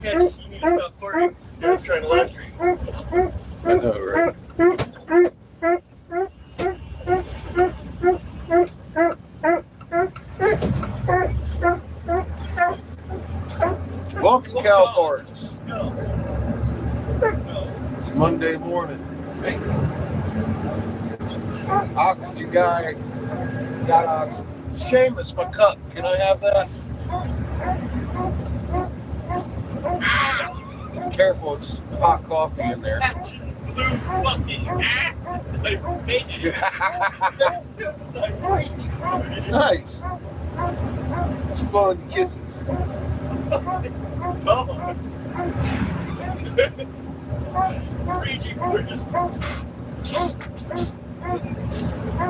Catches you need to stop farting. Yeah, it's trying to laugh for you. I know, right? Welcome, cow farts. No. It's Monday morning. Hey. Oxygen guy got oxygen. Seamus, my cup. Can I have that? Careful, it's hot coffee in there. That just blew fucking ass in my face. As soon as I reached. Nice. Just blowing kisses. Come on. Reaching for just.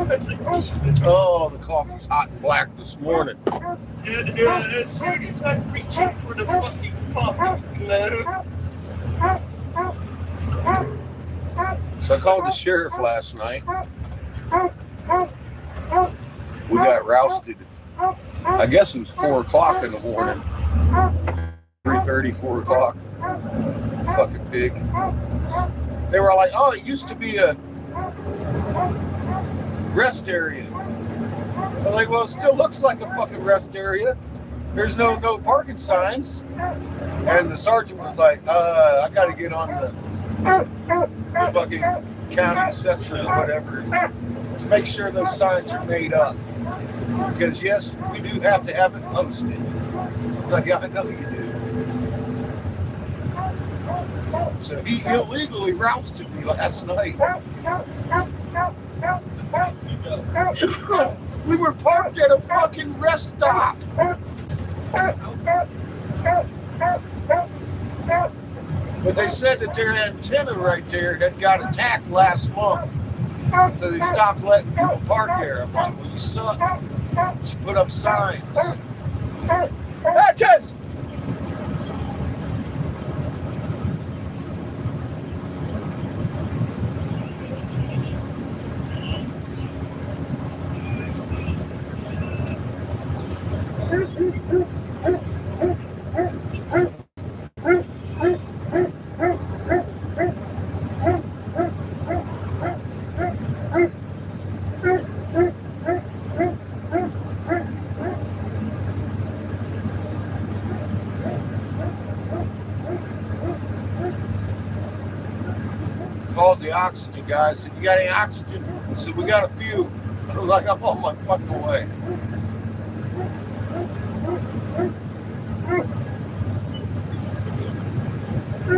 That's like Jesus. Oh, the coffee's hot and black this morning. And as soon as I'm reaching for the fucking coffee, So I called the sheriff last night. We got rousted. I guess it was 4 o'clock in the morning. 3:30, 4 o'clock. Fucking pig. They were like, oh, it used to be a rest area. I'm like, well, it still looks like a fucking rest area. There's no parking signs. And the sergeant was like, I got to get on the fucking county assessor or whatever to make sure those signs are made up. Because, yes, we do have to have it posted. Like, yeah, I know you do. So he illegally rousted me last night. We were parked at a fucking rest stop. But they said that their antenna right there had got attacked last month. So they stopped letting people park there. I'm like, well, you suck. You should put up signs. Patches! Called the oxygen guy. Said, you got any oxygen? He said, we got a few. I was like, I'm on my fucking way.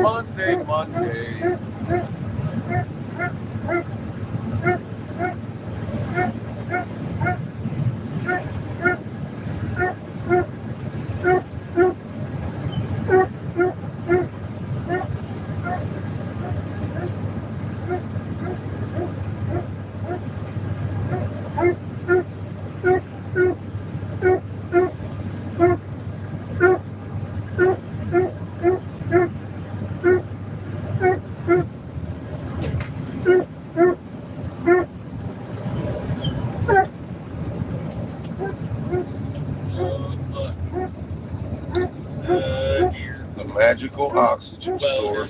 Monday. Magical oxygen store.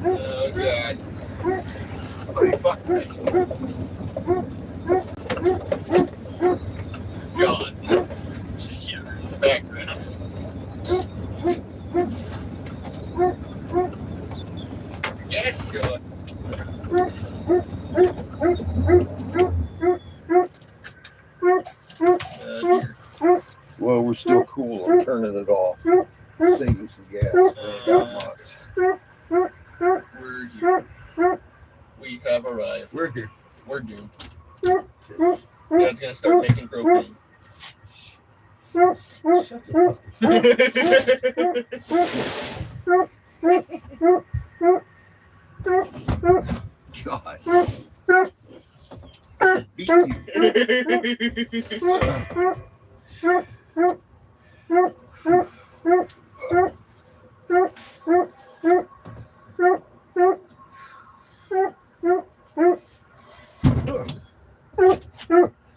Oh, God. Oh, fuck. God. Yeah, in the background. Gas gun. Well, we're still cool. I'm turning it off. Saving some gas. Not much. We're here. We have arrived. We're here. We're doomed. Dad's gonna start making propane. Shut the fuck up. God. Beat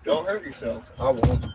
Don't hurt yourself. I won't.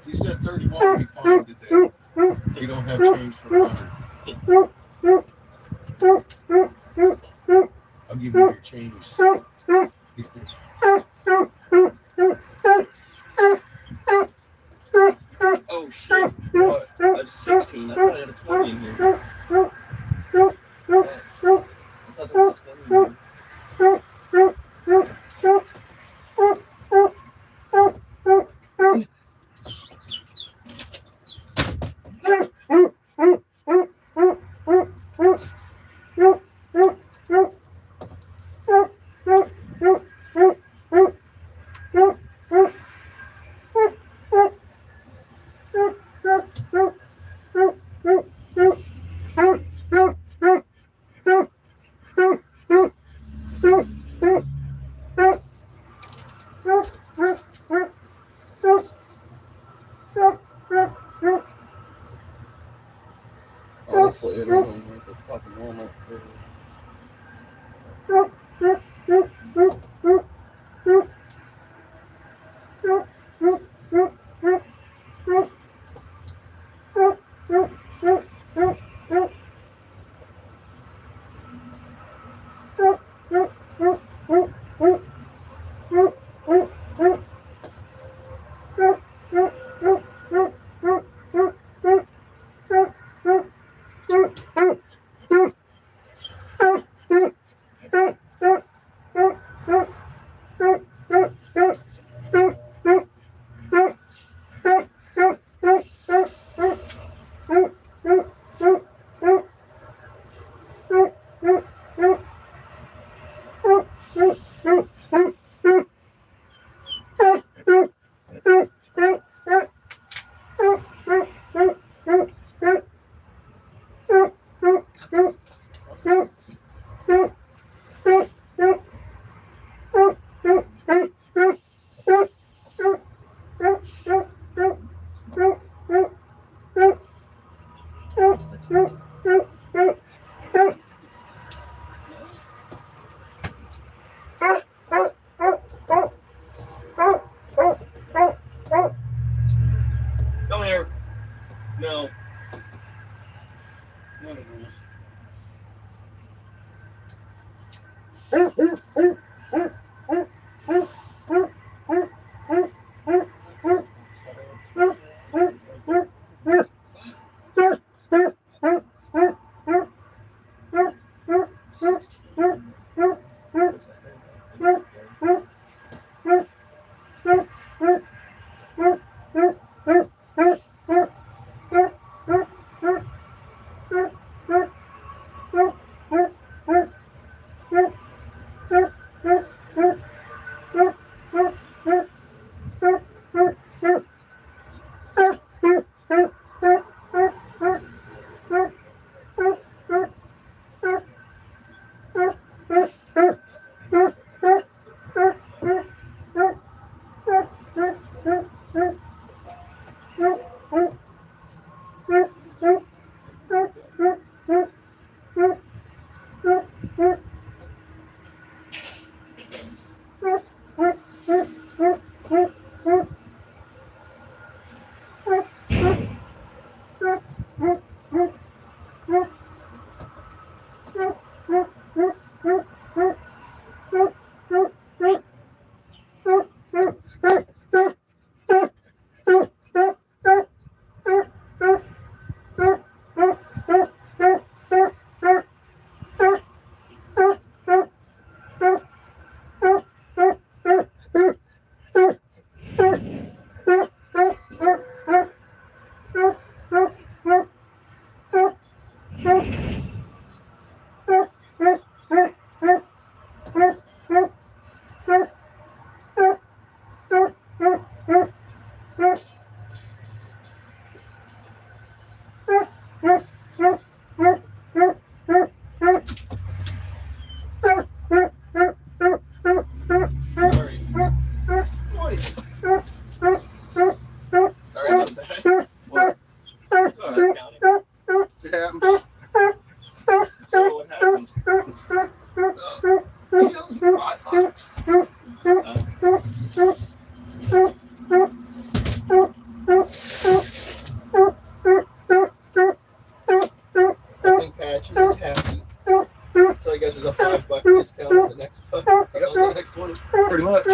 He said 31 will be fine today. He don't have change for 100. I'll give you your change. Oh shit. What? I was 16. I thought I had a 20 in here. I thought there was a 20 in here. Honestly, I don't know what the fucking warm up is. Come here. No. No rules. Pretty much.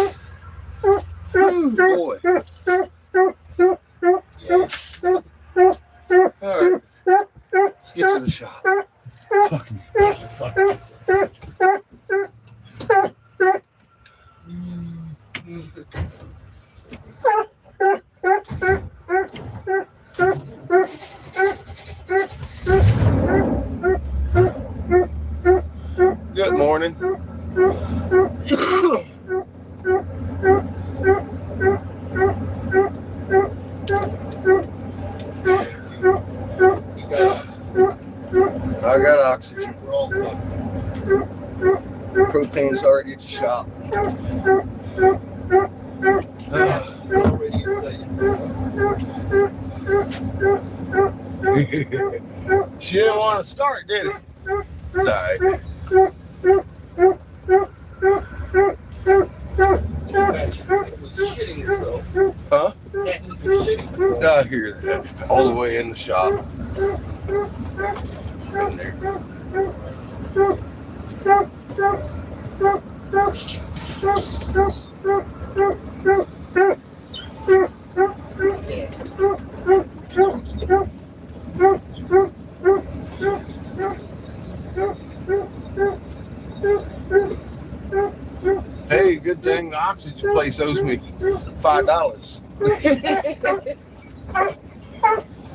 Ooh, boy. Alright. Let's get to the shop. Fucking. Good morning. I got oxygen. Propane's already at the shop. It's already exciting. She didn't want to start, did it? It's alright. Shitting yourself. Huh? Catches me shitting. I hear that. All the way in the shop. In there. Hey, good thing the oxygen place owes me $5.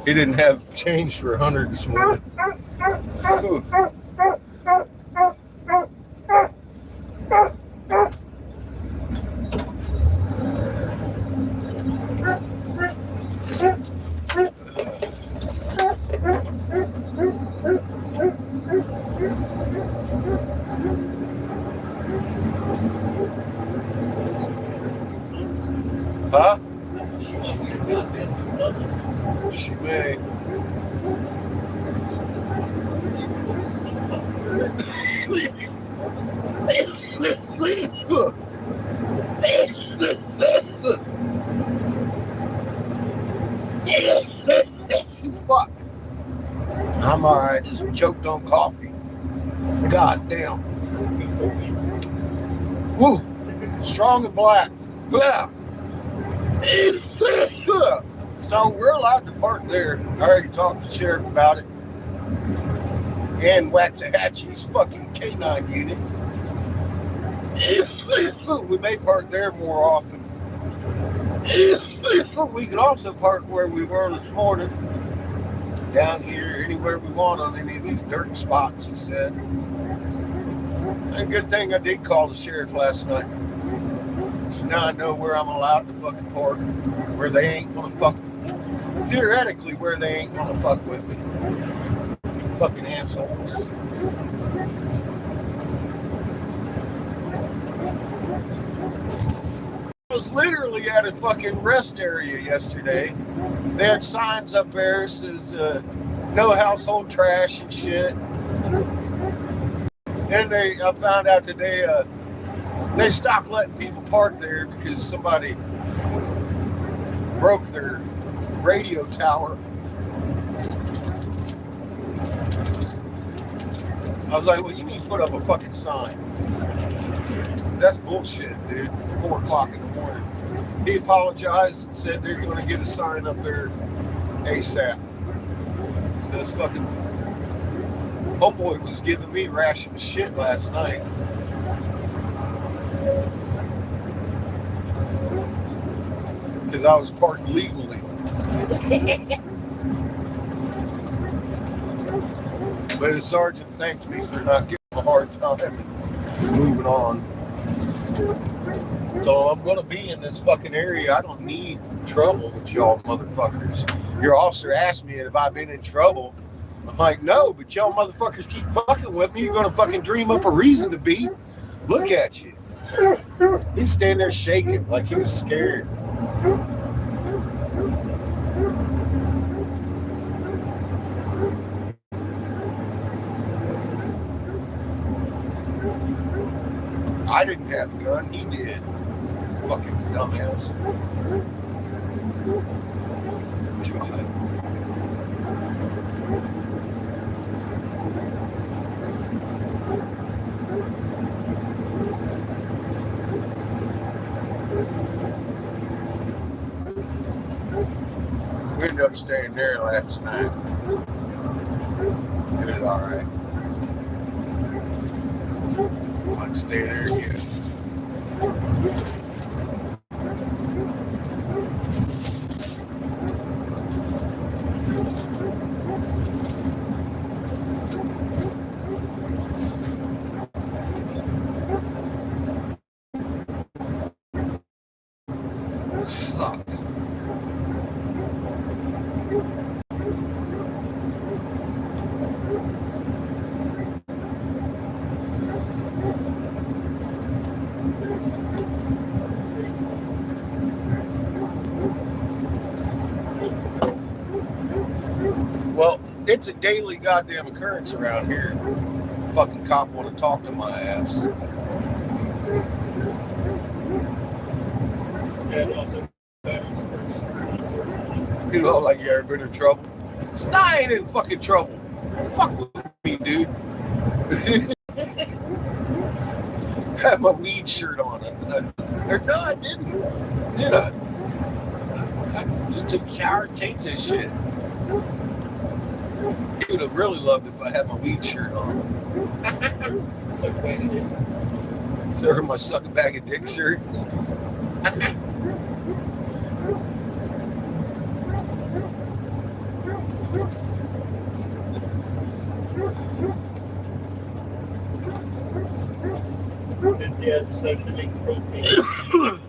He didn't have change for 100 this morning. Ooh. Huh? She may. I'm all right. Just choked on coffee. God damn. Woo. Strong and black. Yeah. So we're allowed to park there. I already talked to the sheriff about it. And Waxahachie's fucking K9 unit. We may park there more often. We can also park where we were this morning. Down here, anywhere we want on any of these dirt spots, he said. And a good thing I did call the sheriff last night. So now I know where I'm allowed to fucking park. Where they ain't gonna fuck. Theoretically, where they ain't gonna fuck with me. Fucking assholes. I was literally at a fucking rest area yesterday. They had signs up there that says no household trash and shit. And I found out today they stopped letting people park there because somebody broke their radio tower. I was like, well, you need to put up a fucking sign. That's bullshit, dude. 4 o'clock in the morning. He apologized and said they're going to get a sign up there ASAP. So this fucking homeboy was giving me ration of shit last night. Because I was parked legally. But the sergeant thanked me for not giving him a hard time and moving on. So I'm going to be in this fucking area. I don't need trouble with y'all motherfuckers. Your officer asked me if I've been in trouble. I'm like, no, but y'all motherfuckers keep fucking with me. You're going to fucking dream up a reason to be. Look at you. He's standing there shaking like he was scared. I didn't have a gun. He did. Fucking dumbass. God. We ended up staying there last night. It was all right. I'd stay there again. Fuck. Well, it's a daily goddamn occurrence around here. Fucking cop want to talk to my ass. And also, that is first. You know, like you ever been in trouble? I ain't in fucking trouble. Fuck with me, dude. Had my weed shirt on. No, I didn't. Did I? I just took a shower and changed that shit. He would have really loved if I had my weed shirt on. Suck bag of dicks. So my suck a bag of dick shirt. And yeah, decided to make propane.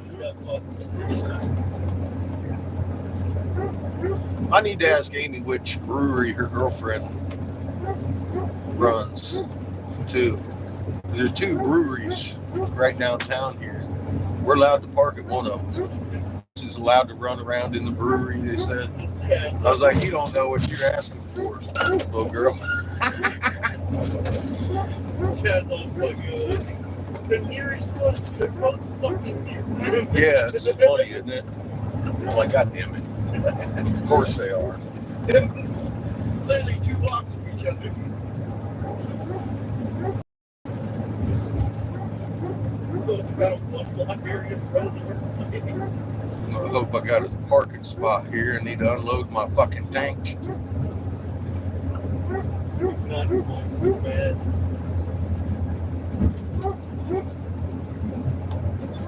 I need to ask Amy which brewery her girlfriend runs to. There's 2 breweries right downtown here. We're allowed to park at one of them. She's allowed to run around in the brewery, they said. Yeah, I was like, you don't know what you're asking for, little girl. Chad's all fucking the nearest one, they're both fucking near. Yeah, it's funny, isn't it? I'm like, God damn it. Of course they are. literally 2 blocks from each other. About a 1 block area from the place. I hope I got a parking spot here. I need to unload my fucking tank. Not too bad.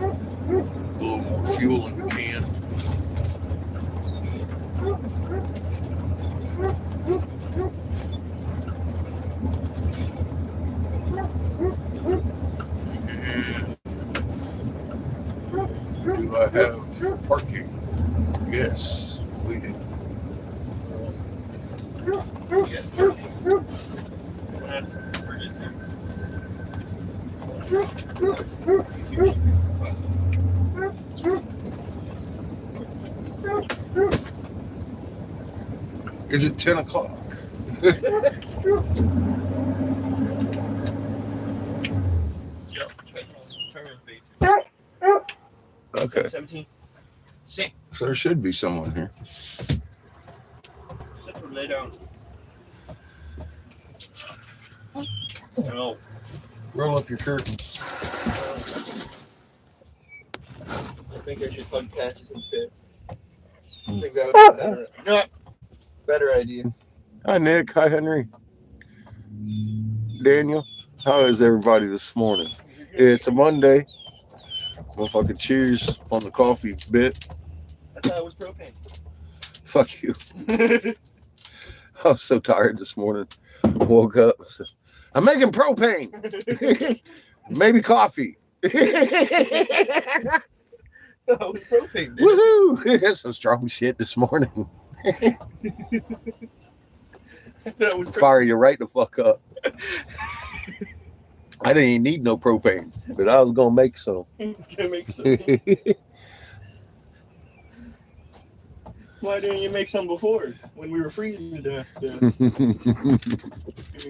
A little more fuel in the can. Do I have parking? Yes, we do. Yes, that's pretty good. Is it 10 o'clock? Just turn basic. Okay, 17. Sit. so there should be someone here. Sit or lay down. No. Roll up your curtains. I think I should plug patches instead. I think that would be better. You know what? Better idea. Hi, Nick. Hi, Henry. Daniel. How is everybody this morning? It's a Monday. Motherfucking cheers on the coffee bit. I thought it was propane. Fuck you. I was so tired this morning. I woke up. I said, I'm making propane. Maybe coffee. That was propane, dude. Woohoo! That's some strong shit this morning. That was Fire you right the fuck up. I didn't even need no propane, but I was gonna make some. It's gonna make some. Why didn't you make some before when we were freezing to death? Giving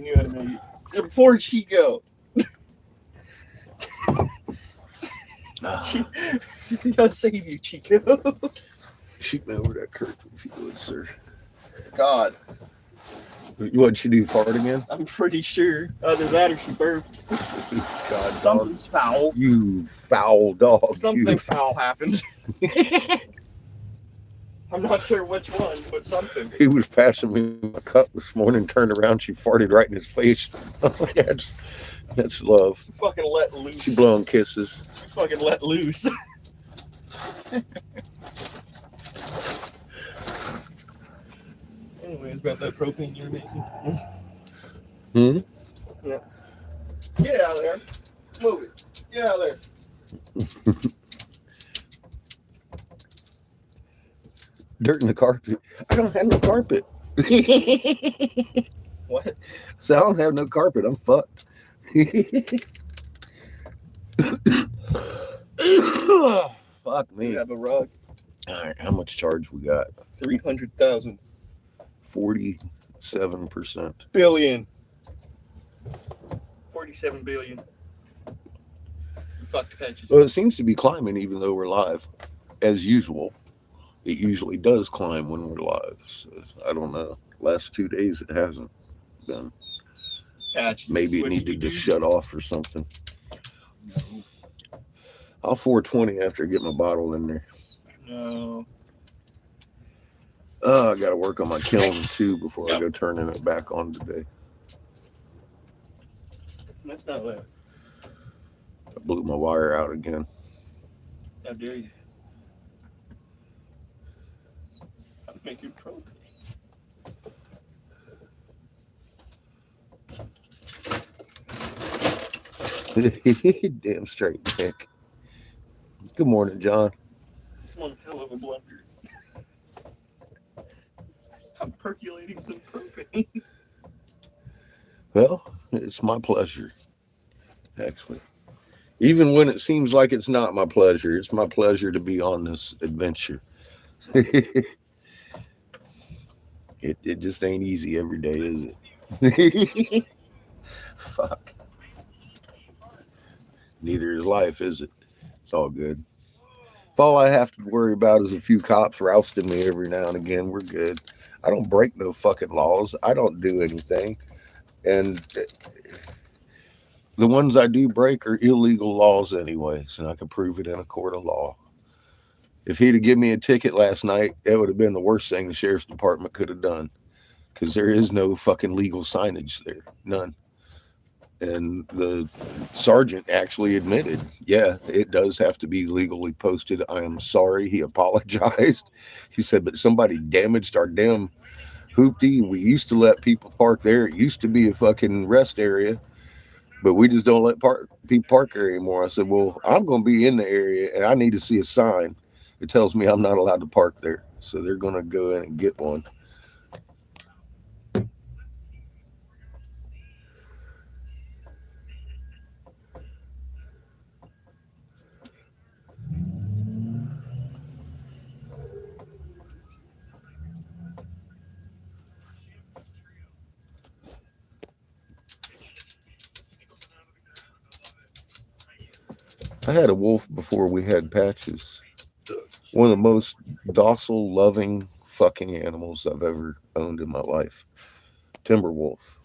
you an idea. Before Chico. I'll save you, Chico. Shoot me over that curtain if you would, sir. God, What'd she do, fart again? I'm pretty sure. Either that or she burped. God, Something's foul. you foul dog. Something foul happened. I'm not sure which one, but something. He was passing me a cup this morning, turned around, she farted right in his face. That's love. Fucking let loose. She blowing kisses. Fucking let loose. Anyways, about that propane you're making. Yeah. Get out of there. Move it. Get out of there. Dirt in the carpet. I don't have no carpet. What? So I don't have no carpet. I'm fucked. Fuck me. You have a rug. All right, how much charge we got? 300,000 47%. billion. 47 billion. Fuck patches. Well, it seems to be climbing even though we're live, as usual. It usually does climb when we're live. So I don't know. Last 2 days it hasn't been. Patches. Maybe it What needed did to you do? shut off or something. No. I'll 420 after I get my bottle in there. No. I got to work on my kiln too before I go turning it back on today. That's not loud. I blew my wire out again. How dare you? I'm making propane. Damn straight, Nick. Good morning, John. It's one hell of a blunder. I'm percolating some propane. Well, it's my pleasure, actually. Even when it seems like it's not my pleasure, it's my pleasure to be on this adventure. It just ain't easy every day, is it? Fuck. Neither is life, is it? It's all good. If all I have to worry about is a few cops rousting me every now and again, we're good. I don't break no fucking laws. I don't do anything. And the ones I do break are illegal laws anyways, and I can prove it in a court of law. If he'd have given me a ticket last night, it would have been the worst thing the sheriff's department could have done. Because there is no fucking legal signage there. None. And the sergeant actually admitted, yeah, it does have to be legally posted. I am sorry. He apologized. He said, but somebody damaged our damn hoopty. We used to let people park there. It used to be a fucking rest area, but we just don't let people park there anymore. I said, well, I'm going to be in the area and I need to see a sign that tells me I'm not allowed to park there. So they're going to go in and get one. I had a wolf before we had Patches. One of the most docile, loving fucking animals I've ever owned in my life. Timber wolf.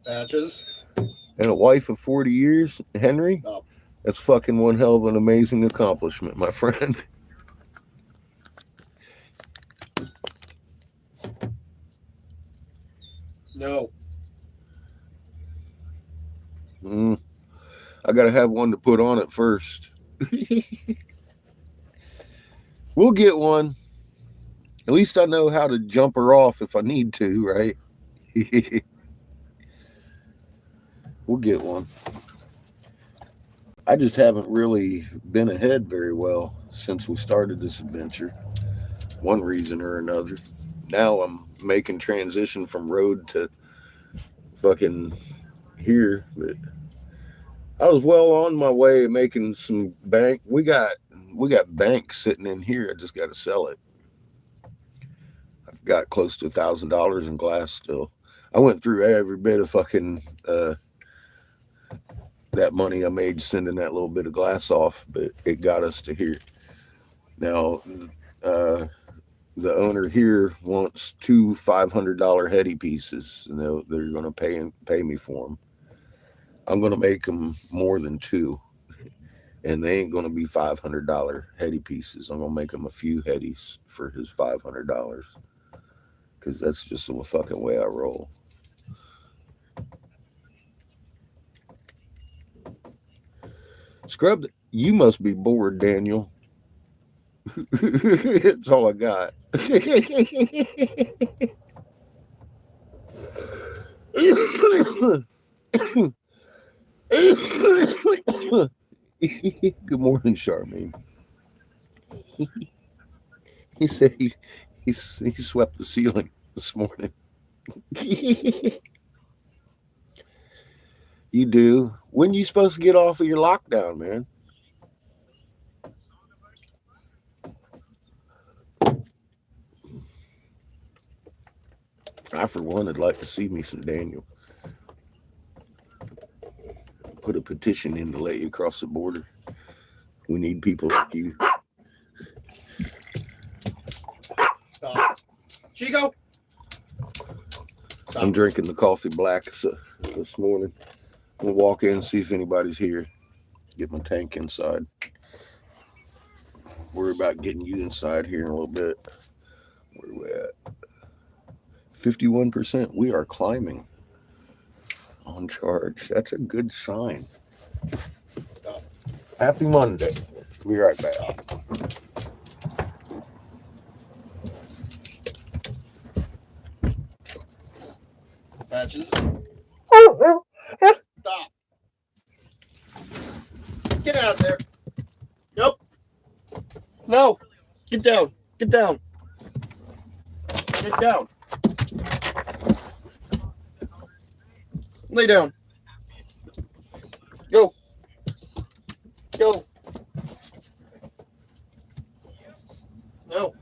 Patches. And a wife of 40 years, Henry. Oh. That's fucking one hell of an amazing accomplishment, my friend. No. I gotta have one to put on it first. We'll get one. At least I know how to jump her off if I need to, right? We'll get one. I just haven't really been ahead very well since we started this adventure. One reason or another. Now I'm making transition from road to fucking here, but I was well on my way making some bank. We got bank sitting in here. I just got to sell it. I've got close to $1,000 in glass still. I went through every bit of fucking that money I made sending that little bit of glass off, but it got us to here. Now, the owner here wants two $500 heady pieces, and they're going to pay me for them. I'm going to make them more than two, and they ain't going to be $500 heady pieces. I'm going to make him a few headies for his $500, because that's just the fucking way I roll. Scrub, you must be bored, Daniel. That's all I got. Good morning, Charmaine. He said he swept the ceiling this morning. You do. When you supposed to get off of your lockdown, man? I, for one, would like to see me some Daniel. Put a petition in to let you cross the border. We need people like you. Stop. Chico. I'm drinking the coffee black this morning. I'm going to walk in and see if anybody's here. Get my tank inside. Worry about getting you inside here in a little bit. Where are we at? 51%. We are climbing on charge. That's a good sign. Happy Monday. Be right back. Patches. Stop. Get out of there. Nope. No. Get down. Get down. Get down. Lay down. Go. Go. No.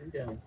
Lay down.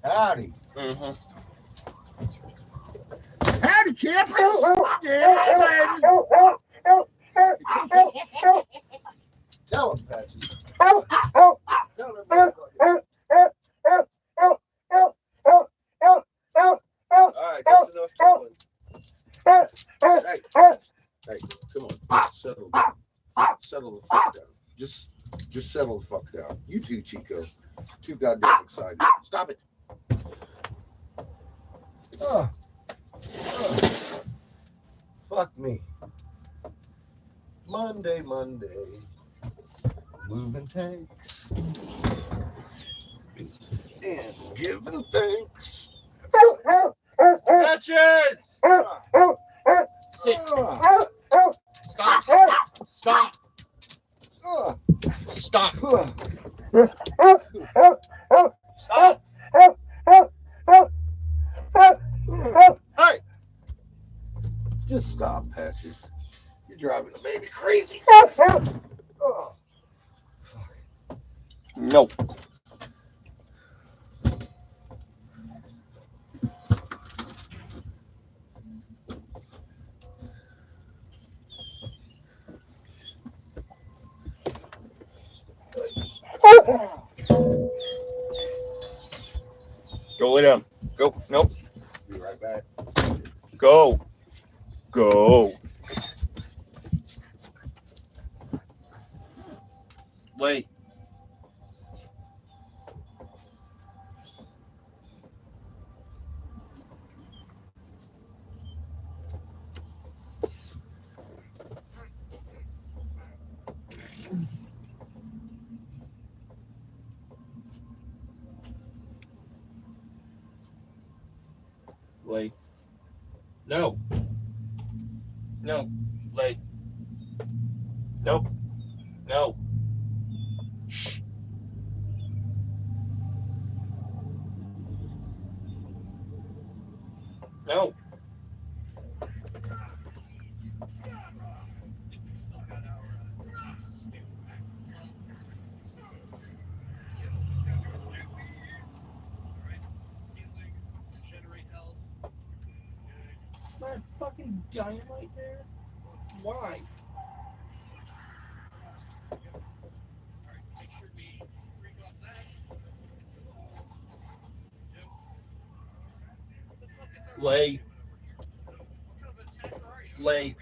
Howdy. Mm-hmm. Howdy, campers. Yeah, Tell him, Patsy. Tell everybody. All right, that's enough telling. Hey, come on. Settle the fuck down. Just settle the fuck down. You too, Chico. Too goddamn excited. Stop it. Oh. Fuck me. Monday. Moving tanks. And giving thanks. Patches! sit. Ah. Stop. Stop. Ah. Stop. Stop. Hey! Just stop, Patches. You're driving the baby crazy. Oh. Fuck. No. Go lay down. Go. Nope. Be right back. Go. Go. Lay. Lay. No. No. Lay. Nope. No. Shh. No. My fucking dynamite there? Why? Lay. Lay.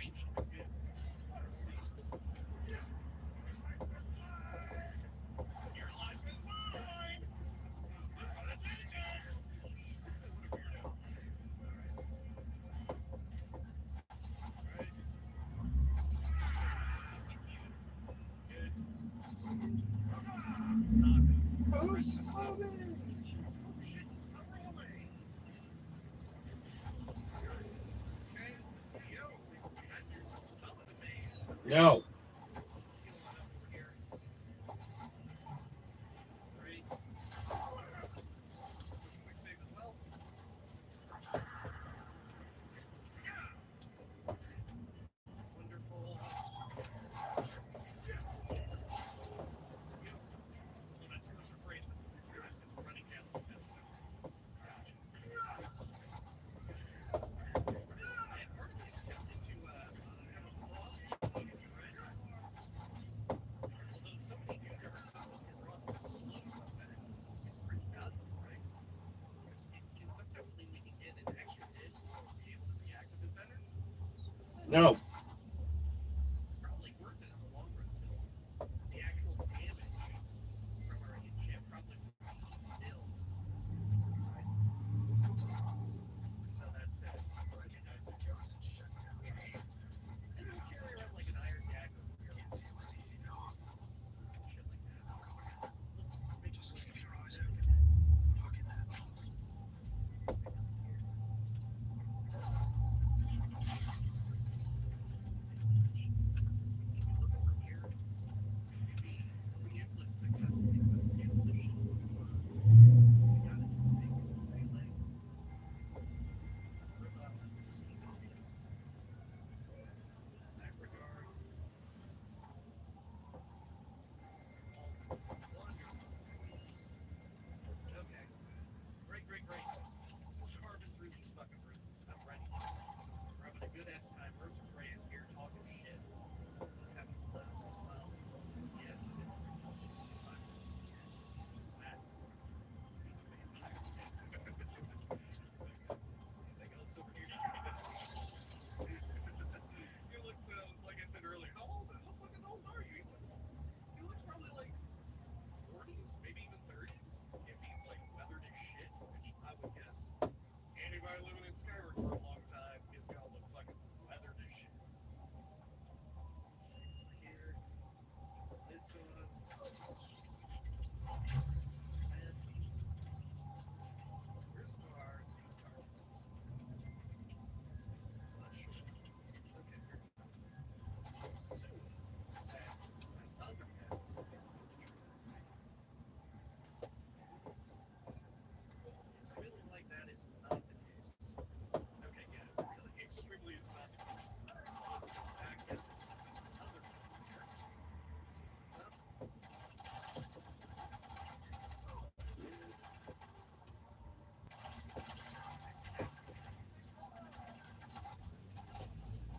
No. No.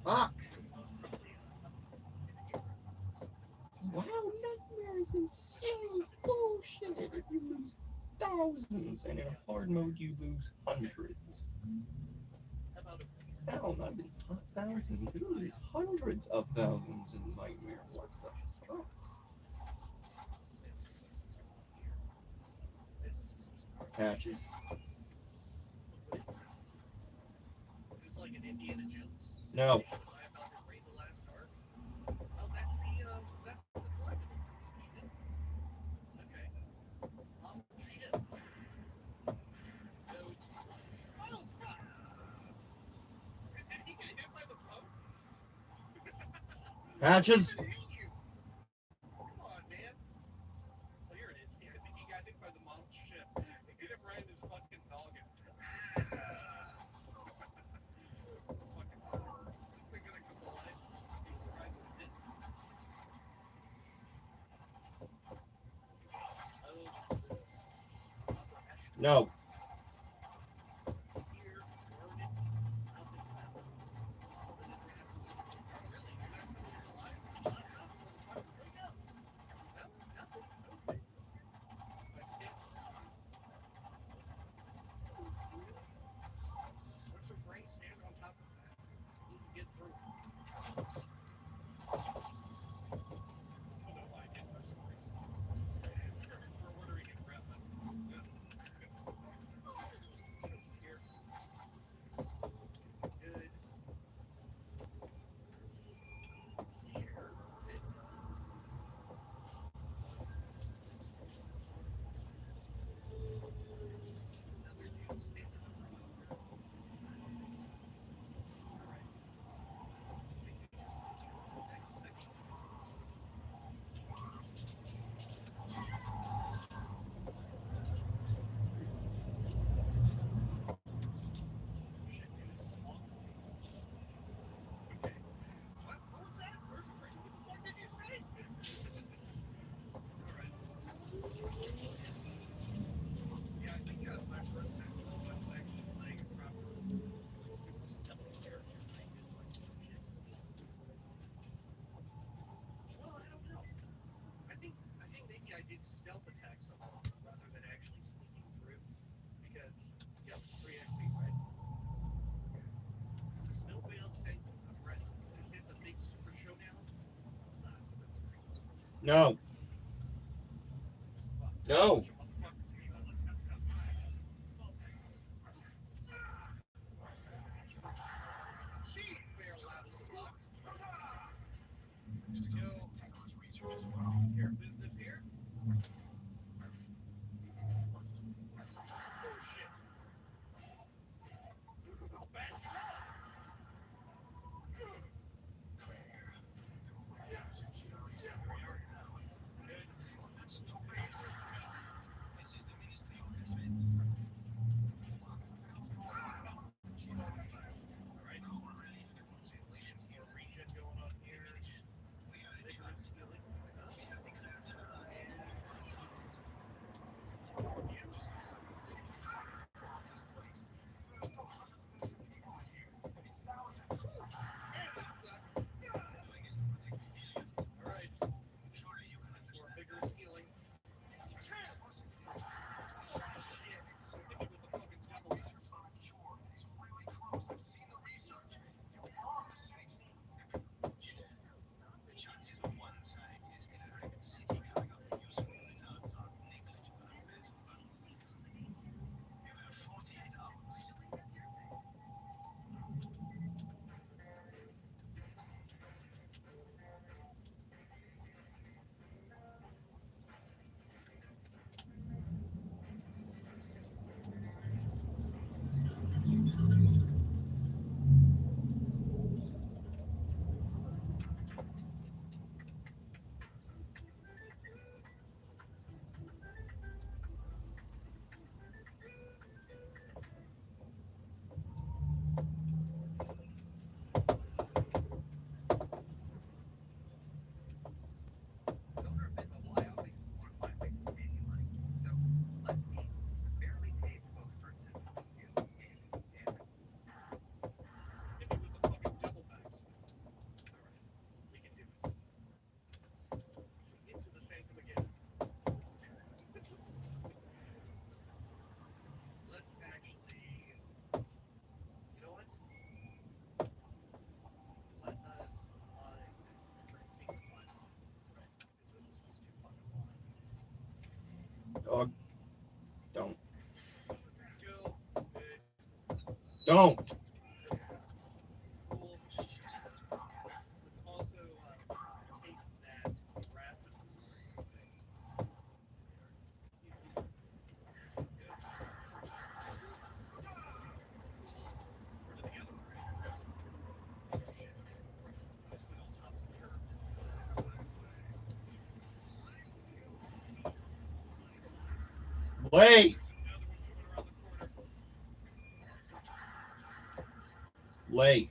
Fuck. Wow, nightmare is insane bullshit. You lose thousands, and in hard mode you lose hundreds. Hell, not even thousands. You lose hundreds of thousands in nightmare. What the fuck? Patches. No. Patches. No. No. No. Dog. Don't. Don't. Lay. Lay.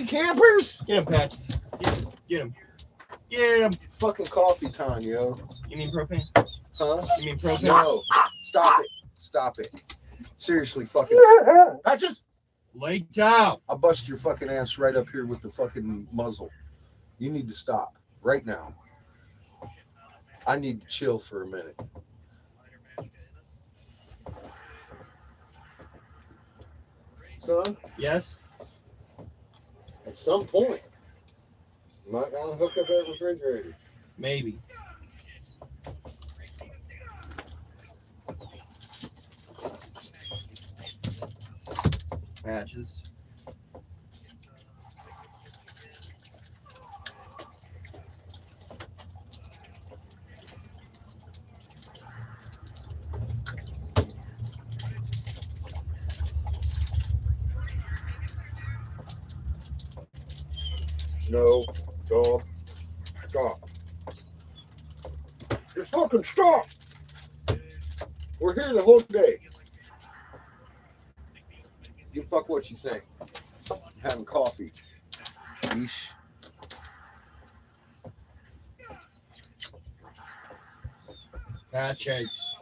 campers. Get him, Patch. Get him. Get him. Fucking coffee time, yo. You mean propane? Huh? You mean propane? No. Stop it. Stop it. Seriously, fucking. Patches. Lay down. I'll bust your fucking ass right up here with the fucking muzzle. You need to stop right now. I need to chill for a minute. Son? Yes? At some point, I'm not going to hook up that refrigerator. Maybe. Patches. No, dog. Stop. Just fucking stop. We're here the whole day. Give a fuck what you think. Having coffee. Yeesh. Patches.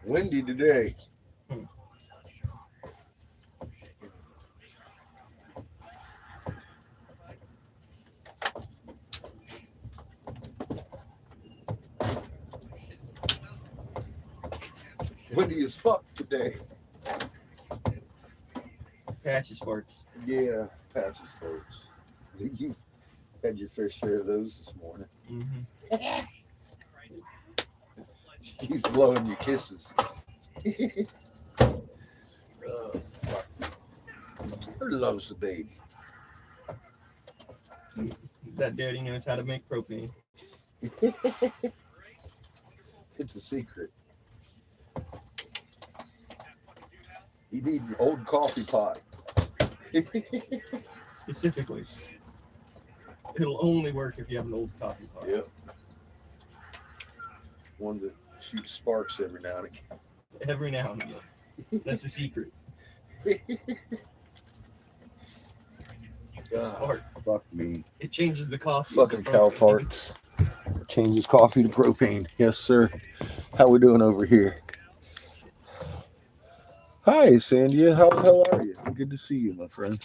Windy today. Windy as fuck today. Patches farts. Yeah, Patches folks. You've had your fair share of those this morning. Mm-hmm. He's blowing you kisses. Oh, fuck. Her loves the baby. That daddy knows how to make propane. It's a secret. You need an old coffee pot. Specifically. It'll only work if you have an old coffee pot. Yep. One that shoots sparks every now and again. Every now and again. That's the secret. God, fuck me. It changes the coffee. Fucking cow farts. Changes coffee to propane. Yes, sir. How we doing over here? Hi, Sandia. How the hell are you? Good to see you, my friend.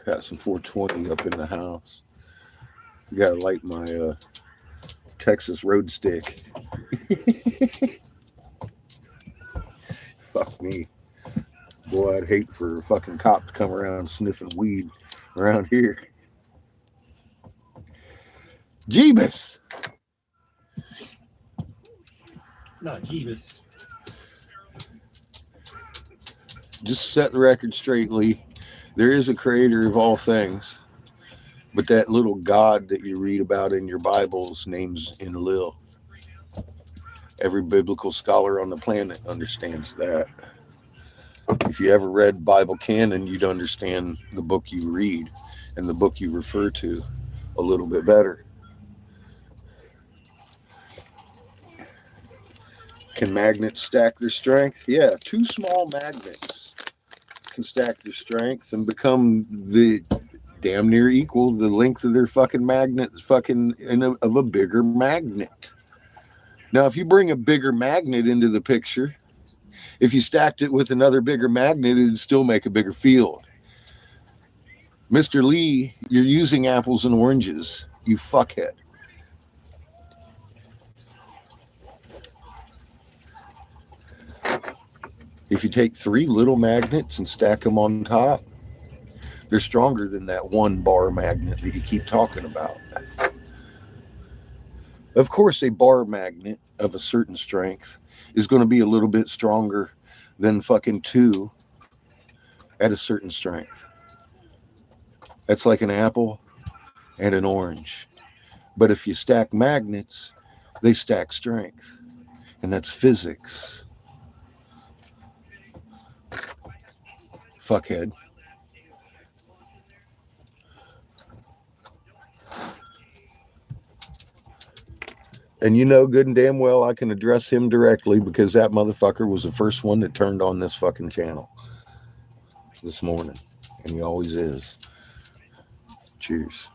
Got some 420 up in the house. Gotta light my Texas road stick. Fuck me. Boy, I'd hate for a fucking cop to come around sniffing weed around here. Jeebus! Not Jeebus. Just set the record straight, Lee. There is a creator of all things, but that little God that you read about in your Bible's name's Enlil. Every biblical scholar on the planet understands that. If you ever read Bible canon, you'd understand the book you read and the book you refer to a little bit better. Can magnets stack their strength? Yeah, 2 small magnets can stack their strength and become the damn near equal the length of their fucking magnet of a bigger magnet. Now, if you bring a bigger magnet into the picture, if you stacked it with another bigger magnet, it'd still make a bigger field. Mr. Lee, you're using apples and oranges, you fuckhead. If you take 3 little magnets and stack them on top, they're stronger than that 1 bar magnet that you keep talking about. Of course, a bar magnet of a certain strength is going to be a little bit stronger than fucking 2 at a certain strength. That's like an apple and an orange. But if you stack magnets, they stack strength. And that's physics. Fuckhead. And you know good and damn well I can address him directly because that motherfucker was the first one that turned on this fucking channel this morning. And he always is. Cheers.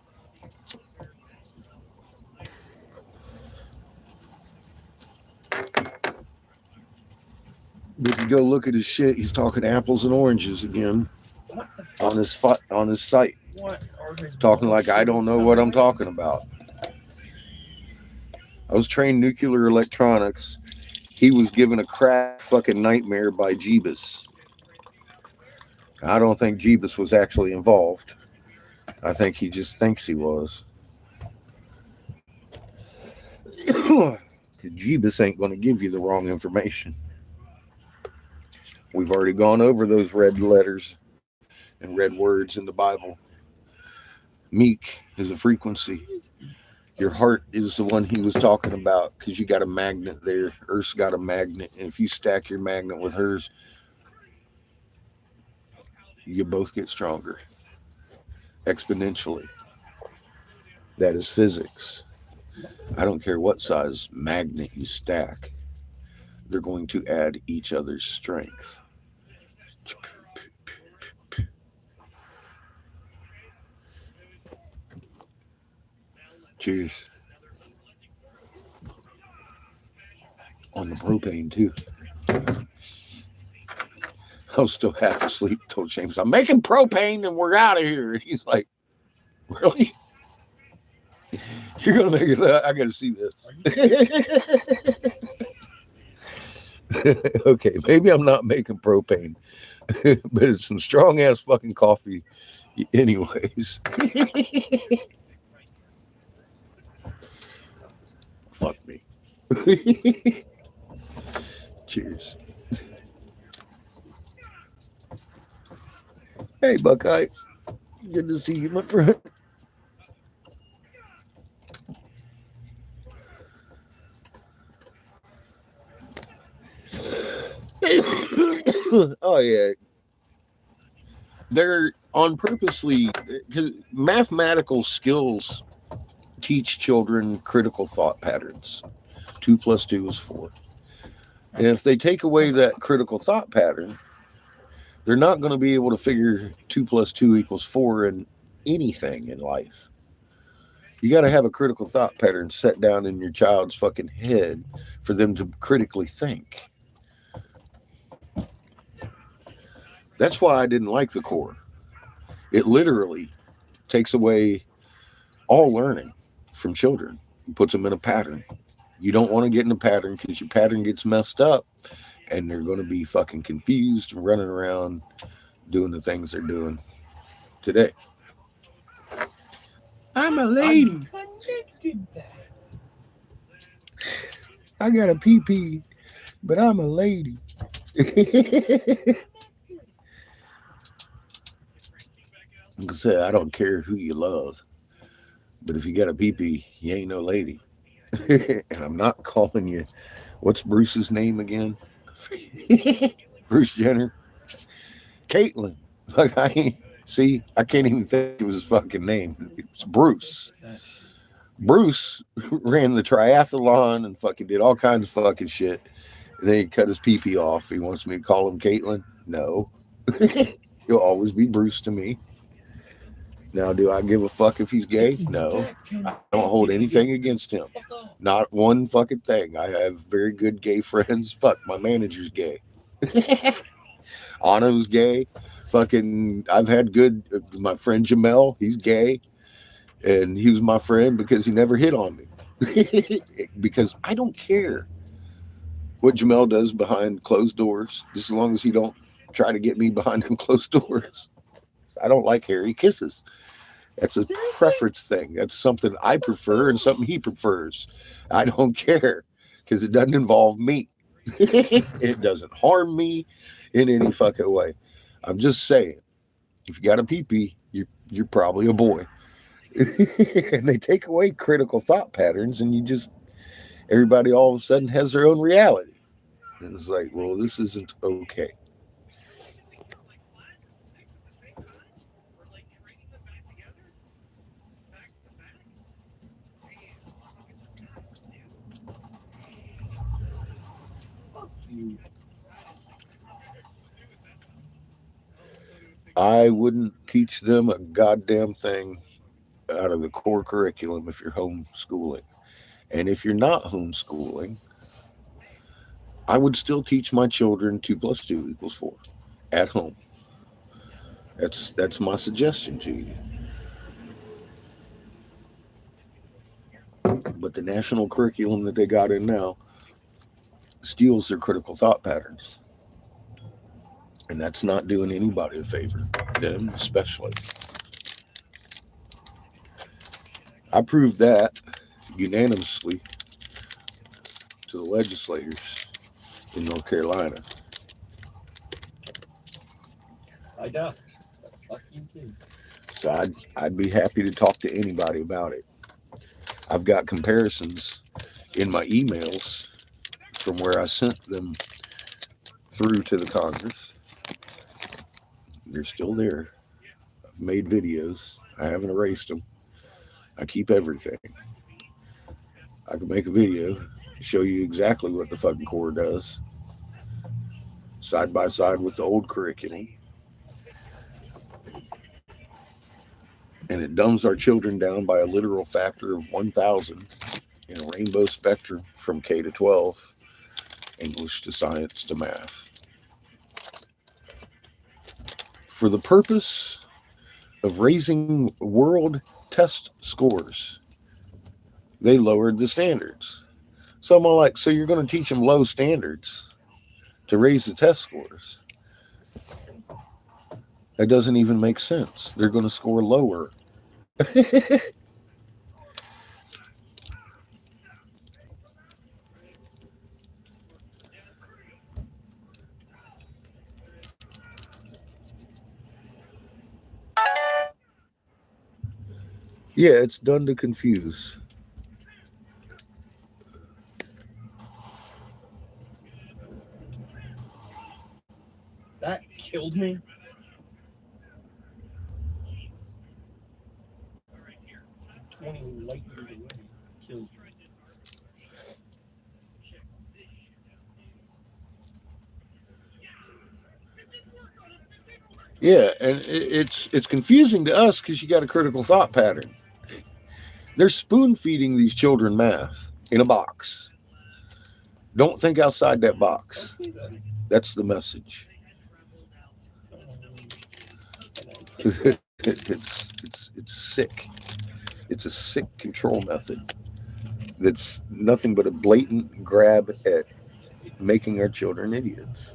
If you go look at his shit, he's talking apples and oranges again on his site. Talking like I don't know what I'm talking about. I was trained nuclear electronics. He was given a crack fucking nightmare by Jeebus. I don't think Jeebus was actually involved. I think he just thinks he was. Jeebus ain't going to give you the wrong information. We've already gone over those red letters and red words in the Bible. Meek is a frequency. Your heart is the one he was talking about because you got a magnet there. Earth's got a magnet. And if you stack your magnet with hers, you both get stronger exponentially. That is physics. I don't care what size magnet you stack. They're going to add each other's strength. Cheers. On the propane, too. I was still half asleep. Told James, I'm making propane and we're out of here. And he's like, really? You're going to make it up? I got to see this. Okay, maybe I'm not making propane, but it's some strong ass fucking coffee anyways. Fuck me. Cheers. Hey, Buckeye. Good to see you, my friend. Oh, yeah. They're on purposely, because mathematical skills teach children critical thought patterns. 2 + 2 is 4. And if they take away that critical thought pattern, they're not going to be able to figure 2 + 2 = 4 in anything in life. You got to have a critical thought pattern set down in your child's fucking head for them to critically think. That's why I didn't like the core. It literally takes away all learning from children. It puts them in a pattern. You don't want to get in a pattern because your pattern gets messed up and they're going to be fucking confused and running around doing the things they're doing today. I'm a lady. I got a pee-pee, but I'm a lady. Like I said, I don't care who you love, but if you got a pee-pee, you ain't no lady. And I'm not calling you, what's Bruce's name again? Bruce Jenner? Caitlyn. Like I can't even think of his fucking name. It's Bruce. Bruce ran the triathlon and fucking did all kinds of fucking shit. And then he cut his pee-pee off. He wants me to call him Caitlyn? No. He'll always be Bruce to me. Now, do I give a fuck if he's gay? No. I don't hold anything against him. Not one fucking thing. I have very good gay friends. Fuck, my manager's gay. Anna's gay. Fucking, I've had good, my friend Jamel, he's gay. And he was my friend because he never hit on me. Because I don't care what Jamel does behind closed doors, just as long as he don't try to get me behind them closed doors. I don't like hairy kisses. That's a preference thing. That's something I prefer and something he prefers. I don't care because it doesn't involve me. It doesn't harm me in any fucking way. I'm just saying, if you got a pee-pee, you're probably a boy. And they take away critical thought patterns, and everybody all of a sudden has their own reality. And it's like, well, this isn't okay. Fuck you. I wouldn't teach them a goddamn thing out of the core curriculum if you're homeschooling. And if you're not homeschooling, I would still teach my children 2 + 2 = 4 at home. That's my suggestion to you. But the national curriculum that they got in now steals their critical thought patterns. And that's not doing anybody a favor, them especially. I proved that unanimously to the legislators in North Carolina. I doubt it. But fuck you too. So I'd be happy to talk to anybody about it. I've got comparisons in my emails from where I sent them through to the Congress. They're still there. I've made videos. I haven't erased them. I keep everything. I can make a video, show you exactly what the fucking Corps does, side by side with the old curriculum. And it dumbs our children down by a literal factor of 1,000 in a rainbow spectrum from K to 12, English to science to math. For the purpose of raising world test scores, they lowered the standards. So I'm all like, so you're going to teach them low standards to raise the test scores? That doesn't even make sense. They're going to score lower. Yeah, it's done to confuse. That killed me. Twenty light years away. Killed me. Yeah, and it's confusing to us because you got a critical thought pattern. They're spoon feeding these children math in a box. Don't think outside that box. Okay then. That's the message. It's sick. It's a sick control method that's nothing but a blatant grab at making our children idiots.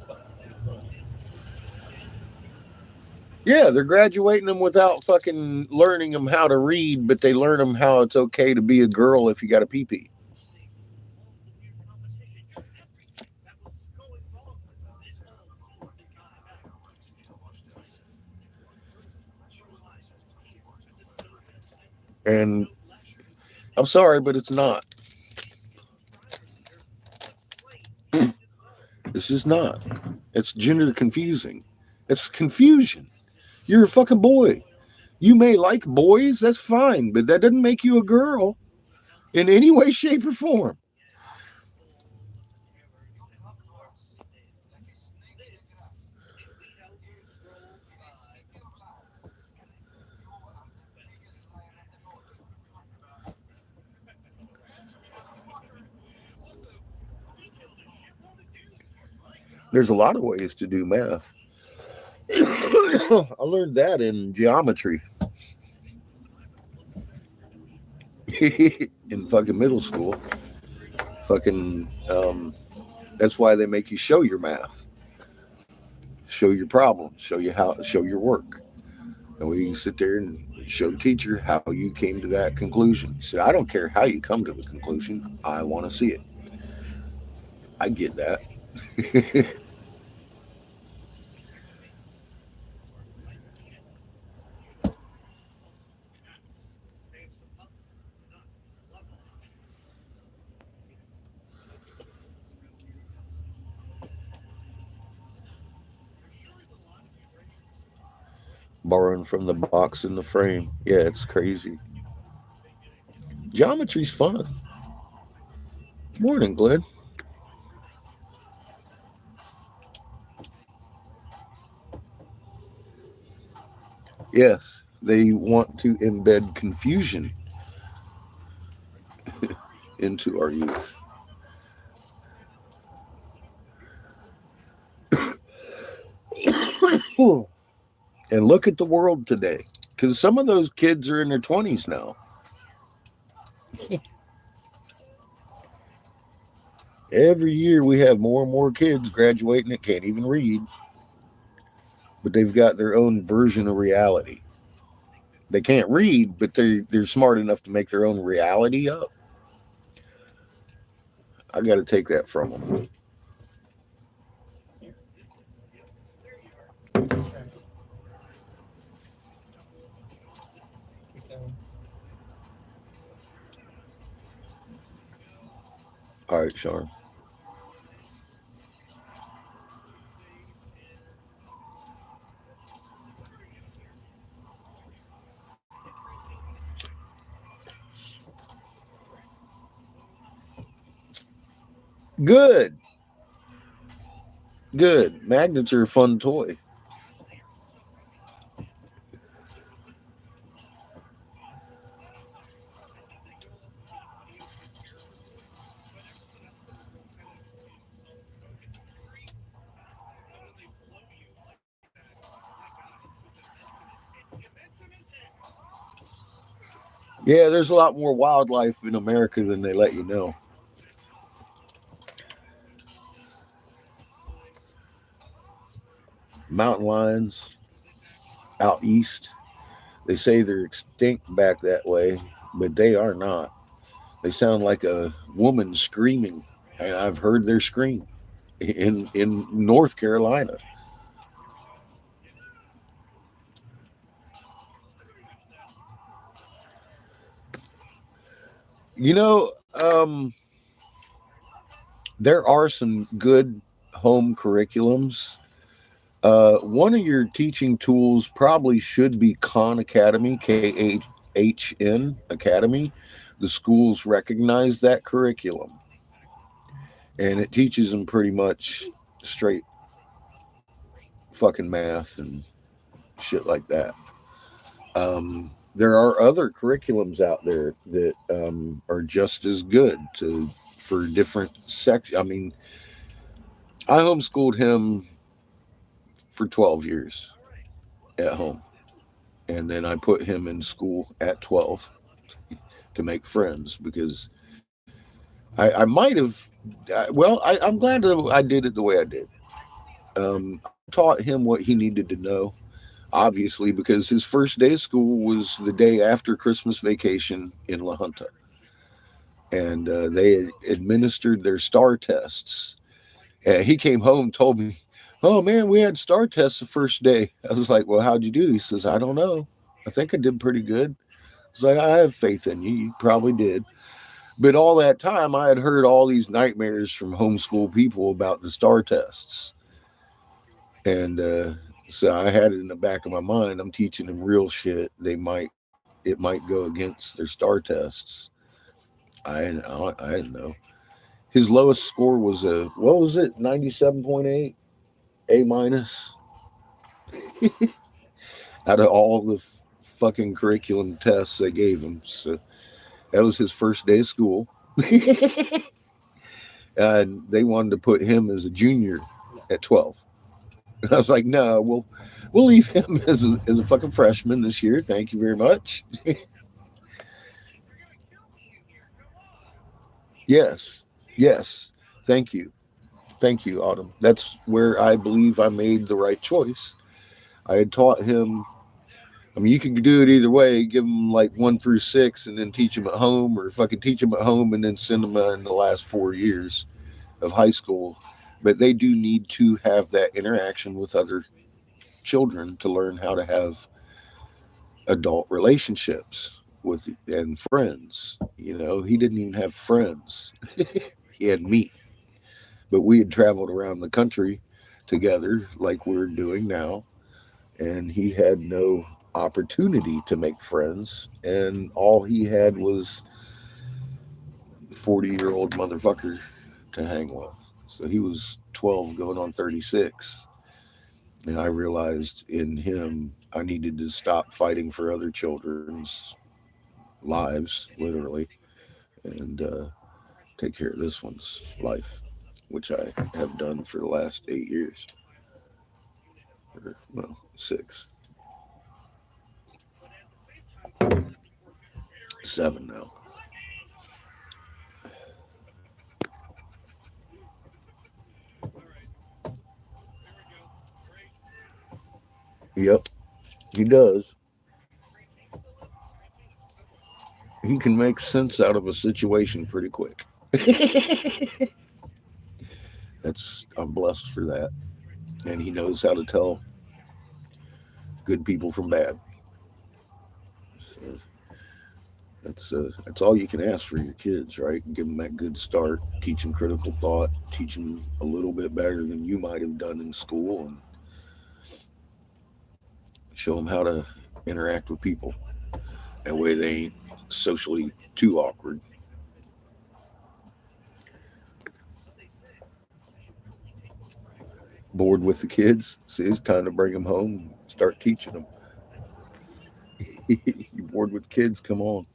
Yeah, they're graduating them without fucking learning them how to read, but they learn them how it's okay to be a girl if you got a pee-pee. And I'm sorry, but it's not. It's just not. It's gender confusing. It's confusion. You're a fucking boy. You may like boys, that's fine, but that doesn't make you a girl in any way, shape, or form. There's a lot of ways to do math. I learned that in geometry in fucking middle school. Fucking, that's why they make you show your math, show your problems, show your work. And we can sit there and show the teacher how you came to that conclusion. So I don't care how you come to the conclusion. I want to see it. I get that. Borrowing from the box in the frame. Yeah, it's crazy. Geometry's fun. Morning, Glenn. Yes, they want to embed confusion into our youth. And look at the world today. Because some of those kids are in their 20s now. Every year we have more and more kids graduating that can't even read, but they've got their own version of reality. They can't read, but they're smart enough to make their own reality up. I got to take that from them. Here, have it. Take that one. All right, Sean. Good, good. Magnets are a fun toy. Yeah, there's a lot more wildlife in America than they let you know. Mountain lions out east. They say they're extinct back that way, but they are not. They sound like a woman screaming. And I've heard their scream in North Carolina. You know, there are some good home curriculums. One of your teaching tools probably should be Khan Academy, KHN Academy. The schools recognize that curriculum, and it teaches them pretty much straight fucking math and shit like that. There are other curriculums out there that are just as good to for different sections. I mean, I homeschooled him for 12 years at home, and then I put him in school at 12 to make friends because I might have. Well, I'm glad that I did it the way I did. I taught him what he needed to know, obviously, because his first day of school was the day after Christmas vacation in La Junta. And they administered their star tests. And he came home and told me, "Oh man, we had star tests the first day." I was like, "Well, how'd you do?" He says, "I don't know. I think I did pretty good." I was like, "I have faith in you. You probably did." But all that time, I had heard all these nightmares from homeschool people about the star tests. And so I had it in the back of my mind. I'm teaching them real shit. It might go against their star tests. I didn't know. His lowest score was what was it, 97.8, A minus, out of all the fucking curriculum tests they gave him. So that was his first day of school. And they wanted to put him as a junior No. at 12. I was like, no, we'll leave him as a fucking freshman this year. Thank you very much. Yes, yes. Thank you. Thank you, Autumn. That's where I believe I made the right choice. I had taught him. I mean, you can do it either way. Give him like 1 through 6, and then teach him at home, or fucking teach him at home and then send him in the last 4 years of high school. But they do need to have that interaction with other children to learn how to have adult relationships with and friends. You know, he didn't even have friends. He had me, but we had traveled around the country together like we're doing now. and he had no opportunity to make friends, and all he had was 40-year-old motherfucker to hang with. So he was 12 going on 36. And I realized in him I needed to stop fighting for other children's lives, literally, and take care of this one's life, which I have done for the last 8 years, or well, 6, 7 now. Yep, he does. He can make sense out of a situation pretty quick. That's I'm blessed for that, and he knows how to tell good people from bad. So that's all you can ask for your kids, right? Give them that good start, teach them critical thought, teach them a little bit better than you might have done in school, and show them how to interact with people. That way they ain't socially too awkward. Bored with the kids? See, it's time to bring them home, start teaching them. You bored with kids? Come on.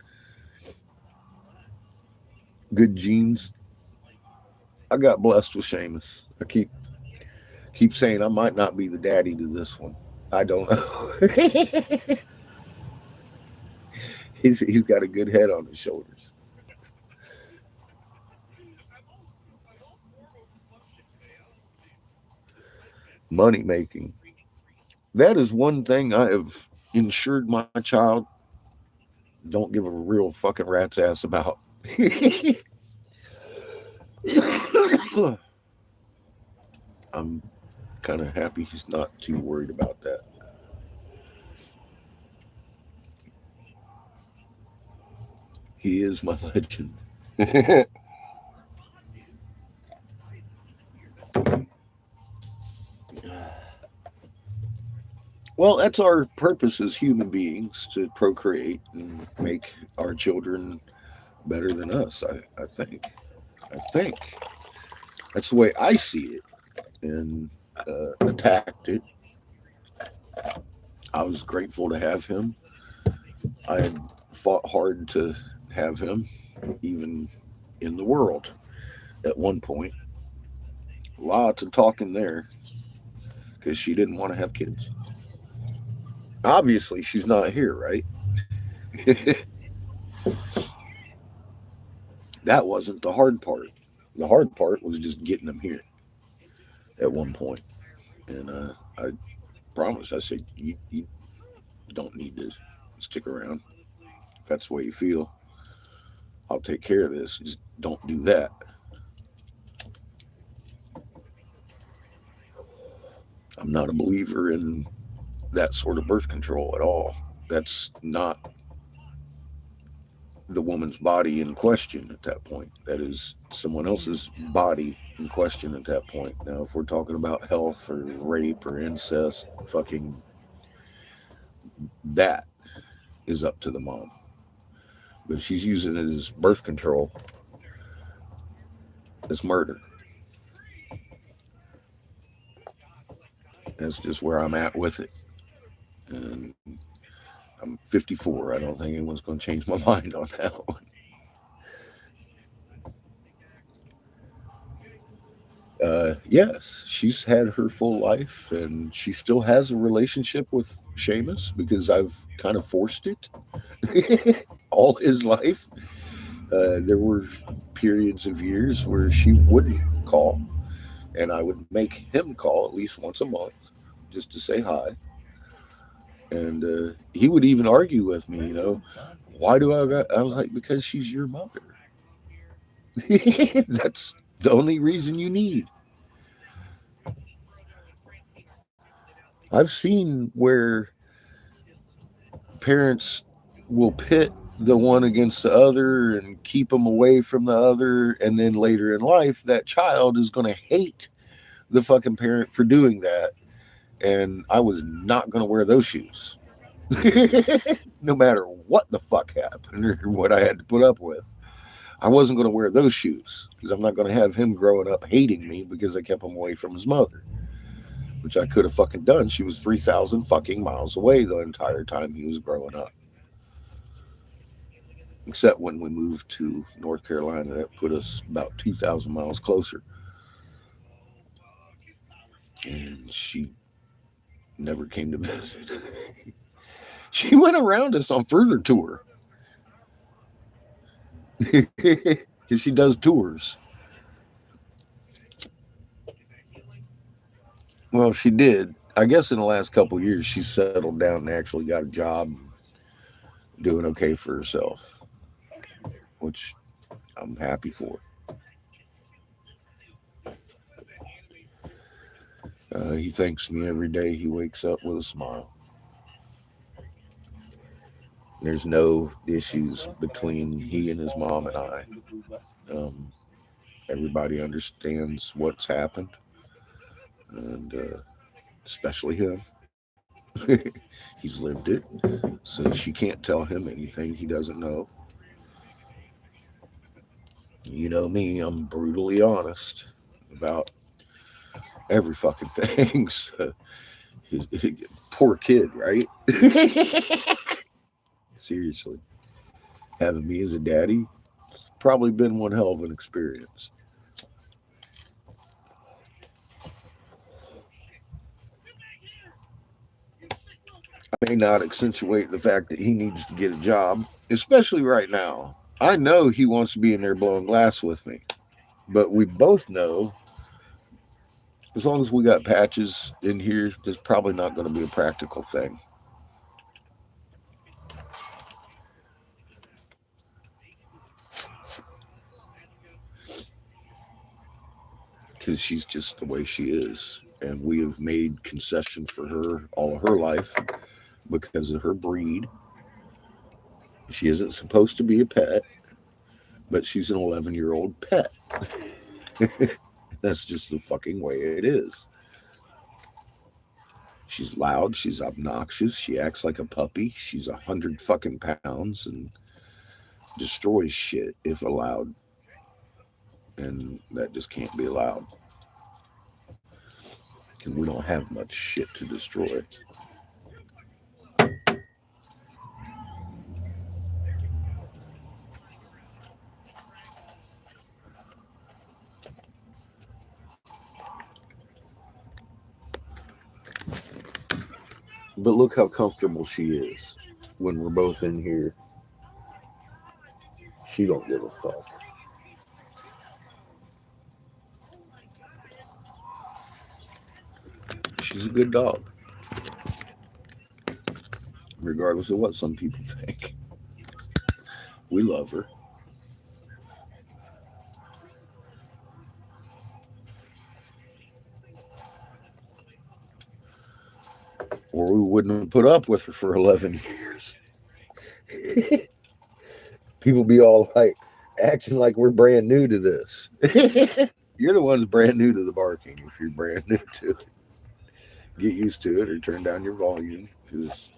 Good genes. I got blessed with Seamus. I keep saying I might not be the daddy to this one. I don't know. He's got a good head on his shoulders. Money making. That is one thing I have ensured my child don't give a real fucking rat's ass about. I'm kind of happy he's not too worried about that. He is my legend. Well, that's our purpose as human beings, to procreate and make our children better than us. I think. I think that's the way I see it, and attacked it. I was grateful to have him. I had fought hard to have him, even in the world at one point. Lots of talking there because she didn't want to have kids. Obviously, she's not here, right? That wasn't the hard part. The hard part was just getting them here at one point. And I promised, I said, you don't need to stick around. If that's the way you feel, I'll take care of this. Just don't do that. I'm not a believer in that sort of birth control at all. That's not the woman's body in question at that point. That is someone else's body in question at that point. Now, if we're talking about health or rape or incest, fucking that is up to the mom. But if she's using it as birth control, it's murder. That's just where I'm at with it. And I'm 54. I don't think anyone's going to change my mind on that one. Yes, she's had her full life, and she still has a relationship with Seamus because I've kind of forced it all his life. There were periods of years where she wouldn't call, and I would make him call at least once a month just to say hi. And he would even argue with me, why do I got? I was like, because she's your mother. That's the only reason you need. I've seen where parents will pit the one against the other and keep them away from the other, and then later in life, that child is going to hate the fucking parent for doing that, and I was not going to wear those shoes. No matter what the fuck happened or what I had to put up with. I wasn't going to wear those shoes because I'm not going to have him growing up hating me because I kept him away from his mother, which I could have fucking done. She was 3,000 fucking miles away the entire time he was growing up. Except when we moved to North Carolina, that put us about 2,000 miles closer. And she never came to visit. She went around us on further tour. Because she does tours. Well, she did. I guess in the last couple of years, she settled down and actually got a job, doing okay for herself, which I'm happy for. He thanks me every day he wakes up with a smile. There's no issues between he and his mom and I. Um, Everybody understands what's happened, and especially him. He's lived it, so she can't tell him anything he doesn't know. You know me, I'm brutally honest about every fucking thing. So, poor kid, right? Seriously, having me as a daddy, probably been one hell of an experience. I may not accentuate the fact that he needs to get a job, especially right now. I know he wants to be in there blowing glass with me, but we both know as long as we got patches in here, there's probably not going to be a practical thing because she's just the way she is. And we have made concessions for her all of her life because of her breed. She isn't supposed to be a pet, but she's an 11-year-old pet. That's just the fucking way it is. She's loud. She's obnoxious. She acts like a puppy. She's 100 fucking pounds and destroys shit if allowed. And that just can't be allowed. Because we don't have much shit to destroy. But look how comfortable she is when we're both in here. She don't give a fuck. She's a good dog, regardless of what some people think. We love her. Or we wouldn't have put up with her for 11 years. People be all like acting like we're brand new to this. You're the ones brand new to the barking if you're brand new to it. Get used to it or turn down your volume because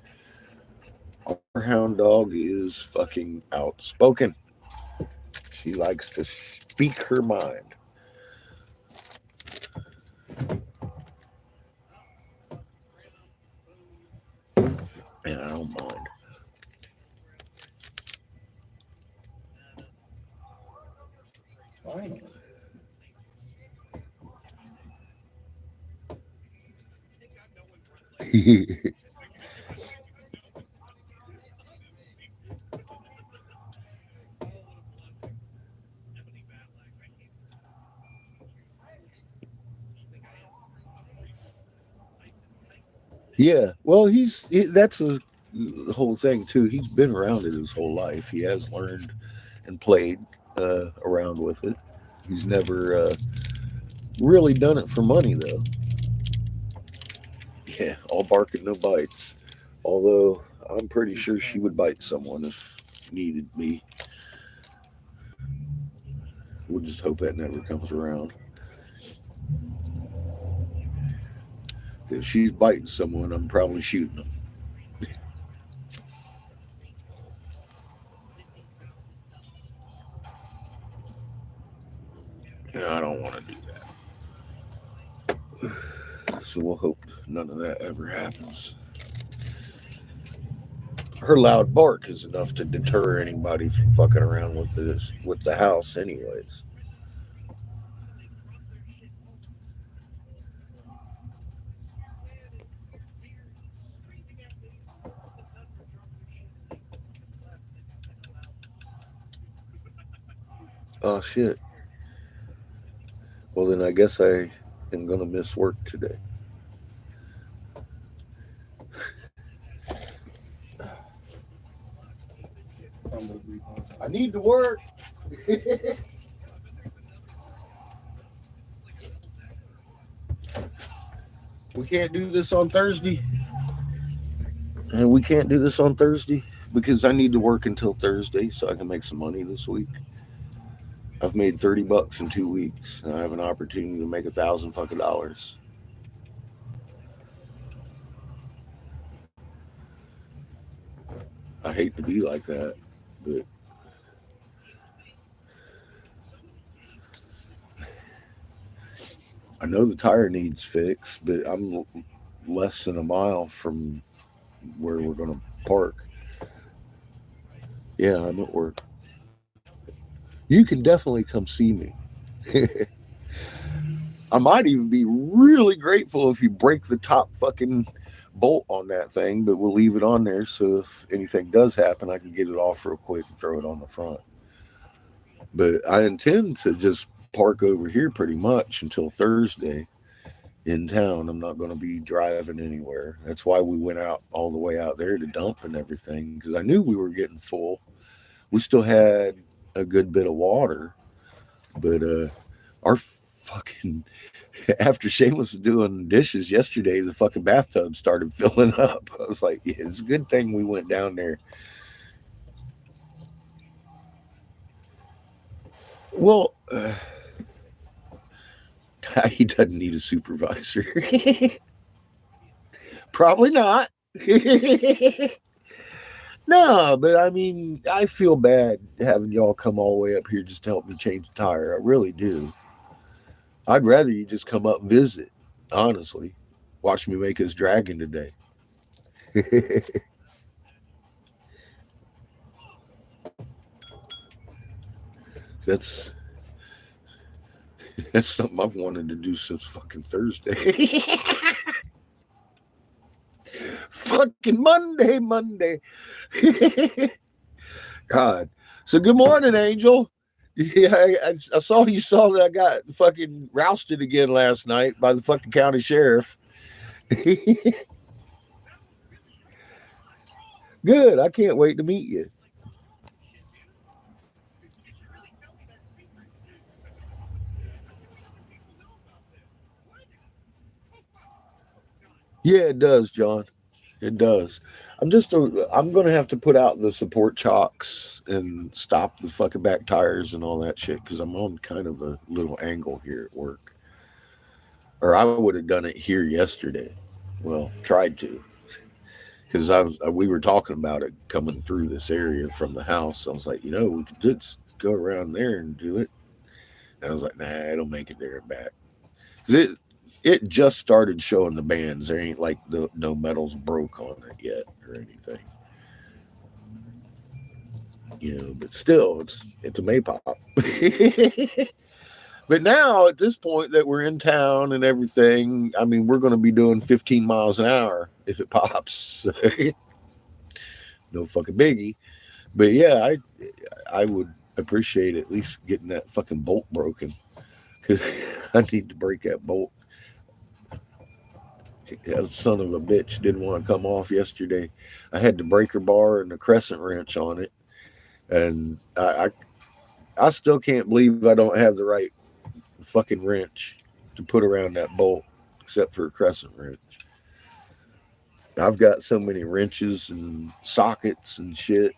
our hound dog is fucking outspoken. She likes to speak her mind. And I don't mind. Finally. Yeah, well, that's the whole thing too. He's been around it his whole life. He has learned and played around with it. He's never really done it for money though. Yeah, all bark and no bites. Although I'm pretty sure she would bite someone if needed be. We'll just hope that never comes around. If she's biting someone, I'm probably shooting them. Yeah, I don't want to do that. So we'll hope none of that ever happens. Her loud bark is enough to deter anybody from fucking around with the house, anyways. Oh shit. Well then, I guess I am gonna miss work today. I need to work. We can't do this on Thursday. And we can't do this on Thursday because I need to work until Thursday so I can make some money this week. I've made $30 in 2 weeks, and I have an opportunity to make $1,000 fucking. I hate to be like that, but I know the tire needs fixed, but I'm less than a mile from where we're gonna park. Yeah, I'm at work. You can definitely come see me. I might even be really grateful if you break the top fucking bolt on that thing, but we'll leave it on there so if anything does happen, I can get it off real quick and throw it on the front. But I intend to just park over here pretty much until Thursday in town. I'm not going to be driving anywhere. That's why we went out all the way out there to dump and everything because I knew we were getting full. We still had a good bit of water, but our fucking after Shane was doing dishes yesterday, the fucking bathtub started filling up. I was like, yeah, it's a good thing we went down there. Well, he doesn't need a supervisor. Probably not. No, but I mean, I feel bad having y'all come all the way up here just to help me change the tire. I really do. I'd rather you just come up and visit, honestly. Watch me make his dragon today. that's that's something I've wanted to do since fucking Thursday. Fucking Monday. God. So good morning, Angel. Yeah, I saw you saw that I got fucking rousted again last night by the fucking county sheriff. Good. I can't wait to meet you. Yeah, it does, John. It does. I'm gonna have to put out the support chocks and stop the fucking back tires and all that shit because I'm on kind of a little angle here at work. Or I would have done it here yesterday. Well, tried to because we were talking about it coming through this area from the house. I was like, we could just go around there and do it. And I was like, nah, it'll make it there and back. 'Cause it just started showing the bands. There ain't like no metals broke on it yet or anything. But still, it's a Maypop. But now at this point that we're in town and everything, I mean, we're going to be doing 15 miles an hour if it pops. No fucking biggie. But yeah, I would appreciate at least getting that fucking bolt broken because I need to break that bolt. That son of a bitch didn't want to come off yesterday. I had the breaker bar and the crescent wrench on it, and I still can't believe I don't have the right fucking wrench to put around that bolt, except for a crescent wrench. I've got so many wrenches and sockets and shit,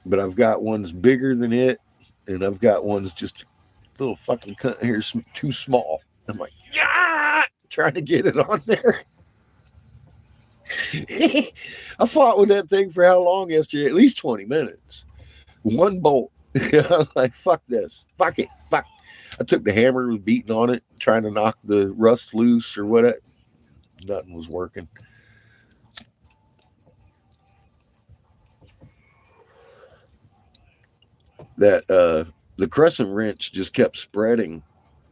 but I've got ones bigger than it, and I've got ones just a little fucking cunt here too small. I'm like, yeah. trying to get it on there. I fought with that thing for how long yesterday? At least 20 minutes. One bolt. I was like, fuck this. Fuck it. Fuck. I took the hammer, was beating on it, trying to knock the rust loose or whatever. Nothing was working. That the crescent wrench just kept spreading.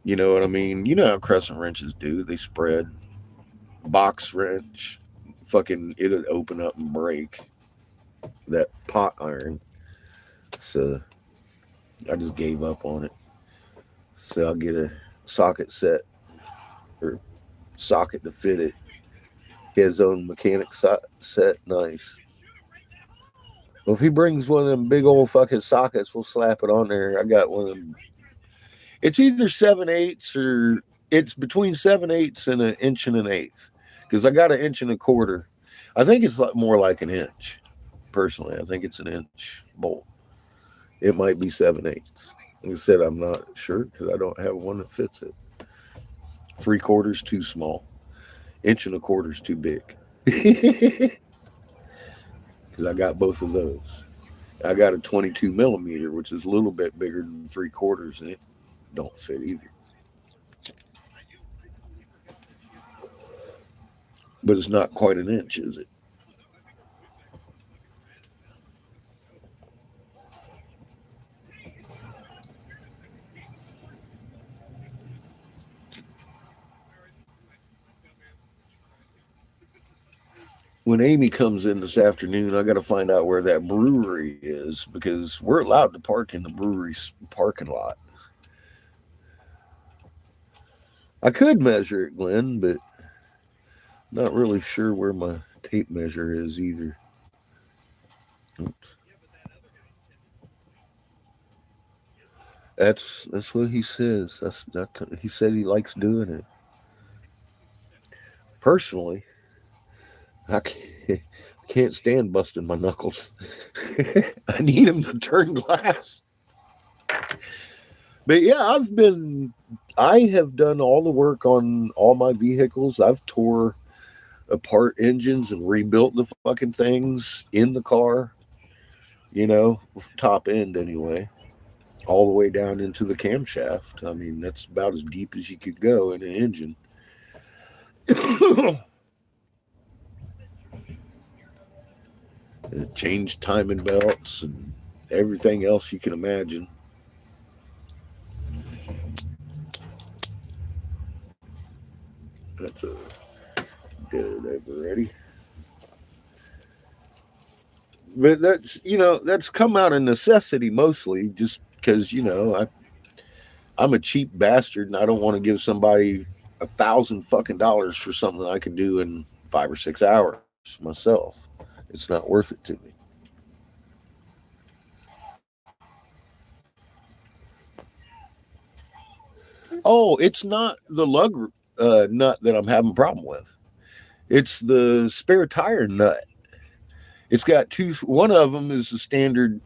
You know what I mean? You know how crescent wrenches do. They spread. Box wrench, fucking, it'll open up and break. That pot iron. So I just gave up on it. So I'll get a socket set or socket to fit it. His own mechanic set. Nice. Well, if he brings one of them big old fucking sockets, we'll slap it on there. I got one of them. It's either 7/8 or it's between 7/8 and an inch and an eighth. Because I got an inch and a quarter. I think it's more like an inch. Personally, I think it's an inch bolt. It might be 7/8. Like I said, I'm not sure because I don't have one that fits it. 3/4 too small. Inch and a quarter is too big. Because I got both of those. I got a 22 millimeter, which is a little bit bigger than 3/4, and it don't fit either. But it's not quite an inch, is it? When Amy comes in this afternoon, I got to find out where that brewery is because we're allowed to park in the brewery's parking lot. I could measure it, Glenn, but not really sure where my tape measure is either. Oops. That's what he says. He said he likes doing it. Personally, I can't stand busting my knuckles. I need him to turn glass. But yeah, I have done all the work on all my vehicles. I've tore apart engines and rebuilt the fucking things in the car, top end anyway, all the way down into the camshaft. I mean, that's about as deep as you could go in an engine. Changed timing belts and everything else you can imagine. That's a good ever ready. But that's come out of necessity mostly, just because I'm a cheap bastard and I don't want to give somebody $1,000 fucking dollars for something I can do in 5 or 6 hours myself. It's not worth it to me. Oh, it's not the lug nut that I'm having a problem with. It's the spare tire nut. It's got two. One of them is the standard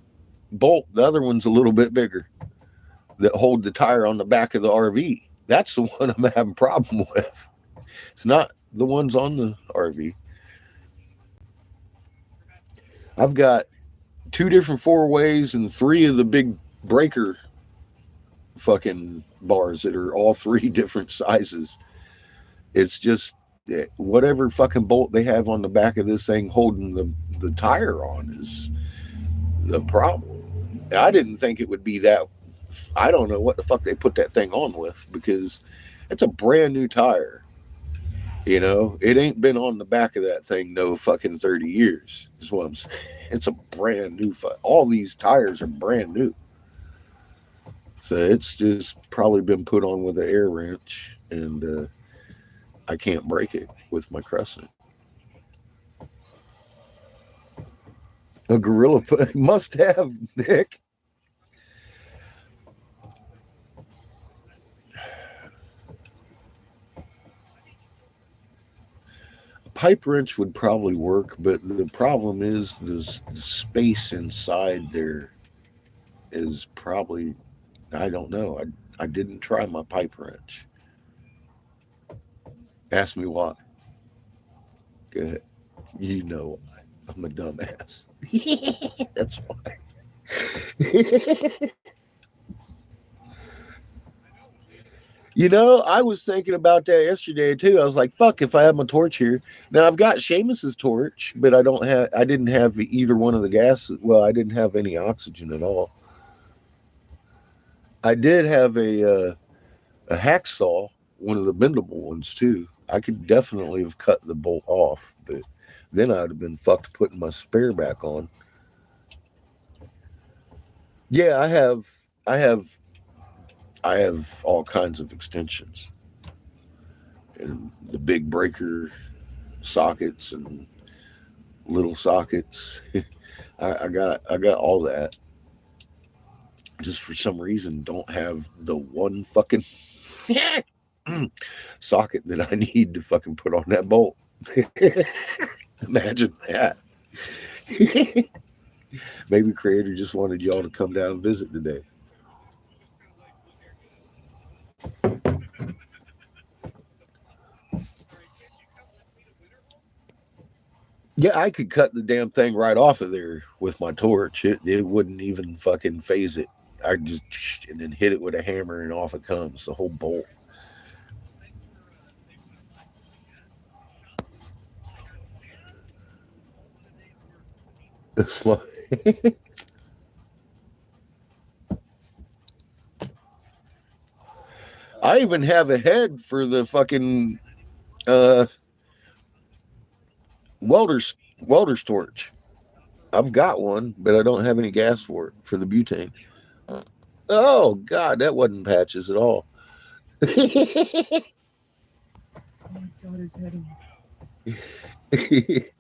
bolt. The other one's a little bit bigger that hold the tire on the back of the RV. That's the one I'm having a problem with. It's not the ones on the RV. I've got 2 different 4-ways and 3 of the big breaker fucking bars that are all 3 different sizes. It's just whatever fucking bolt they have on the back of this thing holding the tire on is the problem. I didn't think it would be that. I don't know what the fuck they put that thing on with because it's a brand new tire. It ain't been on the back of that thing no fucking 30 years is what I'm saying. It's a brand new all these tires are brand new. So it's just probably been put on with an air wrench and I can't break it with my crescent. A gorilla must have, Nick. Pipe wrench would probably work, but the problem is the space inside there is probably, I don't know. I didn't try my pipe wrench. Ask me why. Go ahead. You know why. I'm a dumbass. That's why. You know, I was thinking about that yesterday too. I was like, "Fuck!" If I had my torch here, now I've got Seamus's torch, but I don't have. I didn't have either one of the gases. Well, I didn't have any oxygen at all. I did have a hacksaw, one of the bendable ones too. I could definitely have cut the bolt off, but then I'd have been fucked putting my spare back on. Yeah, I have, I have all kinds of extensions and the big breaker sockets and little sockets. I got all that. Just for some reason, don't have the one fucking socket that I need to fucking put on that bolt. Imagine that. Maybe Creator just wanted y'all to come down and visit today. Yeah, I could cut the damn thing right off of there with my torch. It wouldn't even fucking phase it. I just and then hit it with a hammer and off it comes the whole bolt. It's like, I even have a head for the fucking uh, welder's torch. I've got one, but I don't have any gas for it for the butane. Oh God, that wasn't patches at all. Oh my god, his head off.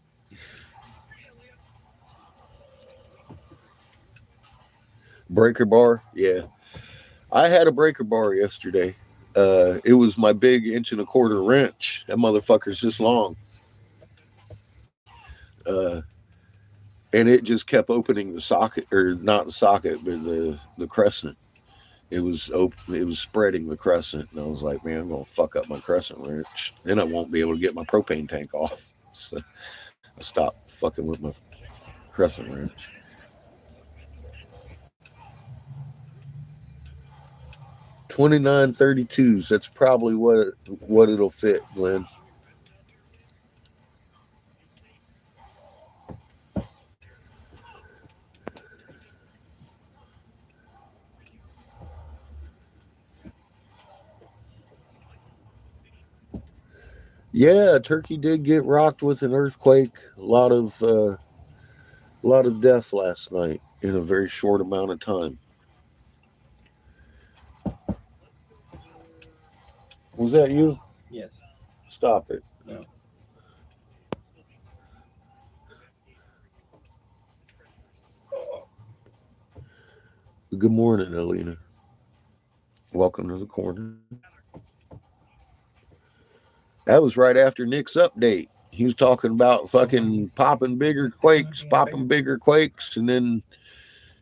Breaker bar, yeah. I had a breaker bar yesterday. It was my big inch and a quarter wrench. That motherfucker's this long, uh, and it just kept opening the socket, or not the socket, but the crescent. It was open. It was spreading the crescent, and I was like, "Man, I'm gonna fuck up my crescent wrench. Then I won't be able to get my propane tank off." So I stopped fucking with my crescent wrench. 2932s. That's probably what it'll fit, Glenn. Yeah, Turkey did get rocked with an earthquake. A lot of death last night in a very short amount of time. Was that you? Yes. Stop it. No. Good morning, Alina. Welcome to the corner. That was right after Nick's update. He was talking about fucking popping bigger quakes, and then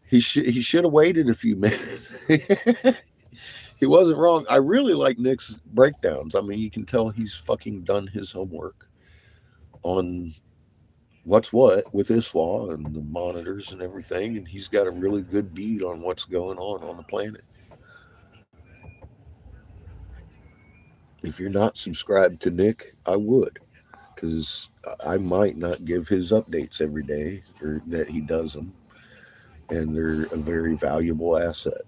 he should have waited a few minutes. He wasn't wrong. I really like Nick's breakdowns. I mean, you can tell he's fucking done his homework on what's what with ISWA and the monitors and everything, and he's got a really good bead on what's going on the planet. If you're not subscribed to Nick, I would, because I might not give his updates every day or that he does them, and they're a very valuable asset.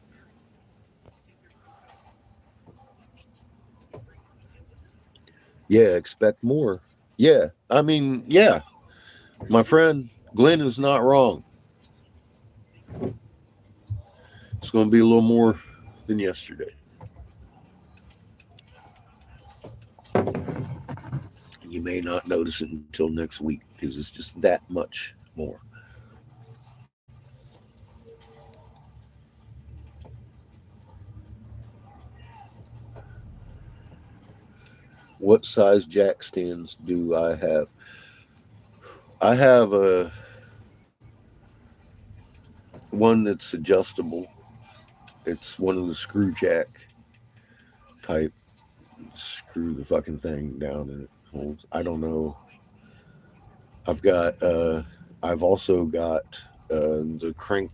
Yeah, expect more. Yeah, I mean, yeah, my friend Glenn is not wrong. It's going to be a little more than yesterday. You may not notice it until next week because it's just that much more. What size jack stands do I have? I have a one that's adjustable. It's one of the screw jack type. screw the fucking thing down and it holds. I don't know. I've also got the crank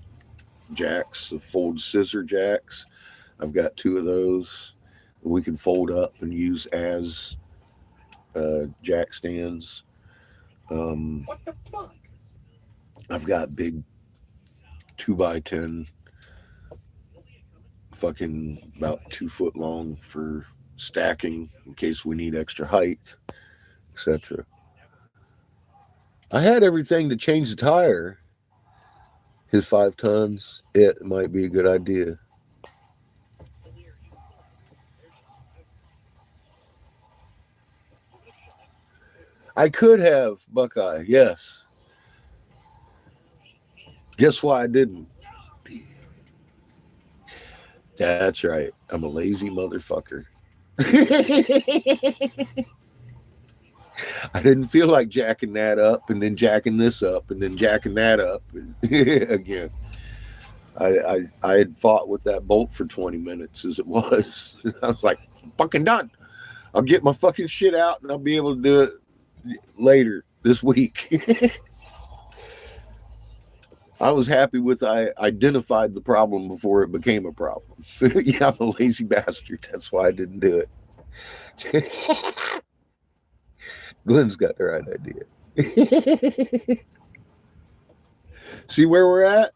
jacks, the fold scissor jacks. I've got two of those we can fold up and use as jack stands. What the fuck? I've got big 2x10, fucking about 2 foot long for stacking in case we need extra height, etc. I had everything to change the tire. His 5 tons. It might be a good idea. I could have, Buckeye, yes. Guess why I didn't? That's right. I'm a lazy motherfucker. I didn't feel like jacking that up and then jacking this up and then jacking that up again. I had fought with that bolt for 20 minutes as it was. I was like, I'm fucking done. I'll get my fucking shit out and I'll be able to do it later this week. I was happy with I identified the problem before it became a problem. Yeah, I'm a lazy bastard. That's why I didn't do it. Glenn's got the right idea. See where we're at?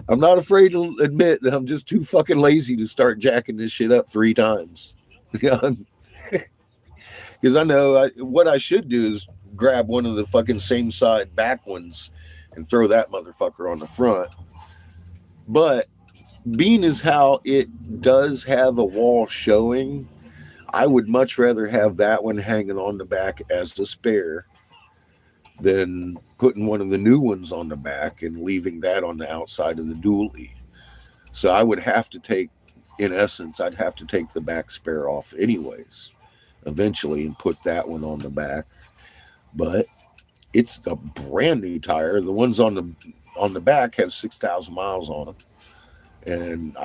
I'm not afraid to admit that I'm just too fucking lazy to start jacking this shit up 3 times. Because I know what I should do is grab one of the fucking same side back ones and throw that motherfucker on the front. But being as how it does have a wall showing, I would much rather have that one hanging on the back as a spare than putting one of the new ones on the back and leaving that on the outside of the dually. So I would have to take, in essence, I'd have to take the back spare off anyways, eventually, and put that one on the back. But it's a brand new tire. The ones on the back have 6,000 miles on them, and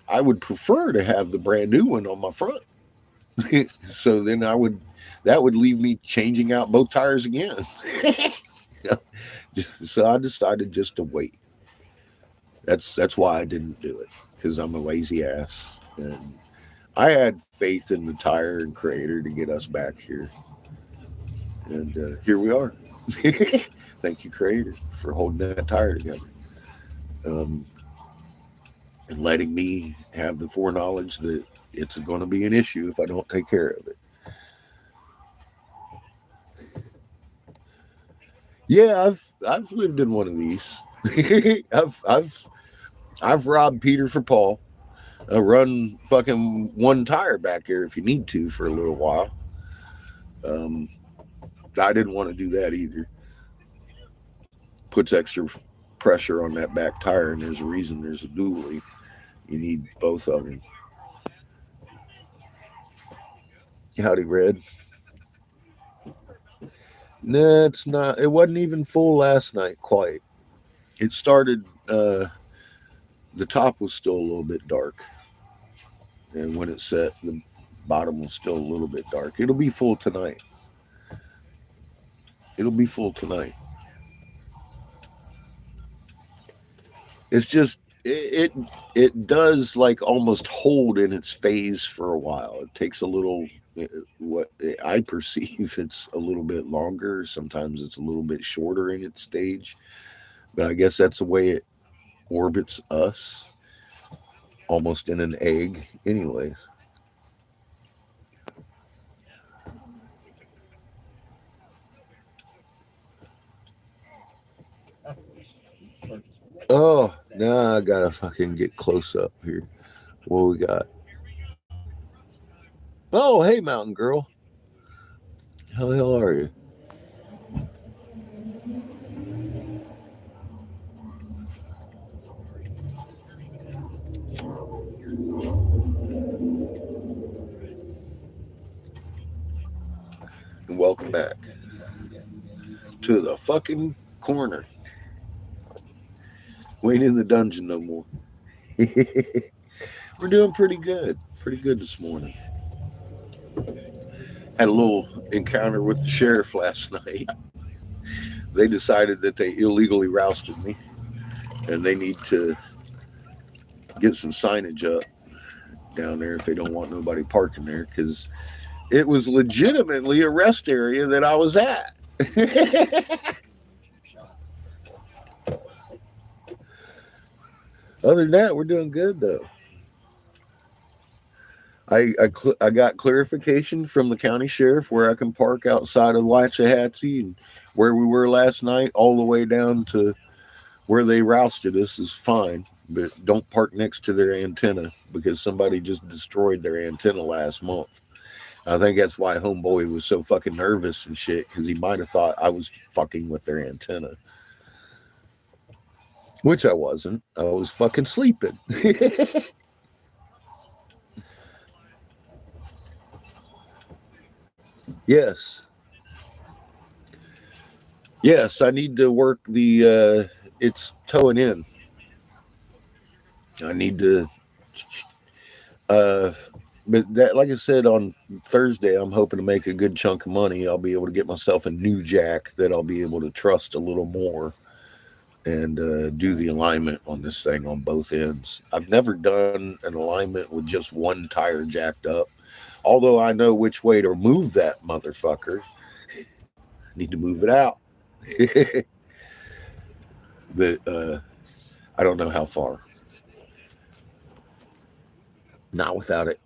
I would prefer to have the brand new one on my front. So then that would leave me changing out both tires again. So I decided just to wait. That's why I didn't do it, because I'm a lazy ass, and I had faith in the tire and creator to get us back here. And here we are. Thank you, creator, for holding that tire together. And letting me have the foreknowledge that it's going to be an issue if I don't take care of it. Yeah, I've lived in one of these. I've robbed Peter for Paul. I run fucking one tire back here if you need to for a little while. I didn't want to do that either. Puts extra pressure on that back tire, and there's a reason there's a dually. You need both of them. Howdy, Red. No, it's not. It wasn't even full last night, quite. It started, the top was still a little bit dark. And when it set, the bottom was still a little bit dark. It'll be full tonight. It's just, it does like almost hold in its phase for a while. It takes a little, what I perceive, it's a little bit longer. Sometimes it's a little bit shorter in its stage. But I guess that's the way it orbits us, almost in an egg anyways. Oh, now I gotta fucking get close up here. What we got? Oh, hey, mountain girl. How the hell are you? And welcome back to the fucking corner. We ain't in the dungeon no more. We're doing pretty good. pretty good this morning. Had a little encounter with the sheriff last night. They decided that they illegally rousted me, and they need to get some signage up down there if they don't want nobody parking there, because it was legitimately a rest area that I was at. Other than that, we're doing good though. I got clarification from the county sheriff where I can park outside of Waxahachie, and where we were last night all the way down to where they rousted us is fine, but don't park next to their antenna because somebody just destroyed their antenna last month. I think that's why homeboy was so fucking nervous and shit, because he might have thought I was fucking with their antenna. Which I wasn't. I was fucking sleeping. Yes. Yes, I need to work the, it's towing in. I need to, but that, like I said, on Thursday, I'm hoping to make a good chunk of money. I'll be able to get myself a new jack that I'll be able to trust a little more and do the alignment on this thing on both ends. I've never done an alignment with just one tire jacked up. Although I know which way to move that motherfucker. I need to move it out. But I don't know how far. Not without it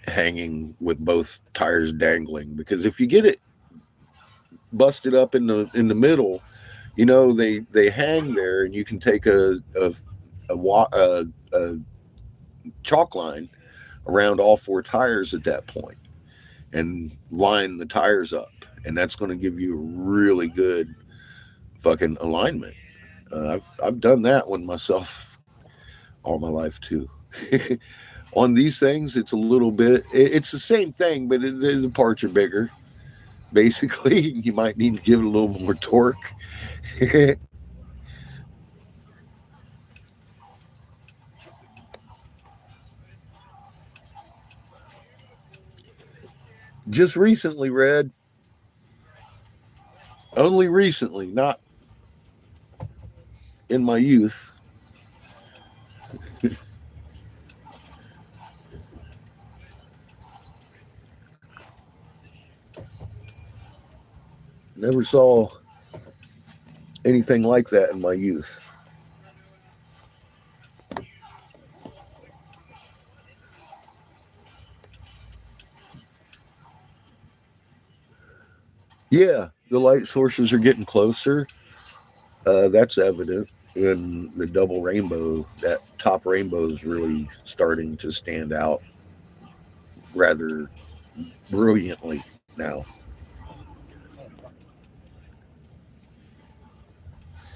hanging with both tires dangling. Because if you get it busted up in the middle, you know, they hang there, and you can take a chalk line around all four tires at that point and line the tires up, and that's going to give you a really good fucking alignment. I've done that one myself all my life too. On these things, it's a little bit, it's the same thing, but the parts are bigger. Basically, you might need to give it a little more torque. Just recently, Red. Only recently, not in my youth. Never saw anything like that in my youth. Yeah, the light sources are getting closer. That's evident in the double rainbow. That top rainbow is really starting to stand out rather brilliantly now.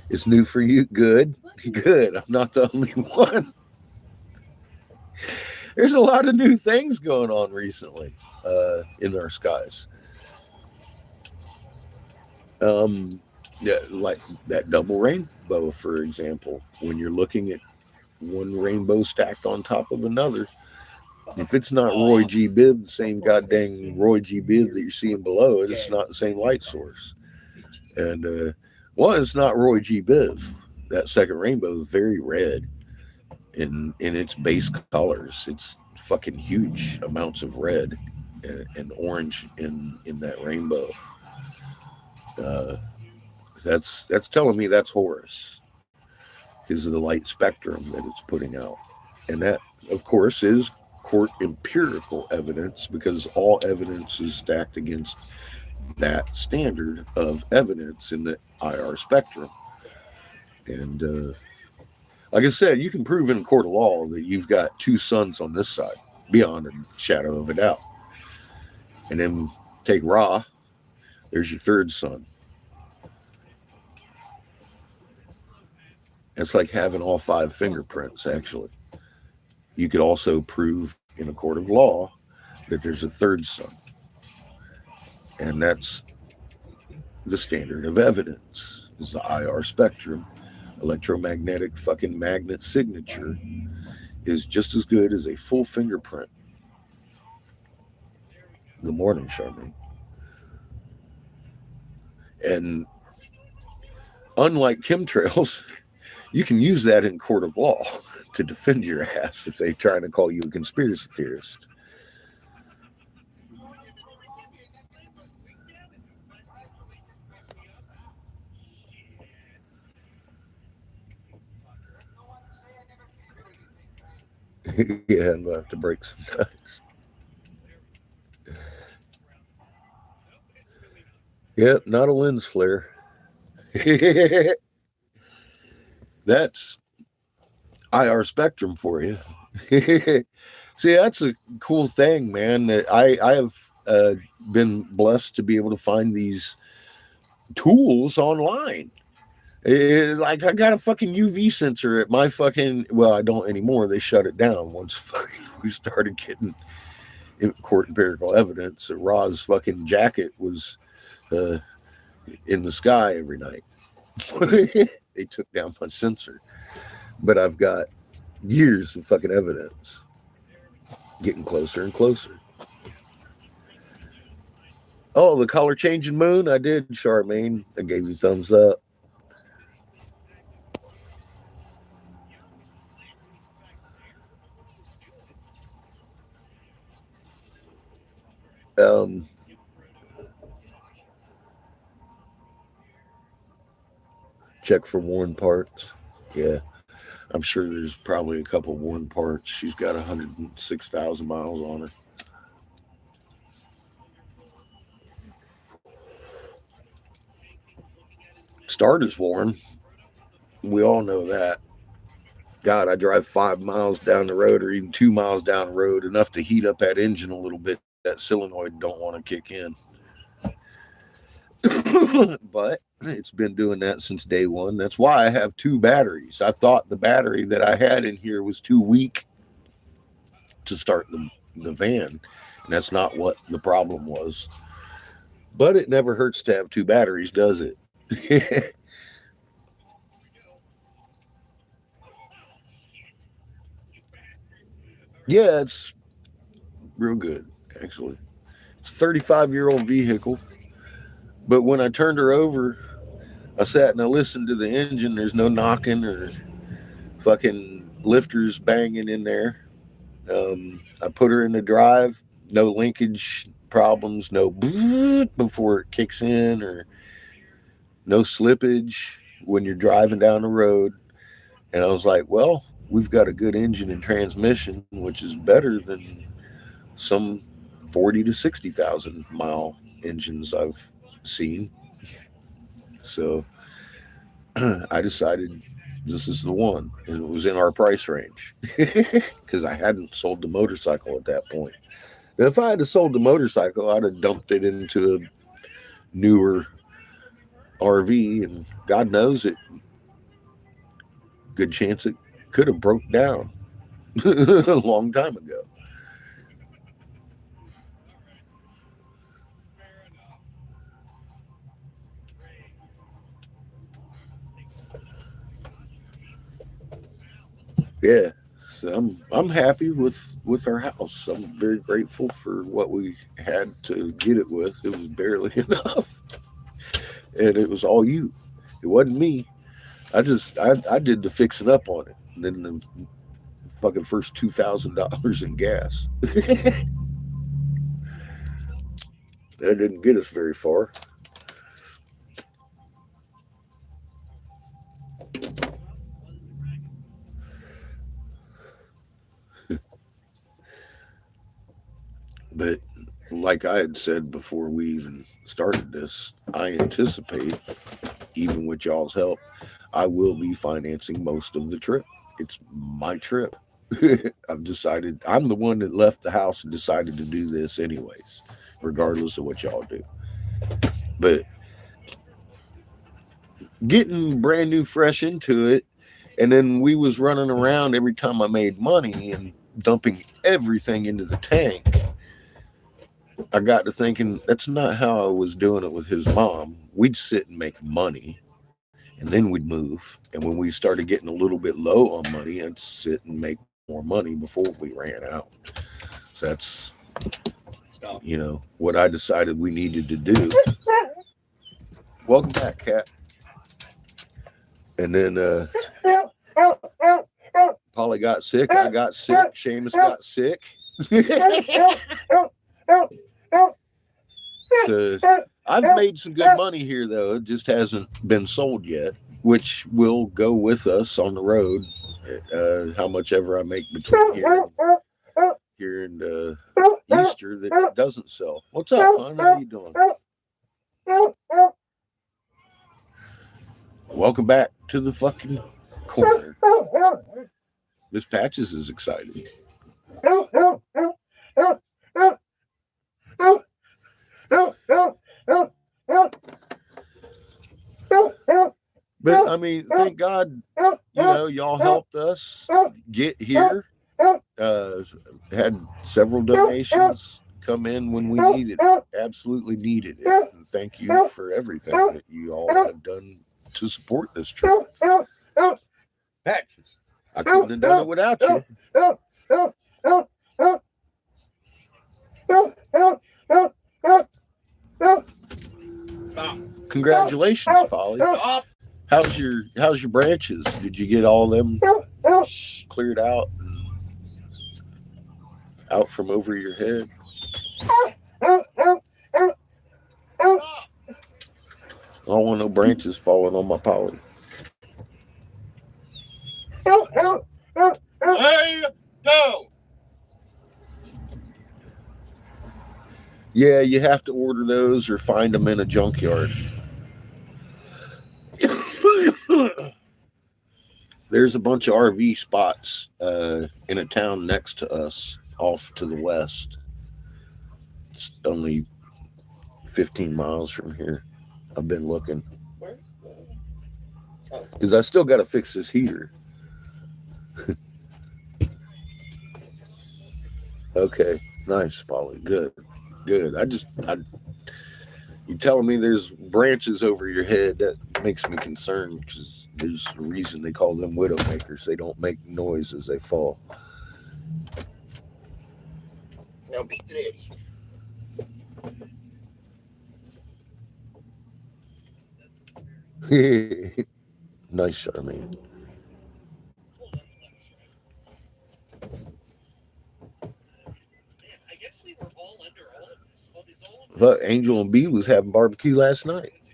It's new for you. Good. Good. I'm not the only one. There's a lot of new things going on recently in our skies. Yeah, like that double rainbow, for example. When you're looking at one rainbow stacked on top of another, if it's not Roy G. Biv, the same goddamn Roy G. Biv that you're seeing below it, it's not the same light source. And one, it's not Roy G. Biv. That second rainbow is very red in its base colors. It's fucking huge amounts of red and orange in that rainbow. That's telling me that's Horus because of the light spectrum that it's putting out. And that, of course, is court empirical evidence, because all evidence is stacked against that standard of evidence in the IR spectrum. And like I said, you can prove in a court of law that you've got two suns on this side, beyond a shadow of a doubt. And then take Ra, there's your third sun. It's like having all five fingerprints, actually. You could also prove in a court of law that there's a third sun. And that's the standard of evidence, is the IR spectrum. Electromagnetic fucking magnet signature is just as good as a full fingerprint Good morning, Charmaine. And unlike chemtrails, you can use that in court of law to defend your ass if they're trying to call you a conspiracy theorist. Yeah, I'm gonna have to break some nuts. Yep, not a lens flare. That's IR spectrum for you. See, that's a cool thing, man. That I have been blessed to be able to find these tools online. Like I got a fucking UV sensor at my fucking. Well, I don't anymore. They shut it down once fucking we started getting court empirical evidence that Ra's fucking jacket was uh, in the sky every night. They took down my sensor, but I've got years of fucking evidence getting closer and closer. Oh, the color changing moon. I did, Charmaine. I gave you thumbs up. Um, check for worn parts. Yeah, I'm sure there's probably a couple worn parts. She's got 106,000 miles on her. Starter's worn. We all know that. God, I drive 5 miles down the road or even 2 miles down the road, enough to heat up that engine a little bit. That solenoid don't want to kick in. But it's been doing that since day one. That's why I have two batteries. I thought the battery that I had in here was too weak to start the van. And that's not what the problem was. But it never hurts to have two batteries, does it? Yeah, it's real good, actually. It's a 35-year-old vehicle. But when I turned her over, I sat and I listened to the engine. There's no knocking or fucking lifters banging in there. I put her in the drive, no linkage problems, no before it kicks in, or no slippage when you're driving down the road. And I was like, well, we've got a good engine and transmission, which is better than some 40 to 60,000 mile engines I've seen. So I decided this is the one, and it was in our price range because I hadn't sold the motorcycle at that point. And if I had sold the motorcycle, I'd have dumped it into a newer RV, and God knows it. Good chance it could have broke down a long time ago. Yeah, so I'm happy with our house. I'm very grateful for what we had to get it with. It was barely enough, and it was all you. It wasn't me. I did the fixing up on it, and then the fucking first $2,000 in gas. That didn't get us very far. But like I had said before we even started this, I anticipate, even with y'all's help, I will be financing most of the trip. It's my trip. I've decided I'm the one that left the house and decided to do this anyways, regardless of what y'all do. But getting brand new fresh into it, and then we was running around every time I made money and dumping everything into the tank. I got to thinking that's not how I was doing it with his mom. We'd sit and make money, and then we'd move. And when we started getting a little bit low on money, I'd sit and make more money before we ran out. So you know, what I decided we needed to do. Welcome back, Cat. And then Polly got sick. I got sick. Seamus got sick. So I've made some good money here, though. It just hasn't been sold yet, which will go with us on the road. How much ever I make between here and Easter that doesn't sell. What's up, hon? How you doing? Welcome back to the fucking corner. Miss Patches is excited. But I mean, thank God, you know, y'all helped us get here. Had several donations come in when we needed it, absolutely needed it. And thank you for everything that you all have done to support this trip. Patches, I couldn't have done it without you. Congratulations, Polly. How's your branches? Did you get all them cleared out and out from over your head? I don't want no branches falling on my Polly. Hey, no. Yeah, you have to order those or find them in a junkyard. There's a bunch of RV spots in a town next to us, off to the west. It's only 15 miles from here. I've been looking. Because I still got to fix this heater. Okay, nice, Polly. Good. You telling me there's branches over your head, that makes me concerned, because there's a reason they call them widowmakers. They don't make noise as they fall. Now beat the daddy. Nice, Charmaine. But Angel and B was having barbecue last night.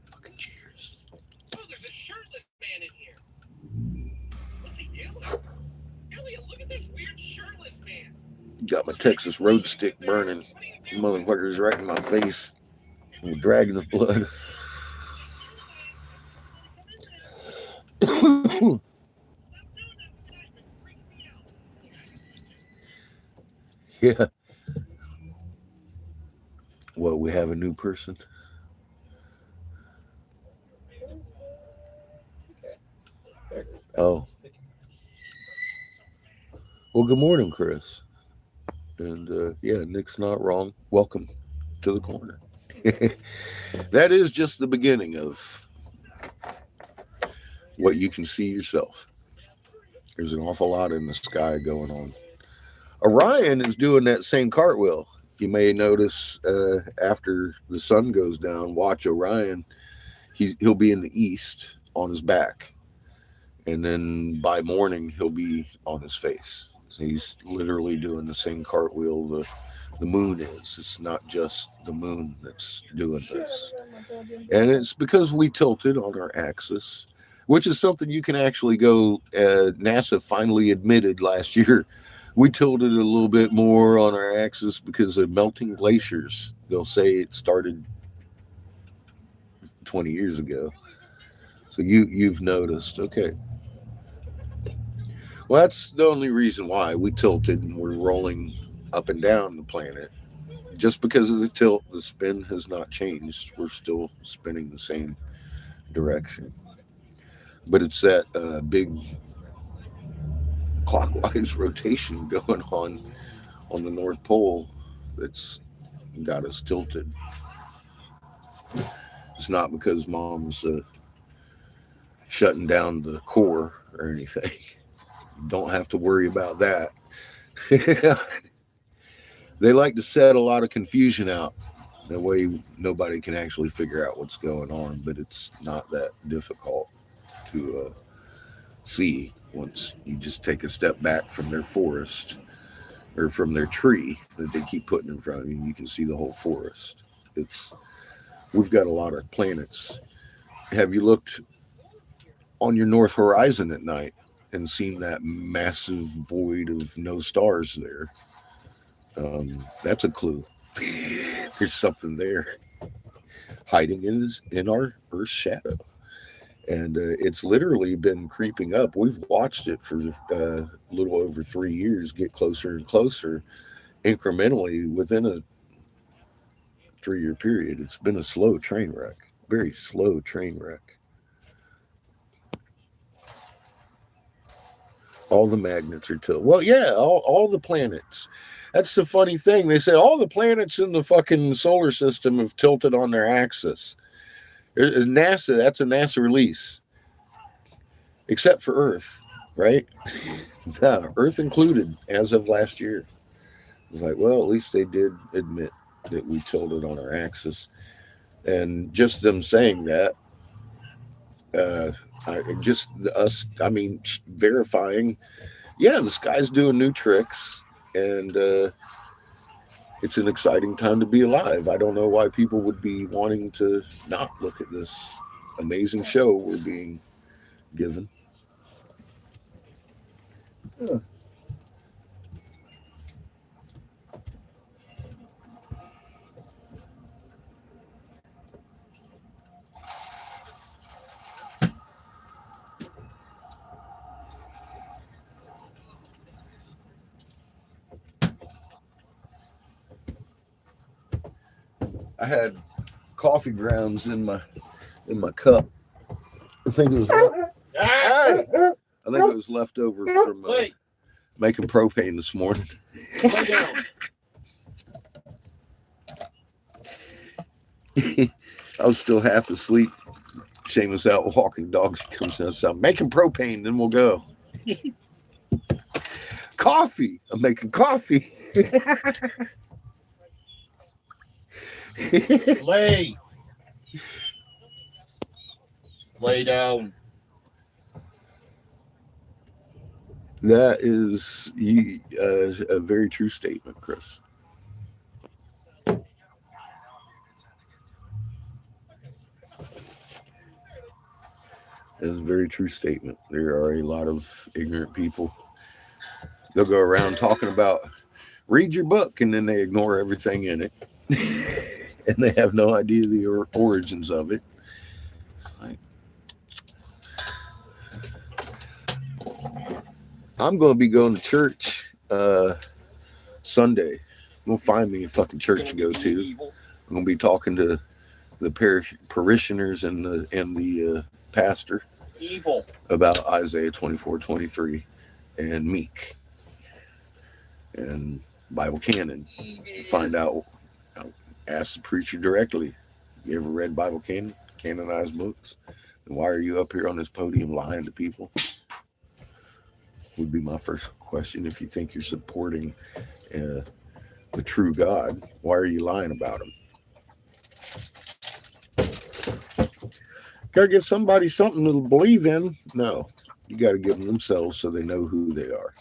Fucking cheers. Oh, there's a shirtless man in here. What's he doing? Elliot, look at this weird shirtless man. Got my Texas road stick burning. Motherfucker's right in my face. I'm dragging his blood. Yeah. Well, we have a new person. Oh. Well, good morning, Chris. And yeah, Nick's not wrong. Welcome to the corner. That is just the beginning of what you can see yourself. There's an awful lot in the sky going on. Orion is doing that same cartwheel. You may notice after the sun goes down, watch Orion. He'll be in the east on his back. And then by morning, he'll be on his face. So he's literally doing the same cartwheel the moon is. It's not just the moon that's doing this. And it's because we tilted on our axis, which is something you can actually go, NASA finally admitted last year. We tilted a little bit more on our axis because of melting glaciers. They'll say it started 20 years ago. So you've noticed. Okay. Well, that's the only reason why we tilted and we're rolling up and down the planet. Just because of the tilt, the spin has not changed. We're still spinning the same direction. But it's that big clockwise rotation going on the North Pole that's got us tilted. It's not because mom's shutting down the core or anything. Don't have to worry about that. They like to set a lot of confusion out. That way nobody can actually figure out what's going on, but it's not that difficult to see once you just take a step back from their forest or from their tree that they keep putting in front of you. You can see the whole forest. We've got a lot of planets. Have you looked on your north horizon at night and seen that massive void of no stars there? That's a clue. There's something there hiding in our Earth's shadow. And it's literally been creeping up. We've watched it for a little over 3 years get closer and closer incrementally within a 3-year period. It's been a slow train wreck, very slow train wreck. All the magnets are tilted. Well, yeah, all the planets. That's the funny thing. They say all the planets in the fucking solar system have tilted on their axis. NASA, that's a NASA release. Except for Earth, right? No, Earth included as of last year. It's like, well, at least they did admit that we tilted on our axis. And just them saying that, verifying, yeah, the sky's doing new tricks, and it's an exciting time to be alive. I don't know why people would be wanting to not look at this amazing show we're being given. Yeah. I had coffee grounds in my cup. I think it was left over from making propane this morning. I was still half asleep. Seamus out walking dogs. He comes down, so I'm making propane, then we'll go. Coffee. I'm making coffee. Lay down. That is a very true statement, Chris. That is a very true statement. There are a lot of ignorant people. They'll go around talking about, read your book, and then they ignore everything in it. And they have no idea the origins of it. I'm going to be going to church Sunday. I'm going to find me a fucking church to go to. I'm going to be talking to the parishioners and the pastor about Isaiah 24:23 and Meek and Bible canon. Find out. Ask the preacher directly. You ever read Bible canonized books? And why are you up here on this podium lying to people? Would be my first question. If you think you're supporting the true God, why are you lying about him? Gotta give somebody something to believe in. No, you got to give them themselves so they know who they are.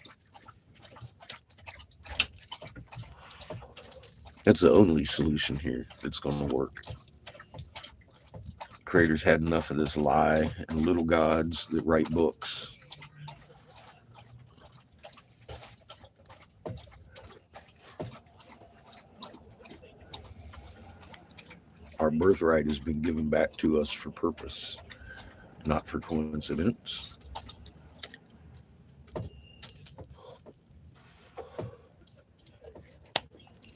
That's the only solution here that's going to work. Creators had enough of this lie and little gods that write books. Our birthright has been given back to us for purpose, not for coincidence.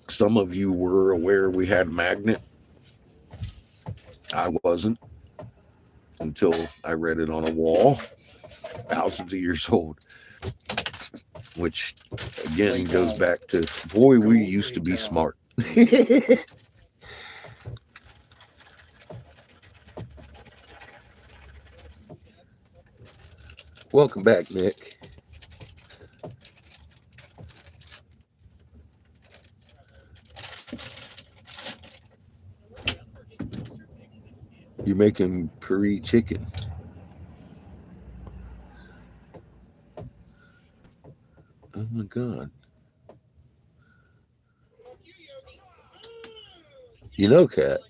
Some of you were aware we had a magnet. I wasn't until I read it on a wall, thousands of years old. which again goes back to, boy, we used to be smart. Welcome back, Nick. You're making curry chicken. Oh my God. You know, Kat.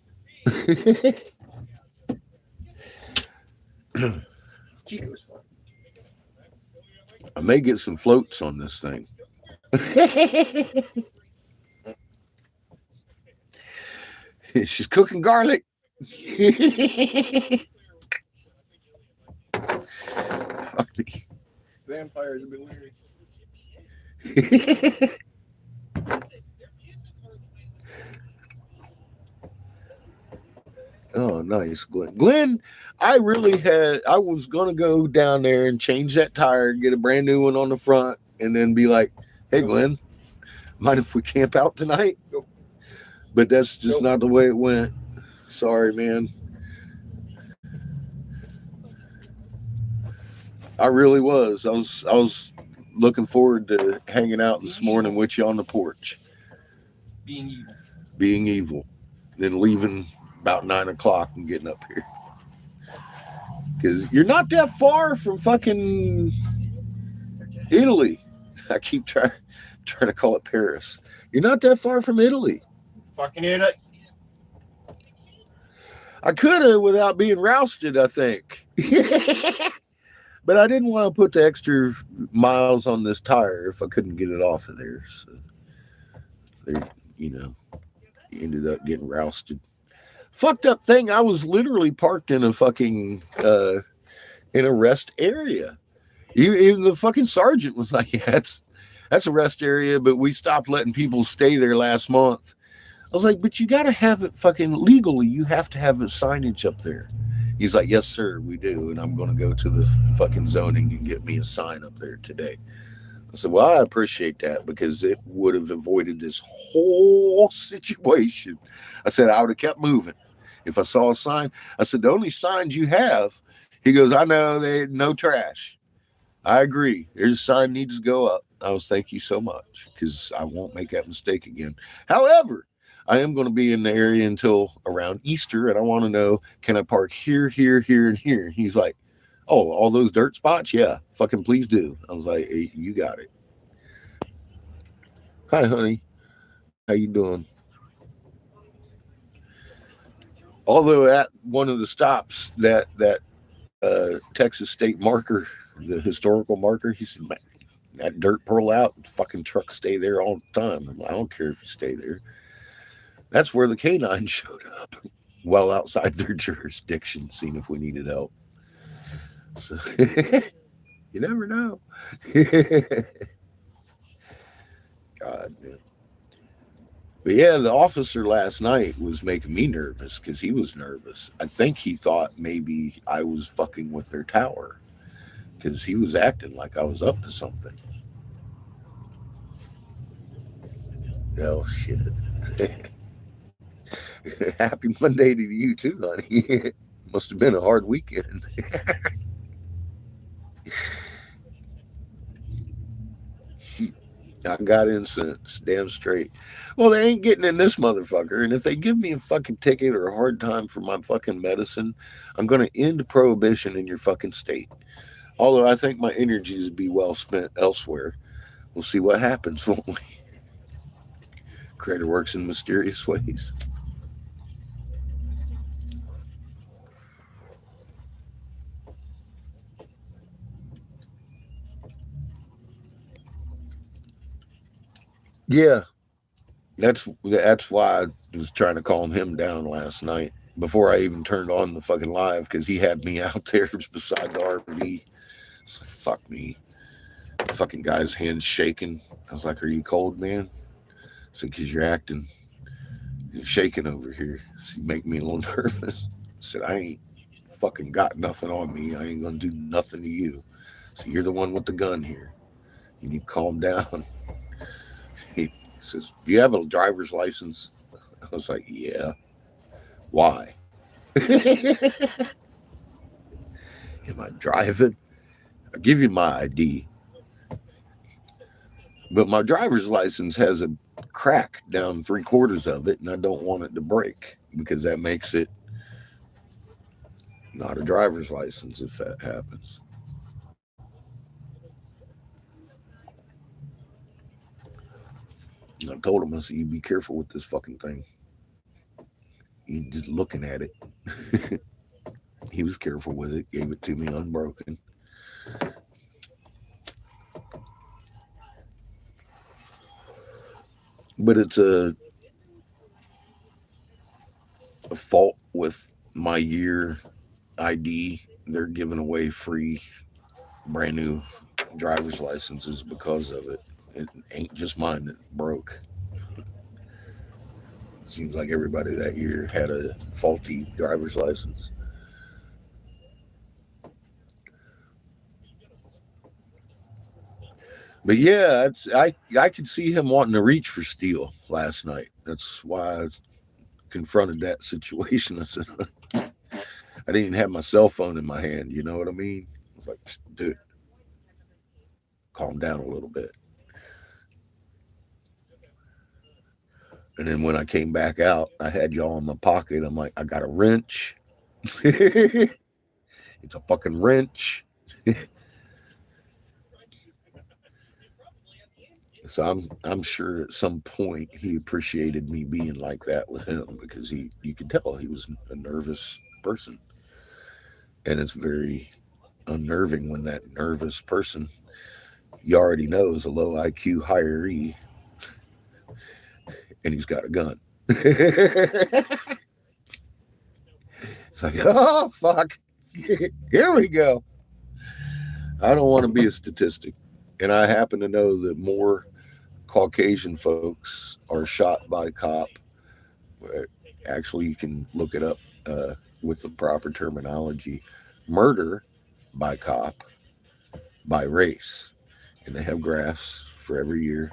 Chico's fun. I may get some floats on this thing. She's cooking garlic. Fuck me. Vampires have been weird. Oh, nice, Glenn. Glenn, I was going to go down there and change that tire, get a brand new one on the front, and then be like, hey, Glenn, mind if we camp out tonight? Nope. But that's just not the way it went. Sorry, man. I really was. I was looking forward to hanging out this morning with you on the porch. Being evil. Then leaving about 9 o'clock and getting up here. Because you're not that far from fucking Italy. I keep trying to call it Paris. You're not that far from Italy. Fucking Italy. I could have without being rousted, I think. But I didn't want to put the extra miles on this tire if I couldn't get it off of there. So, you ended up getting rousted. Fucked up thing, I was literally parked in a fucking, in a rest area. Even the fucking sergeant was like, yeah, that's a rest area, but we stopped letting people stay there last month. I was like, but you got to have it fucking legally. You have to have a signage up there. He's like, yes, sir, we do. And I'm going to go to the fucking zoning and get me a sign up there today. I said, well, I appreciate that because it would have avoided this whole situation. I said, I would have kept moving. If I saw a sign, I said, the only signs you have, he goes, I know, no trash. I agree. There's a sign needs to go up. I was, thank you so much because I won't make that mistake again. However, I am going to be in the area until around Easter, and I want to know, can I park here, here, here, and here? He's like, oh, all those dirt spots? Yeah, fucking please do. I was like, hey, you got it. Hi, honey. How you doing? Although at one of the stops, that Texas state marker, the historical marker, he said, man, that dirt pearl out, fucking trucks stay there all the time. I'm like, I don't care if you stay there. That's where the canine showed up, well outside their jurisdiction, seeing if we needed help. So you never know. God, man. But yeah, the officer last night was making me nervous because he was nervous. I think he thought maybe I was fucking with their tower because he was acting like I was up to something. Oh, shit. Happy Monday to you too, honey. Must have been a hard weekend. I got incense, damn straight. Well, they ain't getting in this motherfucker. And if they give me a fucking ticket or a hard time for my fucking medicine, I'm going to end prohibition in your fucking state. Although I think my energies would be well spent elsewhere. We'll see what happens, won't we? Creator works in mysterious ways. Yeah, that's why I was trying to calm him down last night before I even turned on the fucking live because he had me out there beside the RV. It's like, fuck me. The fucking guy's hands shaking. I was like, are you cold, man? I said, because you're shaking over here. So you make me a little nervous. I said, I ain't fucking got nothing on me. I ain't gonna do nothing to you. So you're the one with the gun here. You need to calm down. He says, "Do you have a driver's license?" I was like, "Yeah." "Why?" "Am I driving? I'll give you my ID, but my driver's license has a crack down 3/4 of it, and I don't want it to break because that makes it not a driver's license if that happens." And I told him, I said, "You be careful with this fucking thing. You just looking at it." He was careful with it, gave it to me unbroken. But it's a fault with my year ID. They're giving away free brand new driver's licenses because of it. It ain't just mine that broke. Seems like everybody that year had a faulty driver's license. But yeah, I could see him wanting to reach for steel last night. That's why I confronted that situation. I said, I didn't even have my cell phone in my hand. You know what I mean? I was like, dude, calm down a little bit. And then when I came back out, I had y'all in my pocket. I'm like, I got a wrench. It's a fucking wrench. So I'm sure at some point he appreciated me being like that with him because he you could tell he was a nervous person. And it's very unnerving when that nervous person you already know is a low IQ, higher E, and he's got a gun. It's like, oh fuck. Here we go. I don't want to be a statistic. And I happen to know that more Caucasian folks are shot by cop. uh, Actually, you can look it up with the proper terminology: murder by cop by race. And they have graphs for every year,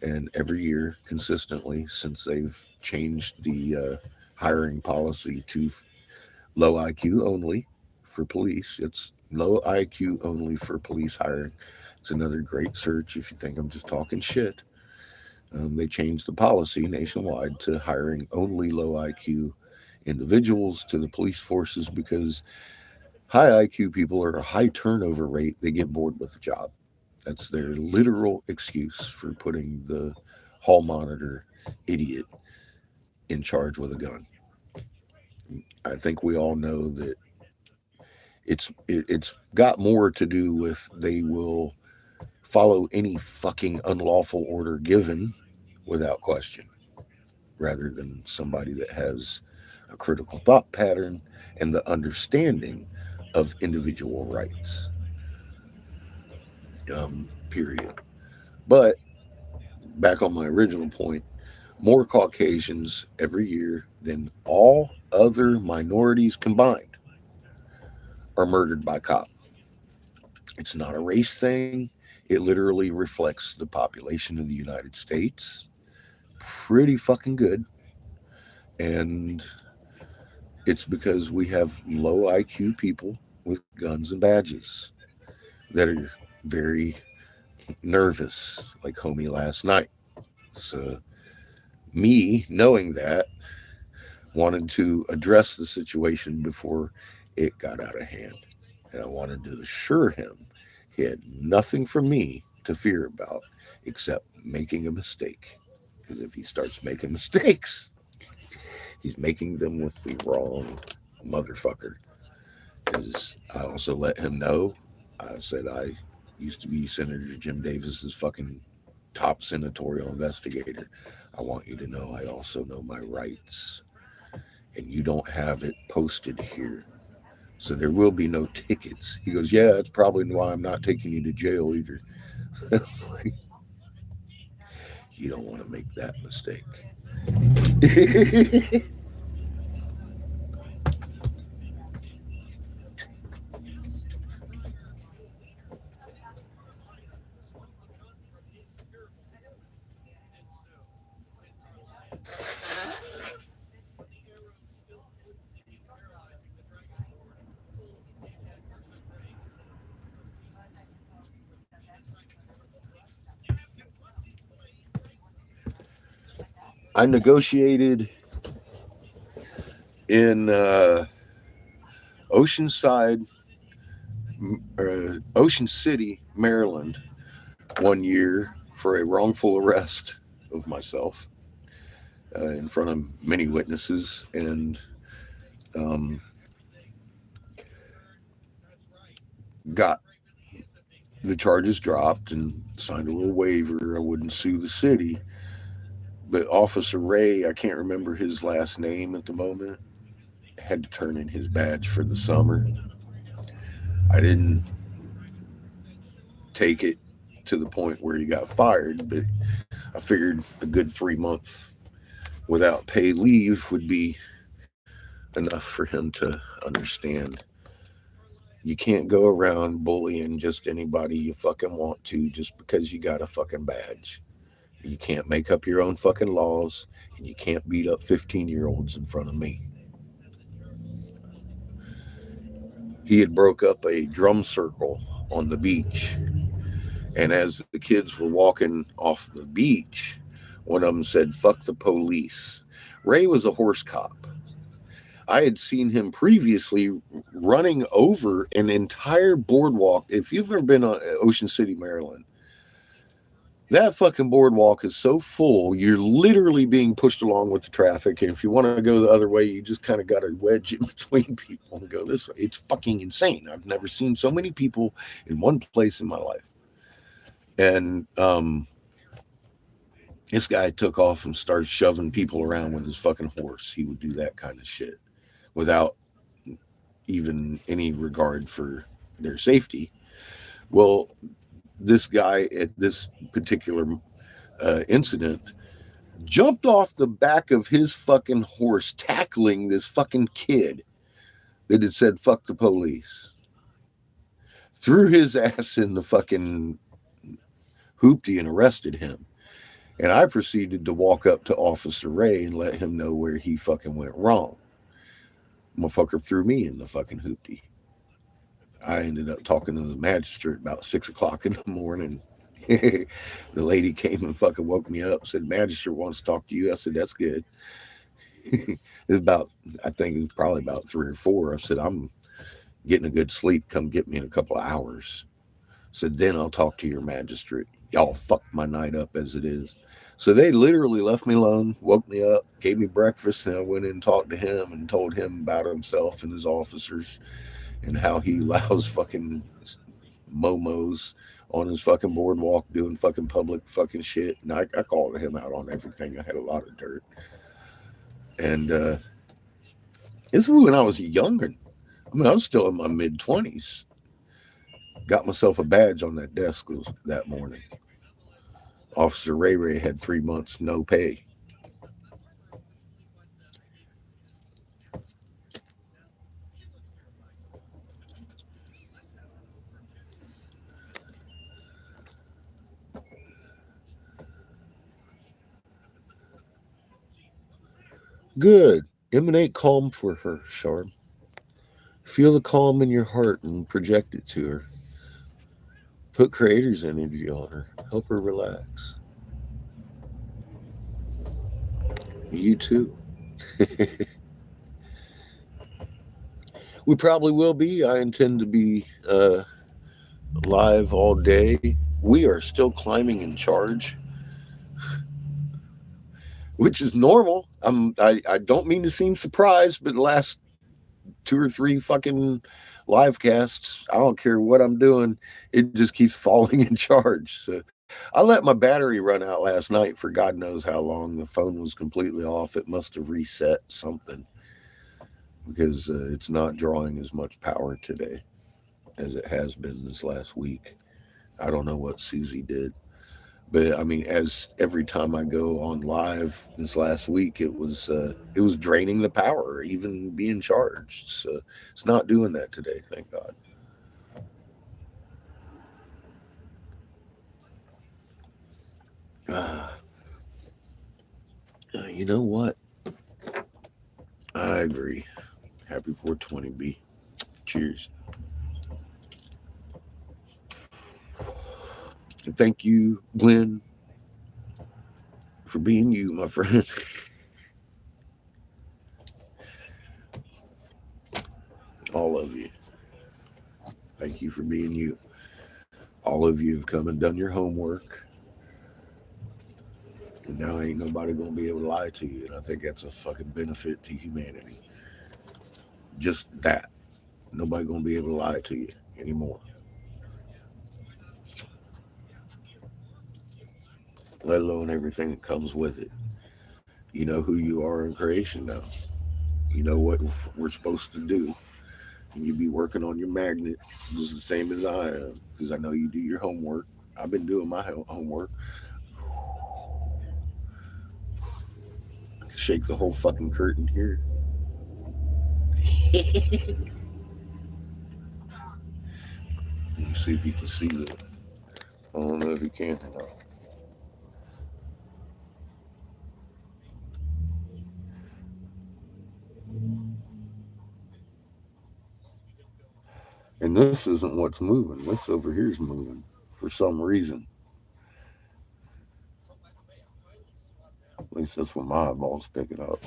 and every year consistently since they've changed the hiring policy to low IQ only for police. It's low IQ only for police hiring. It's another great search if you think I'm just talking shit. They changed the policy nationwide to hiring only low IQ individuals to the police forces because high IQ people are a high turnover rate. They get bored with the job. That's their literal excuse for putting the hall monitor idiot in charge with a gun. I think we all know that it's got more to do with they will follow any fucking unlawful order given without question, rather than somebody that has a critical thought pattern and the understanding of individual rights. Period. But back on my original point, more Caucasians every year than all other minorities combined are murdered by cop. It's not a race thing. It literally reflects the population of the United States. Pretty fucking good. And it's because we have low IQ people with guns and badges that are very nervous, like homie last night. So, me knowing that, wanted to address the situation before it got out of hand. And I wanted to assure him he had nothing from me to fear about except making a mistake. Because if he starts making mistakes, he's making them with the wrong motherfucker. Because I also let him know, I said I used to be Senator Jim Davis's fucking top senatorial investigator. I want you to know I also know my rights. And you don't have it posted here. So there will be no tickets. He goes, yeah, that's probably why I'm not taking you to jail either. Like, you don't want to make that mistake. I negotiated in Ocean City, Maryland, one year for a wrongful arrest of myself in front of many witnesses, and got the charges dropped and signed a little waiver. I wouldn't sue the city. But Officer Ray, I can't remember his last name at the moment, had to turn in his badge for the summer. I didn't take it to the point where he got fired, but I figured a good 3 month without pay leave would be enough for him to understand. You can't go around bullying just anybody you fucking want to just because you got a fucking badge. You can't make up your own fucking laws, and you can't beat up 15-year-olds in front of me. He had broke up a drum circle on the beach, and as the kids were walking off the beach, one of them said, "Fuck the police." Ray was a horse cop. I had seen him previously running over an entire boardwalk. If you've ever been on Ocean City, Maryland, that fucking boardwalk is so full, you're literally being pushed along with the traffic. And if you want to go the other way, you just kind of got to wedge in between people and go this way. It's fucking insane. I've never seen so many people in one place in my life. And this guy took off and started shoving people around with his fucking horse. He would do that kind of shit without even any regard for their safety. Well, this guy at this particular incident jumped off the back of his fucking horse, tackling this fucking kid that had said, "Fuck the police." Threw his ass in the fucking hoopty and arrested him. And I proceeded to walk up to Officer Ray and let him know where he fucking went wrong. Motherfucker threw me in the fucking hoopty. I ended up talking to the magistrate about 6 o'clock in the morning. The lady came and fucking woke me up, said, "Magistrate wants to talk to you." I said, "That's good." It was I think it was probably about 3 or 4. I said, "I'm getting a good sleep. Come get me in a couple of hours." I said, "Then I'll talk to your magistrate. Y'all fucked my night up as it is." So they literally left me alone, woke me up, gave me breakfast, and I went in and talked to him and told him about himself and his officers and how he allows fucking momos on his fucking boardwalk doing fucking public fucking shit. And I called him out on everything. I had a lot of dirt. And this was when I was younger. I mean, I was still in my mid-20s. Got myself a badge on that desk that morning. Officer Ray had 3 months no pay. Good. Emanate calm for her, Sharp. Feel the calm in your heart and project it to her. Put creator's energy on her. Help her relax. You too. We probably will be. I intend to be live all day. We are still climbing in charge, which is normal. I don't mean to seem surprised, but the last 2 or 3 fucking live casts, I don't care what I'm doing, it just keeps falling in charge. So I let my battery run out last night for God knows how long. The phone was completely off. It must have reset something because it's not drawing as much power today as it has been this last week. I don't know what Susie did. But I mean, as every time I go on live this last week, it was draining the power, even being charged. So it's not doing that today, thank God. You know what? I agree. Happy 420B. Cheers. And thank you, Glenn, for being you, my friend. All of you. Thank you for being you. All of you have come and done your homework. And now ain't nobody gonna be able to lie to you. And I think that's a fucking benefit to humanity. Just that. Nobody gonna be able to lie to you anymore. Let alone everything that comes with it. You know who you are in creation now. You know what we're supposed to do. And you be working on your magnet just the same as I am. Because I know you do your homework. I've been doing my homework. I can shake the whole fucking curtain here. Let me see if you can see that. I don't know if you can or not. And this isn't what's moving. This over here is moving for some reason. At least that's what my eyeballs pick it up.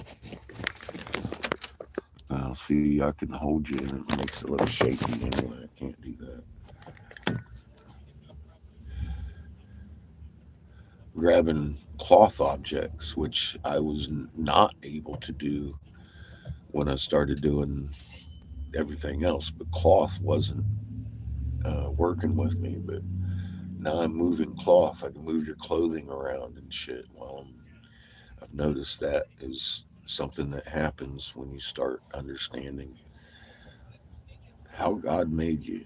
See, I can hold you and it makes it a little shaky anyway. I can't do that. Grabbing cloth objects, which I was not able to do when I started doing everything else, but cloth wasn't working with me. But now I'm moving cloth. I can move your clothing around and shit. I've noticed that is something that happens when you start understanding how God made you.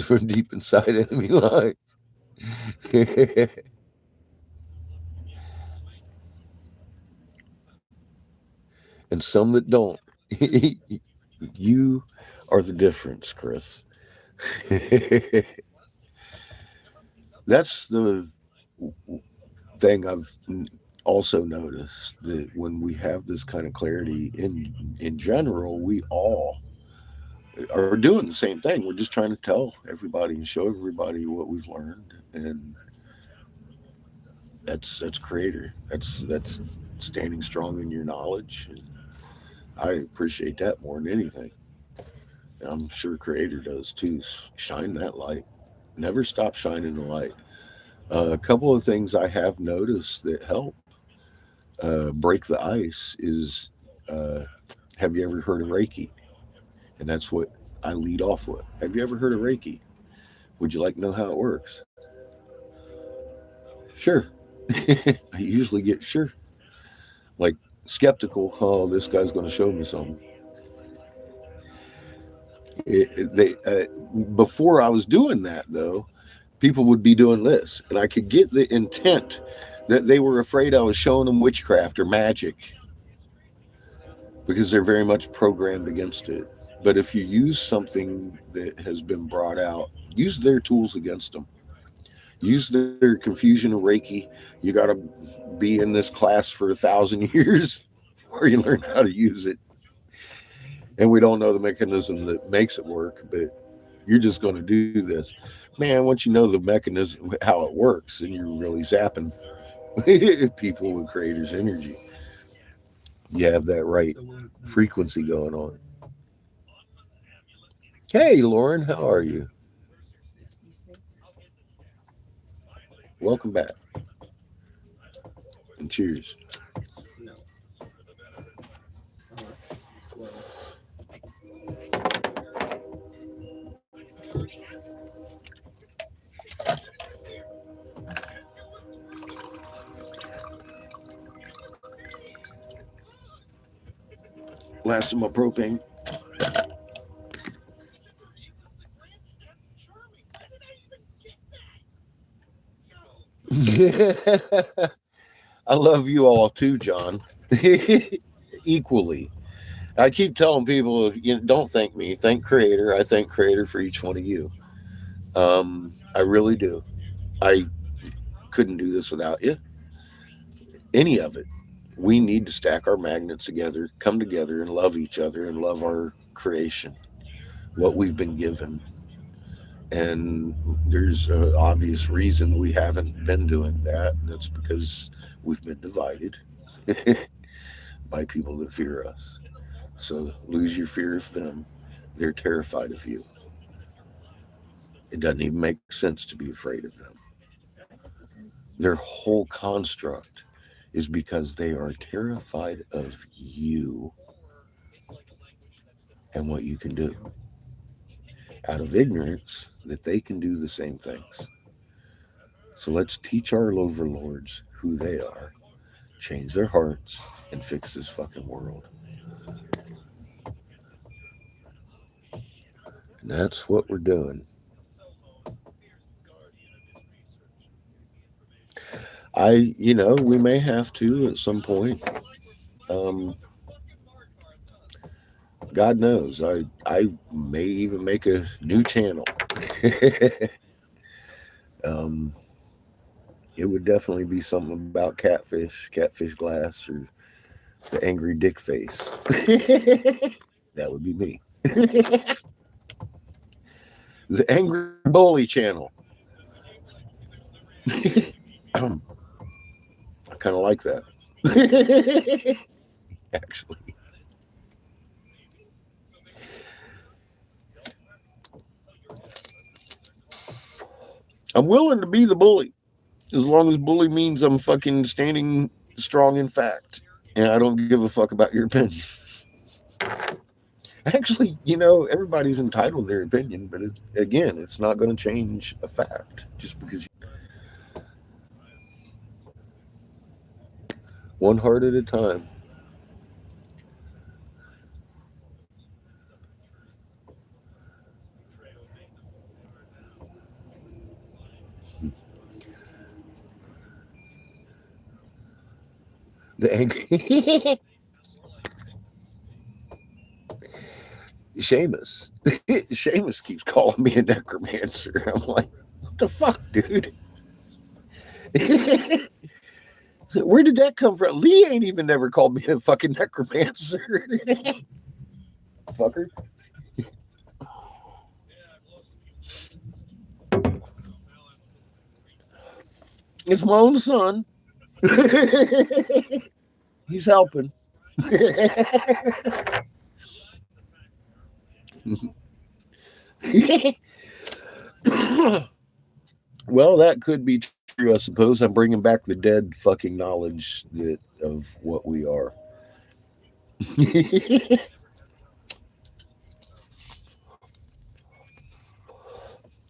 From deep inside enemy lines. And some that don't. You are the difference, Chris. That's the thing I've also noticed, that when we have this kind of clarity in general, we all are doing the same thing. We're just trying to tell everybody and show everybody what we've learned, and that's creator. That's standing strong in your knowledge, and I appreciate that more than anything. I'm sure creator does too. Shine that light. Never stop shining the light. A couple of things I have noticed that help break the ice is, uh, have you ever heard of Reiki? And that's what I lead off with. Have you ever heard of Reiki? Would you like to know how it works? Sure. I usually get sure. Like skeptical. Oh, this guy's going to show me something. Before I was doing that though, people would be doing this, and I could get the intent that they were afraid I was showing them witchcraft or magic because they're very much programmed against it. But if you use something that has been brought out, use their tools against them. Use their confusion of Reiki. You got to be in this class for 1,000 years before you learn how to use it. And we don't know the mechanism that makes it work, but you're just going to do this. Man, once you know the mechanism, how it works, and you're really zapping people with creator's energy. You have that right frequency going on. Hey, Lauren, how are you? Welcome back. And cheers. No. Well, Last of my propane. I love you all too, John. Equally. I keep telling people, don't thank me, thank Creator. I thank Creator for each one of you. I really do. I couldn't do this without you. Any of it. we need to stack our magnets together, come together, and love each other and love our creation, what we've been given. And there's an obvious reason we haven't been doing that, and it's because we've been divided by people that fear us. So lose your fear of them. They're terrified of you. It doesn't even make sense to be afraid of them. Their whole construct is because they are terrified of you and what you can do out of ignorance that they can do the same things. So let's teach our overlords who they are, change their hearts, and fix this fucking world. And that's what we're doing. We may have to at some point. Um, God knows, I may even make a new channel. um, it would definitely be something about catfish glass, or the angry dick face. That would be me. The angry bully channel. I kind of like that. Actually, I'm willing to be the bully as long as bully means I'm fucking standing strong in fact, and I don't give a fuck about your opinion. Actually, everybody's entitled to their opinion, but again, it's not going to change a fact just because one heart at a time. The angry Seamus. Seamus keeps calling me a necromancer. I'm like, what the fuck, dude? Where did that come from? Lee ain't even never called me a fucking necromancer. Fucker. It's my own son. He's helping. Well, that could be true, I suppose. I'm bringing back the dead fucking knowledge of what we are.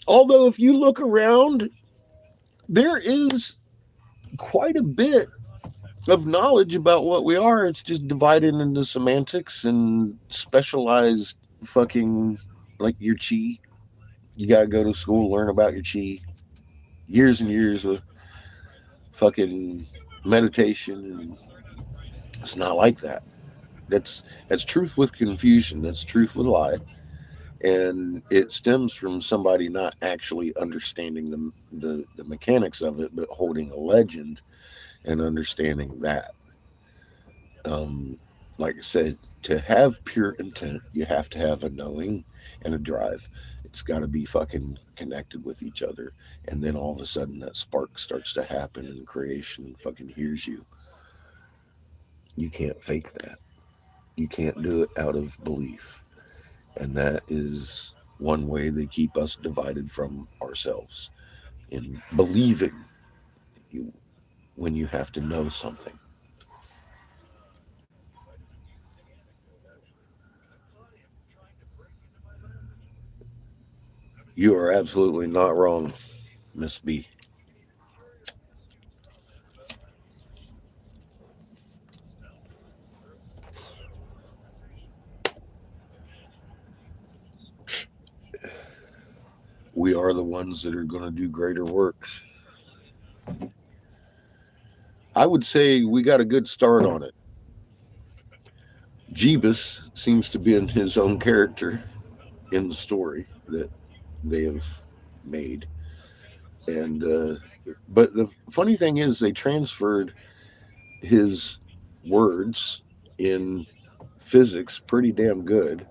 Although, if you look around, there is quite a bit of knowledge about what we are. It's just divided into semantics and specialized fucking, like your chi. You got to go to school, learn about your chi. Years and years of fucking meditation. And it's not like that. That's truth with confusion. That's truth with lie. And it stems from somebody not actually understanding the mechanics of it, but holding a legend and understanding that. Like I said, to have pure intent, you have to have a knowing and a drive. It's got to be fucking connected with each other. And then all of a sudden that spark starts to happen and creation fucking hears you. You can't fake that. You can't do it out of belief. And that is one way they keep us divided from ourselves, in believing you when you have to know something. You are absolutely not wrong, Miss B. We are the ones that are going to do greater works. I would say we got a good start on it. Jeebus seems to be in his own character in the story that they have made. And but the funny thing is, they transferred his words in physics pretty damn good,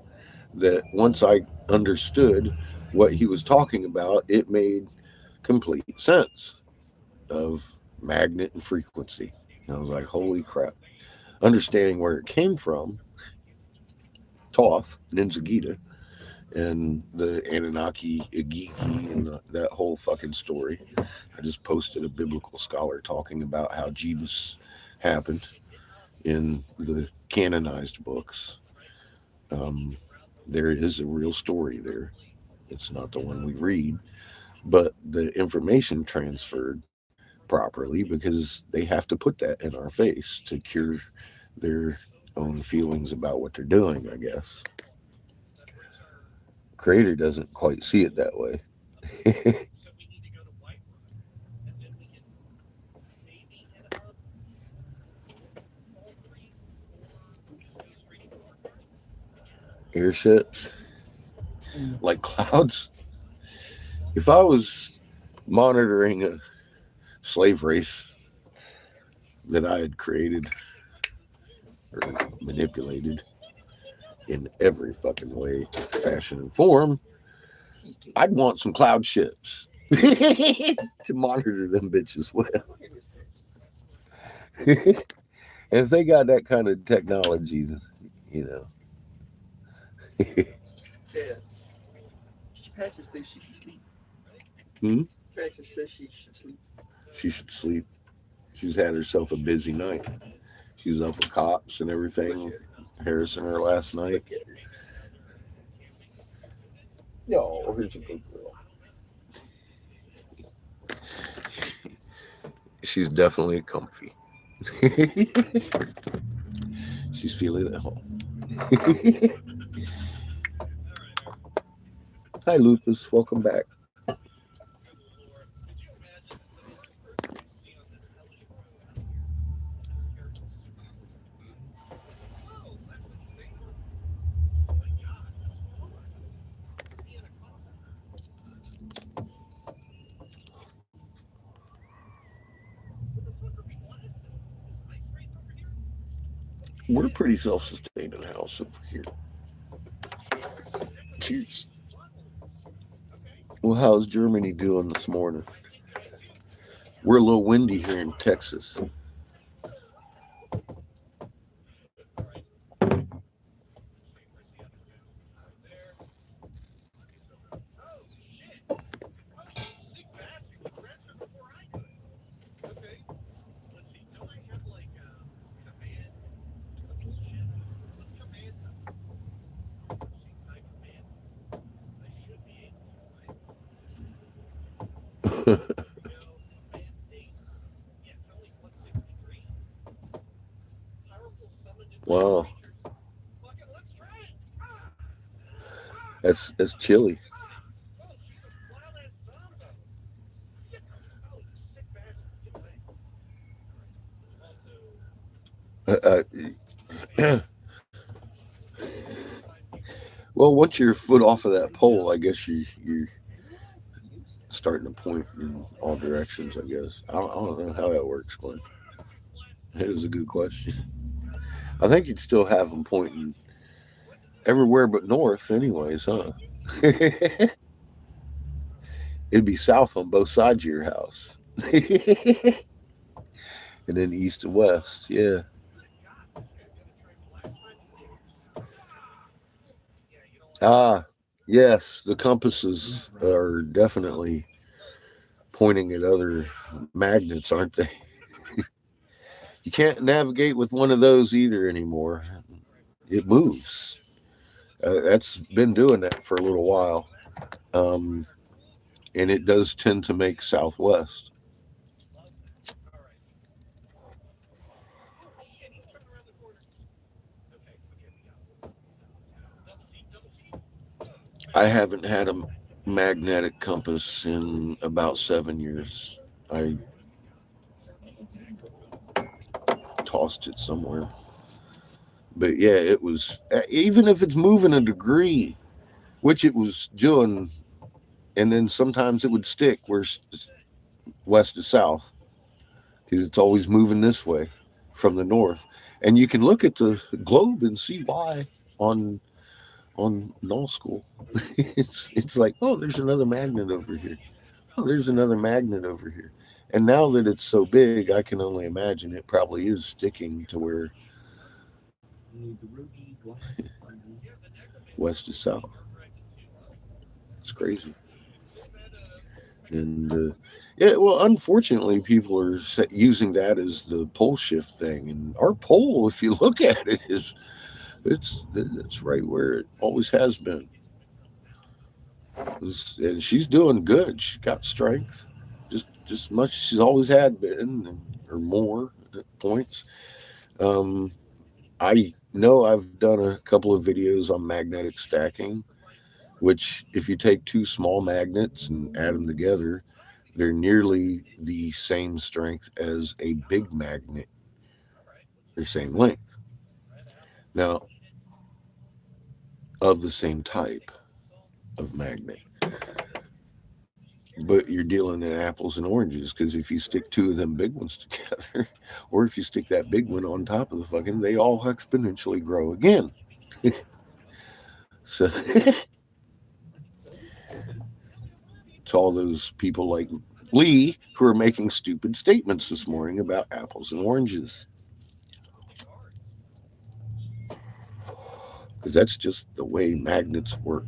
that once I understood what he was talking about, it made complete sense of magnet and frequency. And I was like, holy crap. Understanding where it came from, Toth, Ninzagita, and the Anunnaki, Igigi, and that whole fucking story. I just posted a biblical scholar talking about how Jesus happened in the canonized books. Um, there is a real story there. It's not the one we read, but the information transferred properly because they have to put that in our face to cure their own feelings about what they're doing, I guess. Creator doesn't quite see it that way. So we need to go to Whitewood, and then we can maybe head up Fall Creek or Disney Street. Airships, like clouds. If I was monitoring a slave race that I had created or manipulated in every fucking way, fashion, and form, I'd want some cloud ships to monitor them bitches with. And if they got that kind of technology, you know. Yeah. Patches thinks she should sleep. Hmm? Patches says she should sleep. She should sleep. She's had herself a busy night. She was up with cops and everything, harassing her last night. No, here's a good girl. She's definitely comfy. She's feeling at home. Hi, Lupus. Welcome back. Could you imagine the first person you see on this hellish road out here? This terrible. Whoa, that's not the same one. Oh my God, what's going on? Me and a cost. What the fuck are we blasting? This ice race over here? We're a pretty self-sustaining house over here. Cheers. Well, how's Germany doing this morning? We're a little windy here in Texas. Wow, that's chilly. Uh, uh, well, once you're a foot off of that pole, I guess you're starting to point in all directions. I guess I don't know how that works, Glenn. It was a good question. I think you'd still have them pointing everywhere but north, anyways, huh? It'd be south on both sides of your house, and then east and west. Yeah. Ah, yes. The compasses are definitely pointing at other magnets, aren't they? You can't navigate with one of those either anymore. It moves. That's been doing that for a little while. Um, and it does tend to make southwest. I haven't had a magnetic compass in about 7 years. I tossed it somewhere. But yeah, it was, even if it's moving a degree, which it was doing, and then sometimes it would stick where west to south because it's always moving this way from the north. And you can look at the globe and see why on null school. It's like, oh, there's another magnet over here. Oh, there's another magnet over here. And now that it's so big, I can only imagine it probably is sticking to where west is south. It's crazy. And yeah, well, unfortunately, people are using that as the pole shift thing. And our pole, if you look at it, is it's right where it always has been. And she's doing good. She's got strength, just as much as she's always had been, or more at points. Um, I know I've done a couple of videos on magnetic stacking, which if you take two small magnets and add them together, they're nearly the same strength as a big magnet, the same length. Now, of the same type of magnet. But you're dealing in apples and oranges because if you stick two of them big ones together, or if you stick that big one on top of the fucking, they all exponentially grow again. So to all those people like Lee who are making stupid statements this morning about apples and oranges, because that's just the way magnets work.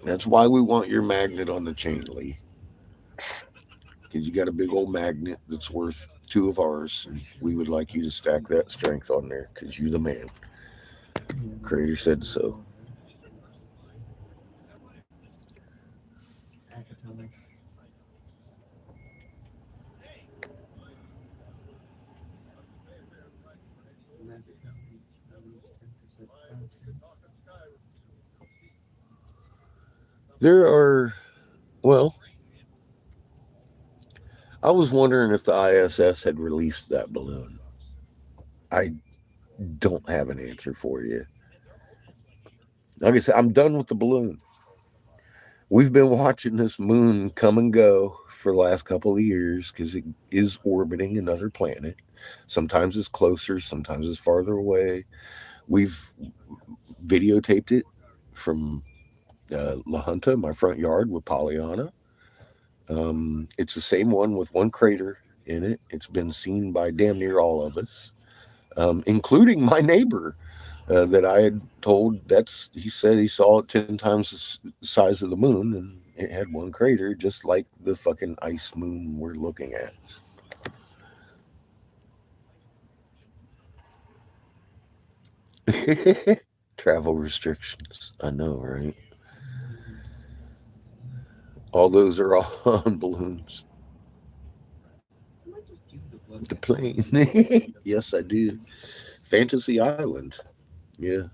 That's why we want your magnet on the chain, Lee. Because you got a big old magnet that's worth two of ours, and we would like you to stack that strength on there because you're the man. Creator said so. There are, well, I was wondering if the ISS had released that balloon. I don't have an answer for you. Like I said, I'm done with the balloon. We've been watching this moon come and go for the last couple of years because it is orbiting another planet. Sometimes it's closer, sometimes it's farther away. We've videotaped it from La Junta, my front yard with Pollyanna. It's the same one with one crater in it. It's been seen by damn near all of us, including my neighbor that I had told. He said he saw it 10 times the size of the moon, and it had one crater, just like the fucking ice moon we're looking at. Travel restrictions. I know, right? All those are all on balloons. The plane. Yes, I do. Fantasy Island. Yeah.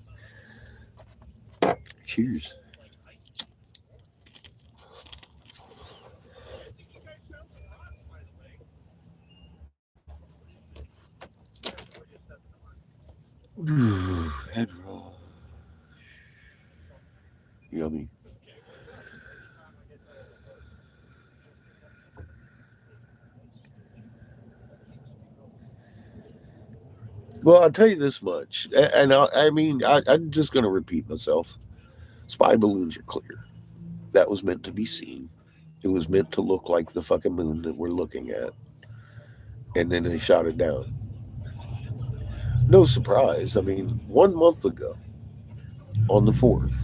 Cheers. Head roll. Yummy. Well, I'll tell you this much, and I'm just going to repeat myself. Spy balloons are clear. That was meant to be seen. It was meant to look like the fucking moon that we're looking at, and then they shot it down. No surprise. I mean, 1 month ago, on the 4th,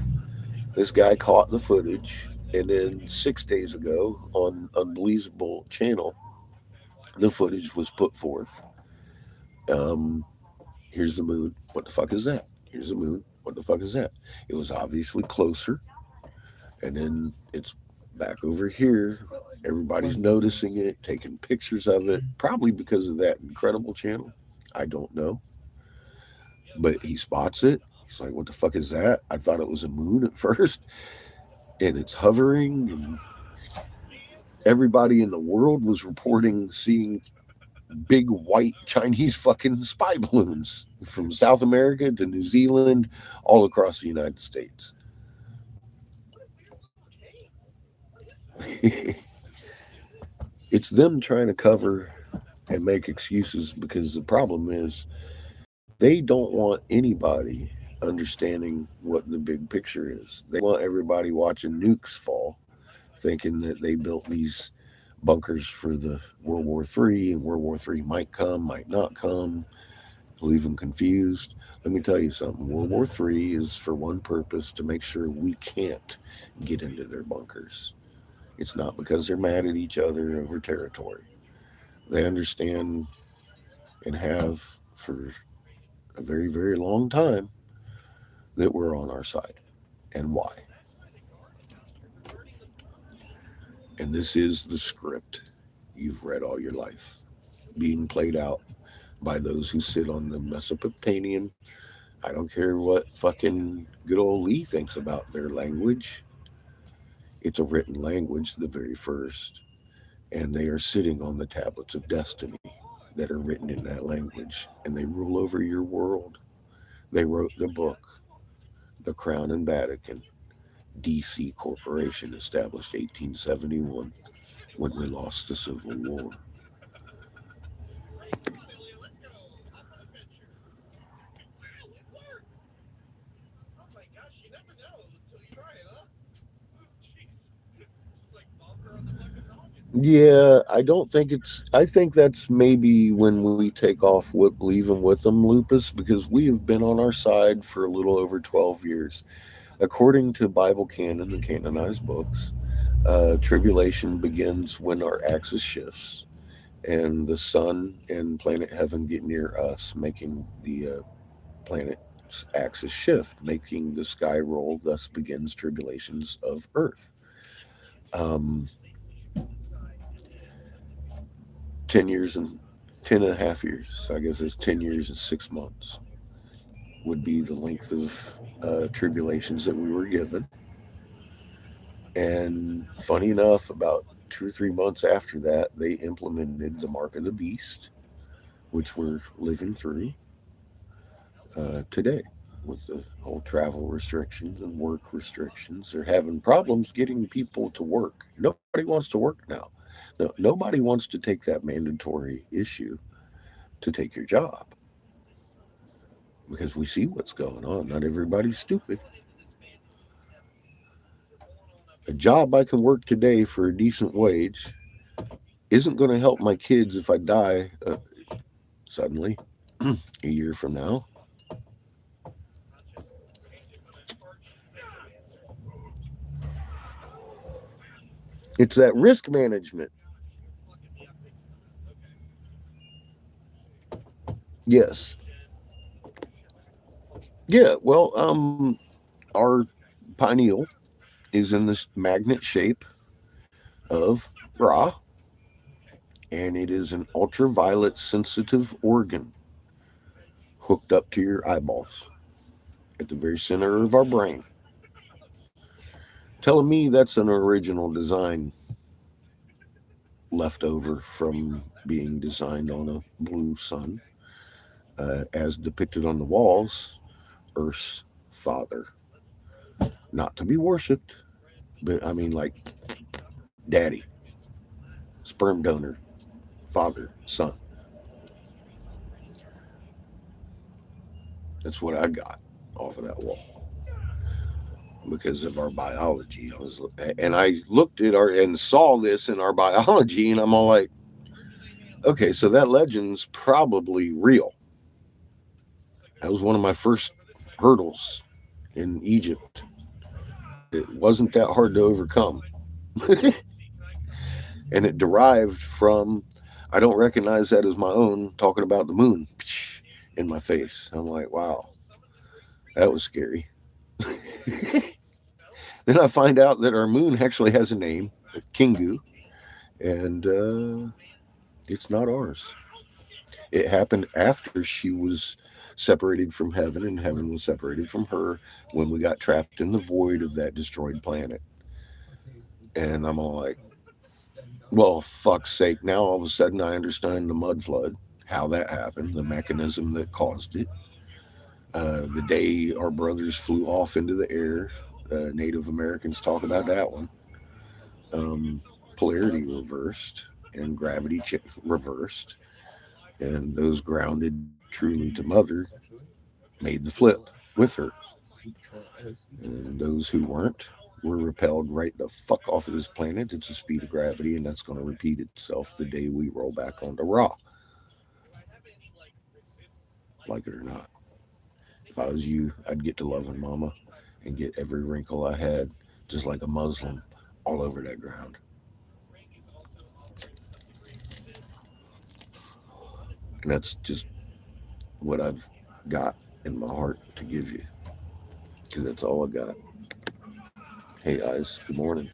this guy caught the footage, and then 6 days ago, on Unbelievable Channel, the footage was put forth. Um, Here's the moon. What the fuck is that? Here's the moon. What the fuck is that? It was obviously closer, and then it's back over here. Everybody's noticing it, taking pictures of it, probably because of that incredible channel. I don't know. But he spots it. He's like, what the fuck is that? I thought it was a moon at first, and it's hovering, and everybody in the world was reporting seeing big white Chinese fucking spy balloons from South America to New Zealand, all across the United States. It's them trying to cover and make excuses, because the problem is they don't want anybody understanding what the big picture is. They want everybody watching nukes fall, thinking that they built these bunkers for the World War III, and World War III might come, might not come, leave them confused. Let me tell you something. World War III is for one purpose: to make sure we can't get into their bunkers. It's not because they're mad at each other over territory. They understand, and have for a very, very long time, that we're on our side and why. And this is the script you've read all your life, being played out by those who sit on the Mesopotamian. I don't care what fucking good old Lee thinks about their language. It's a written language, the very first. And they are sitting on the tablets of destiny that are written in that language. And they rule over your world. They wrote the book, The Crown and Vatican, DC Corporation, established 1871 when we lost the Civil War. Amelia, let's go on an adventure. Wow, it worked. Oh my gosh, you never know until you try it, huh? Jeez. Just like bonker on the fucking noggin. Yeah, I don't think it's. I think that's maybe when we take off with leaving with them, Lupus, because we have been on our side for a little over 12 years. According to Bible canon, the canonized books, tribulation begins when our axis shifts and the sun and planet heaven get near us, making the planet's axis shift, making the sky roll. Thus begins tribulations of Earth. Um, 10 years and 10 and a half years. I guess it's 10 years and 6 months would be the length of tribulations that we were given. And funny enough, about 2 or 3 months after that, they implemented the mark of the beast, which we're living through today with the whole travel restrictions and work restrictions. They're having problems getting people to work. Nobody wants to work now. No, nobody wants to take that mandatory issue to take your job, because we see what's going on. Not everybody's stupid. A job I can work today for a decent wage isn't going to help my kids if I die suddenly a year from now. It's that risk management. Yes. Yeah. Well, our pineal is in this magnet shape of Ra, and it is an ultraviolet sensitive organ hooked up to your eyeballs at the very center of our brain. Telling me that's an original design left over from being designed on a blue sun, as depicted on the walls, Earth's father. Not to be worshipped, but I mean, like, daddy, sperm donor, father, son. That's what I got off of that wall because of our biology. And I looked at our and saw this in our biology, and I'm all like, okay, so that legend's probably real. That was one of my first hurdles in Egypt. It wasn't that hard to overcome. And it derived from, I don't recognize that as my own, talking about the moon in my face. I'm like, wow, that was scary. Then I find out that our moon actually has a name, Kingu, and it's not ours. It happened after she was separated from heaven, and heaven was separated from her when we got trapped in the void of that destroyed planet. And I'm all like, well, fuck's sake. Now all of a sudden I understand the mud flood, how that happened, the mechanism that caused it. The day our brothers flew off into the air, Native Americans talk about that one. Um, Polarity reversed and gravity reversed. And those grounded truly to mother made the flip with her. And those who weren't were repelled right the fuck off of this planet. It's the speed of gravity, and that's going to repeat itself the day we roll back onto Raw, like it or not. If I was you, I'd get to loving mama and get every wrinkle I had, just like a Muslim, all over that ground. And that's just what I've got in my heart to give you, because that's all I got. Hey, guys, good morning.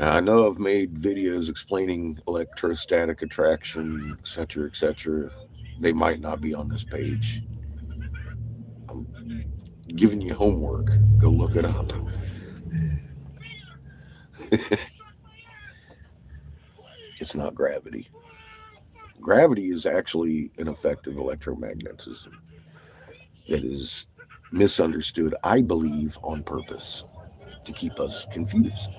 I know I've made videos explaining electrostatic attraction, etc., etc. They might not be on this page. I'm giving you homework. Go look it up. It's not gravity. Gravity is actually an effect of electromagnetism that is misunderstood, I believe, on purpose to keep us confused.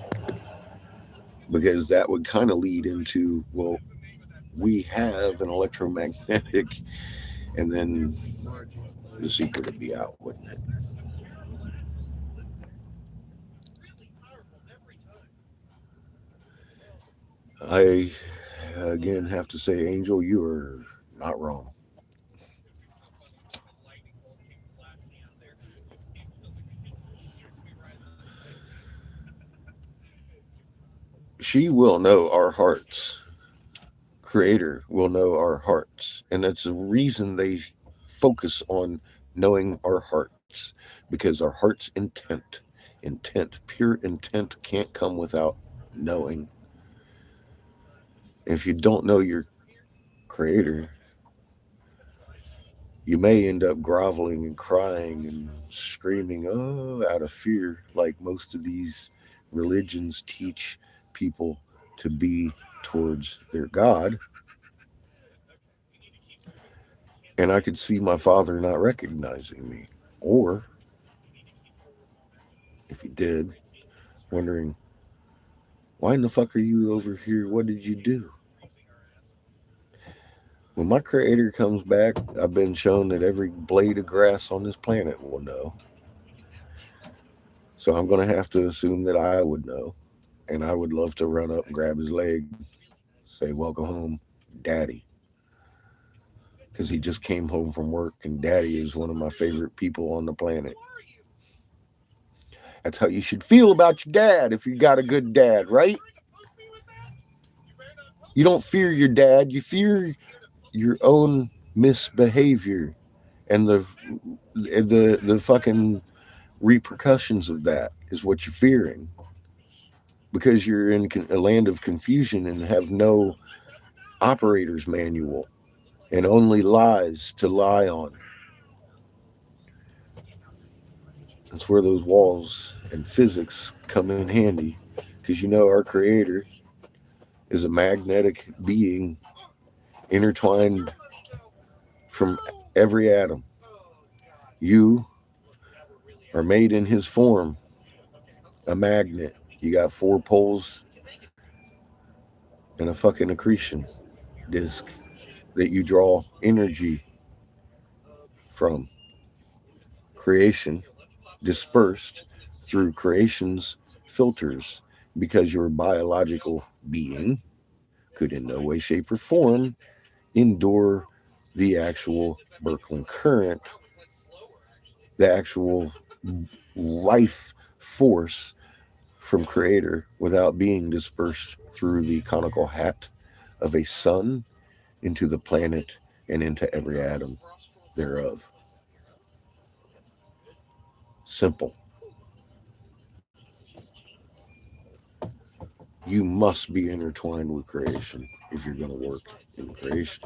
Because that would kind of lead into, well, we have an electromagnetic, and then the secret would be out, wouldn't it? I again have to say, Angel, you are not wrong. She will know our hearts. Creator will know our hearts. And that's the reason they focus on knowing our hearts, because our heart's intent, pure intent can't come without knowing. If you don't know your creator, you may end up groveling and crying and screaming, oh, out of fear, like most of these religions teach people to be towards their God. And I could see my father not recognizing me. Or, if he did, wondering, why in the fuck are you over here? What did you do? When my creator comes back, I've been shown that every blade of grass on this planet will know. So I'm going to have to assume that I would know. And I would love to run up and grab his leg, say, welcome home, Daddy. Because he just came home from work, and Daddy is one of my favorite people on the planet. That's how you should feel about your dad if you got a good dad, right? You don't fear your dad, you fear your own misbehavior and the fucking repercussions of that is what you're fearing, because you're in a land of confusion and have no operator's manual and only lies to lie on. That's where those walls and physics come in handy, because you know our creator is a magnetic being intertwined from every atom. You are made in his form, a magnet. You got 4 poles and a fucking accretion disk that you draw energy from. Creation dispersed through creation's filters, because your biological being could in no way, shape, or form endure the actual Birkeland current, the actual life force from creator, without being dispersed through the conical hat of a sun into the planet and into every atom thereof. Simple. You must be intertwined with creation if you're going to work in creation.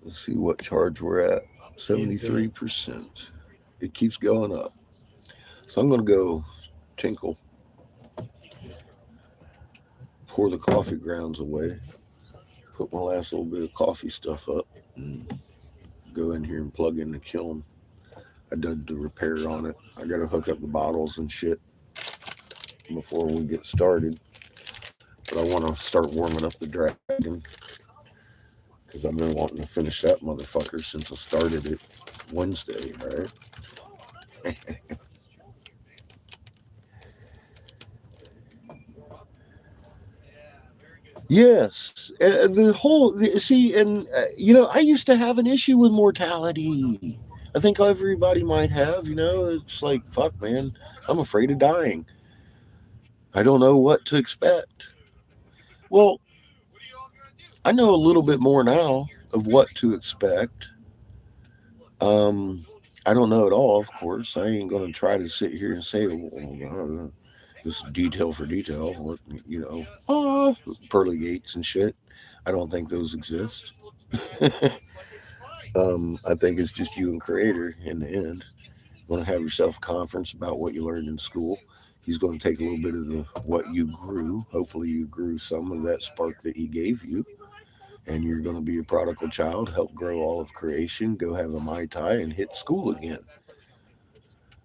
Let's see what charge we're at. 73%. It keeps going up. So I'm going to go tinkle. pour the coffee grounds away, put my last little bit of coffee stuff up, and go in here and plug in the kiln. I did the repair on it. I got to hook up the bottles and shit before we get started. But I want to start warming up the dragon because I've been wanting to finish that motherfucker since I started it Wednesday, right? Yes, the whole see, and I used to have an issue with mortality. I think everybody might have. It's like fuck, man. I'm afraid of dying. I don't know what to expect. Well, I know a little bit more now of what to expect. I don't know it all, of course. I ain't gonna try to sit here and say, well, just detail for detail, what pearly gates and shit. I don't think those exist. I think it's just you and Creator in the end. You want to have yourself a conference about what you learned in school. He's going to take a little bit of what you grew. Hopefully, you grew some of that spark that he gave you, and you're going to be a prodigal child, help grow all of creation, go have a Mai Tai, and hit school again.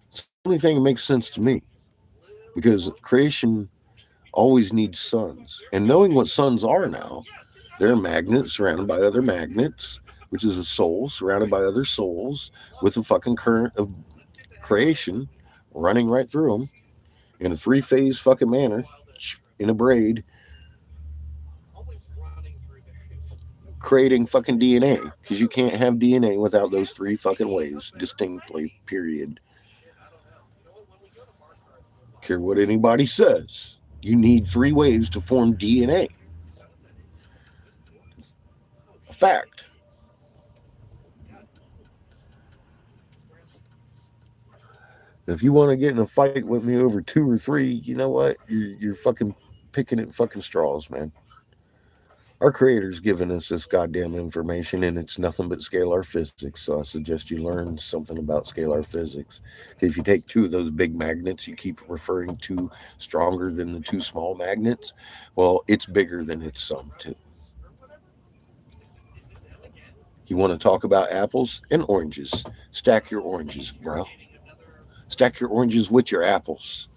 It's the only thing that makes sense to me because creation always needs suns. And knowing what suns are now, they're magnets surrounded by other magnets, which is a soul surrounded by other souls with a fucking current of creation running right through them in a three-phase fucking manner in a braid, creating fucking DNA, because you can't have DNA without those three fucking waves distinctly, period. Care what anybody says. You need three waves to form DNA. A fact. If you want to get in a fight with me over two or three, you know what? You're fucking picking at fucking straws, man. Our Creator's given us this goddamn information, and it's nothing but scalar physics. So I suggest you learn something about scalar physics. If you take two of those big magnets you keep referring to stronger than the two small magnets, well, it's bigger than its sum too. You want to talk about apples and oranges? Stack your oranges, bro. Stack your oranges with your apples.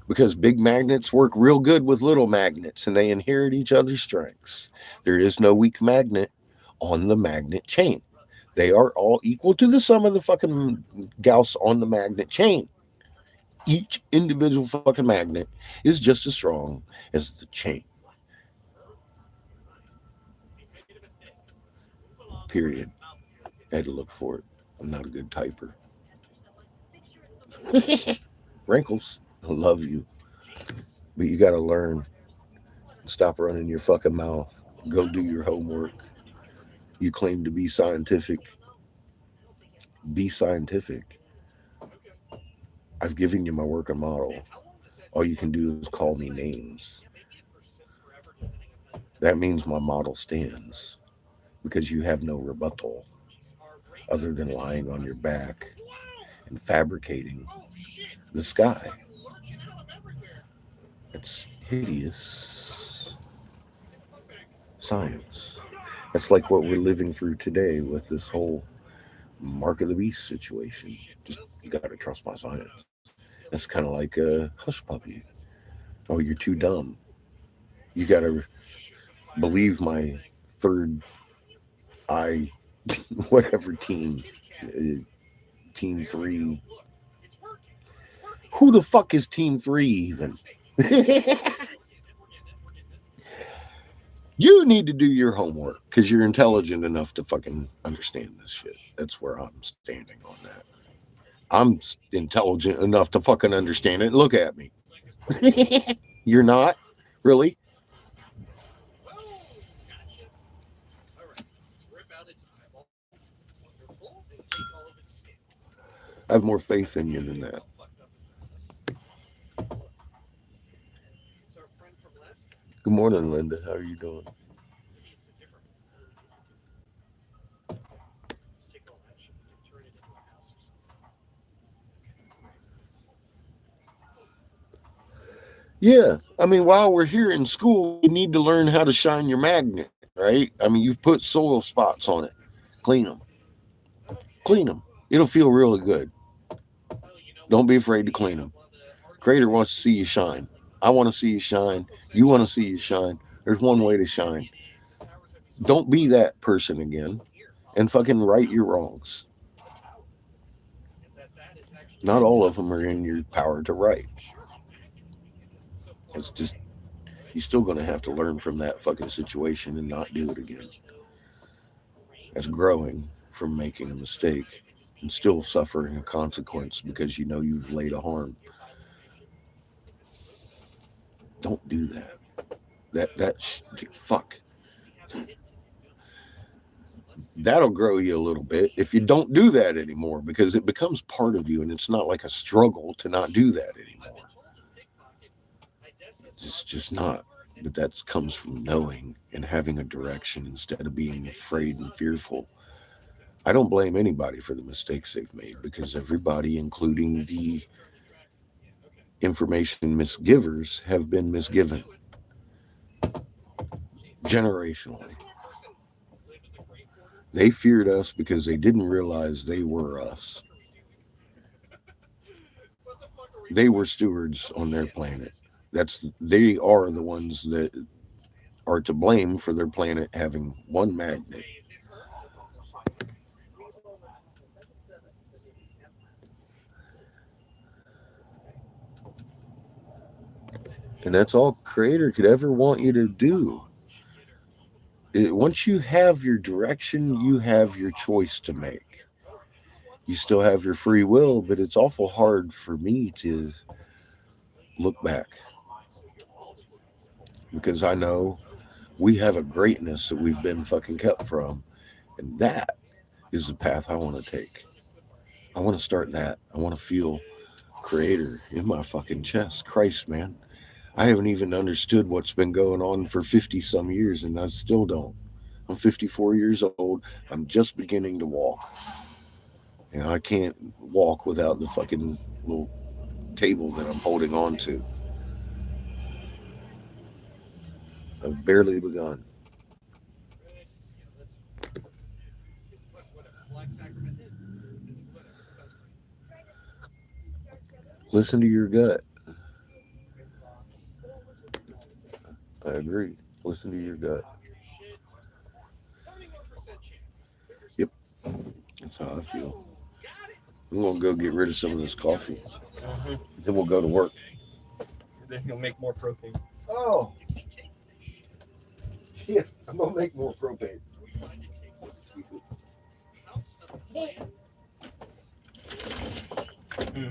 Because big magnets work real good with little magnets and they inherit each other's strengths. There is no weak magnet on the magnet chain. They are all equal to the sum of the fucking Gauss on the magnet chain. Each individual fucking magnet is just as strong as the chain. Period. I had to look for it. I'm not a good typer. Wrinkles, I love you. But you got to learn. Stop running your fucking mouth. Go do your homework. You claim to be scientific. Be scientific. I've given you my working model. All you can do is call me names. That means my model stands because you have no rebuttal other than lying on your back and fabricating the sky. It's hideous science. That's like what we're living through today with this whole Mark of the Beast situation. Just, you gotta trust my science. It's kind of like a hush puppy. Oh, you're too dumb. You gotta believe my third eye, whatever team, team three. Who the fuck is team three even? You need to do your homework because you're intelligent enough to fucking understand this shit. That's where I'm standing on that. I'm intelligent enough to fucking understand it. Look at me. You're not? Really? I have more faith in you than that. Good morning, Linda. How are you doing? Yeah, I mean, while we're here in school, you need to learn how to shine your magnet, right? I mean, you've put soil spots on it. Clean them. Clean them. It'll feel really good. Don't be afraid to clean them. Creator wants to see you shine. I want to see you shine. You want to see you shine. There's one way to shine. Don't be that person again and fucking right your wrongs. Not all of them are in your power to right. It's just, you're still going to have to learn from that fucking situation and not do it again. That's growing from making a mistake and still suffering a consequence because you know you've laid a harm. Don't do that. Fuck. That'll grow you a little bit if you don't do that anymore, because it becomes part of you and it's not like a struggle to not do that anymore. It's just not. But that comes from knowing and having a direction instead of being afraid and fearful. I don't blame anybody for the mistakes they've made, because everybody, including the information misgivers, have been misgiven generationally. They feared us because they didn't realize they were us. They were stewards on their planet. They are the ones that are to blame for their planet having one magnet. And that's all Creator could ever want you to do. Once you have your direction, you have your choice to make. You still have your free will, but it's awful hard for me to look back, because I know we have a greatness that we've been fucking kept from, and that is the path I want to take. I want to start that. I want to feel Creator in my fucking chest. Christ, man. I haven't even understood what's been going on for 50 some years, and I still don't. I'm 54 years old. I'm just beginning to walk. And I can't walk without the fucking little table that I'm holding on to. I've barely begun. Listen to your gut. I agree. Listen to your gut. Yep. That's how I feel. I'm going to go get rid of some of this coffee. Then we'll go to work. Then he'll make more propane. Oh. Yeah, I'm going to make more propane. Mm-hmm.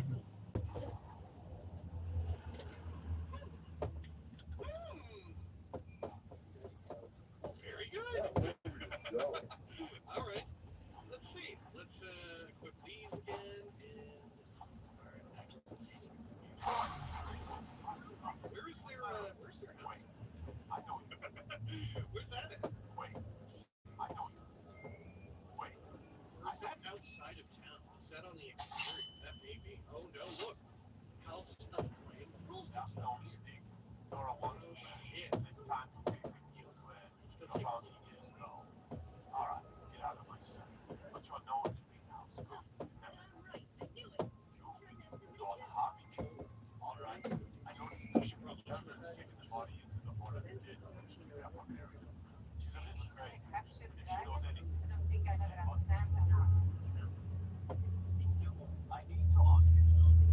Very good. All right. Let's see. Let's equip these again. Where's their house? I know. Where's that at? Wait. I know. Wait. Or is that outside of town? Is that on the exterior? That may be. Oh no! Look. House of Claim Process. Oh shit. It's time to pay for you, man. It's gonna take about 2 years ago. All right, get out of my sight. But you're known to me now, Scott. Remember? You're the hobby. All right. I noticed that she probably slipped 6 body into the water and did. Yeah, from area. She's a little crazy. If she knows anything. I don't think I never understand that. I need to ask you to speak.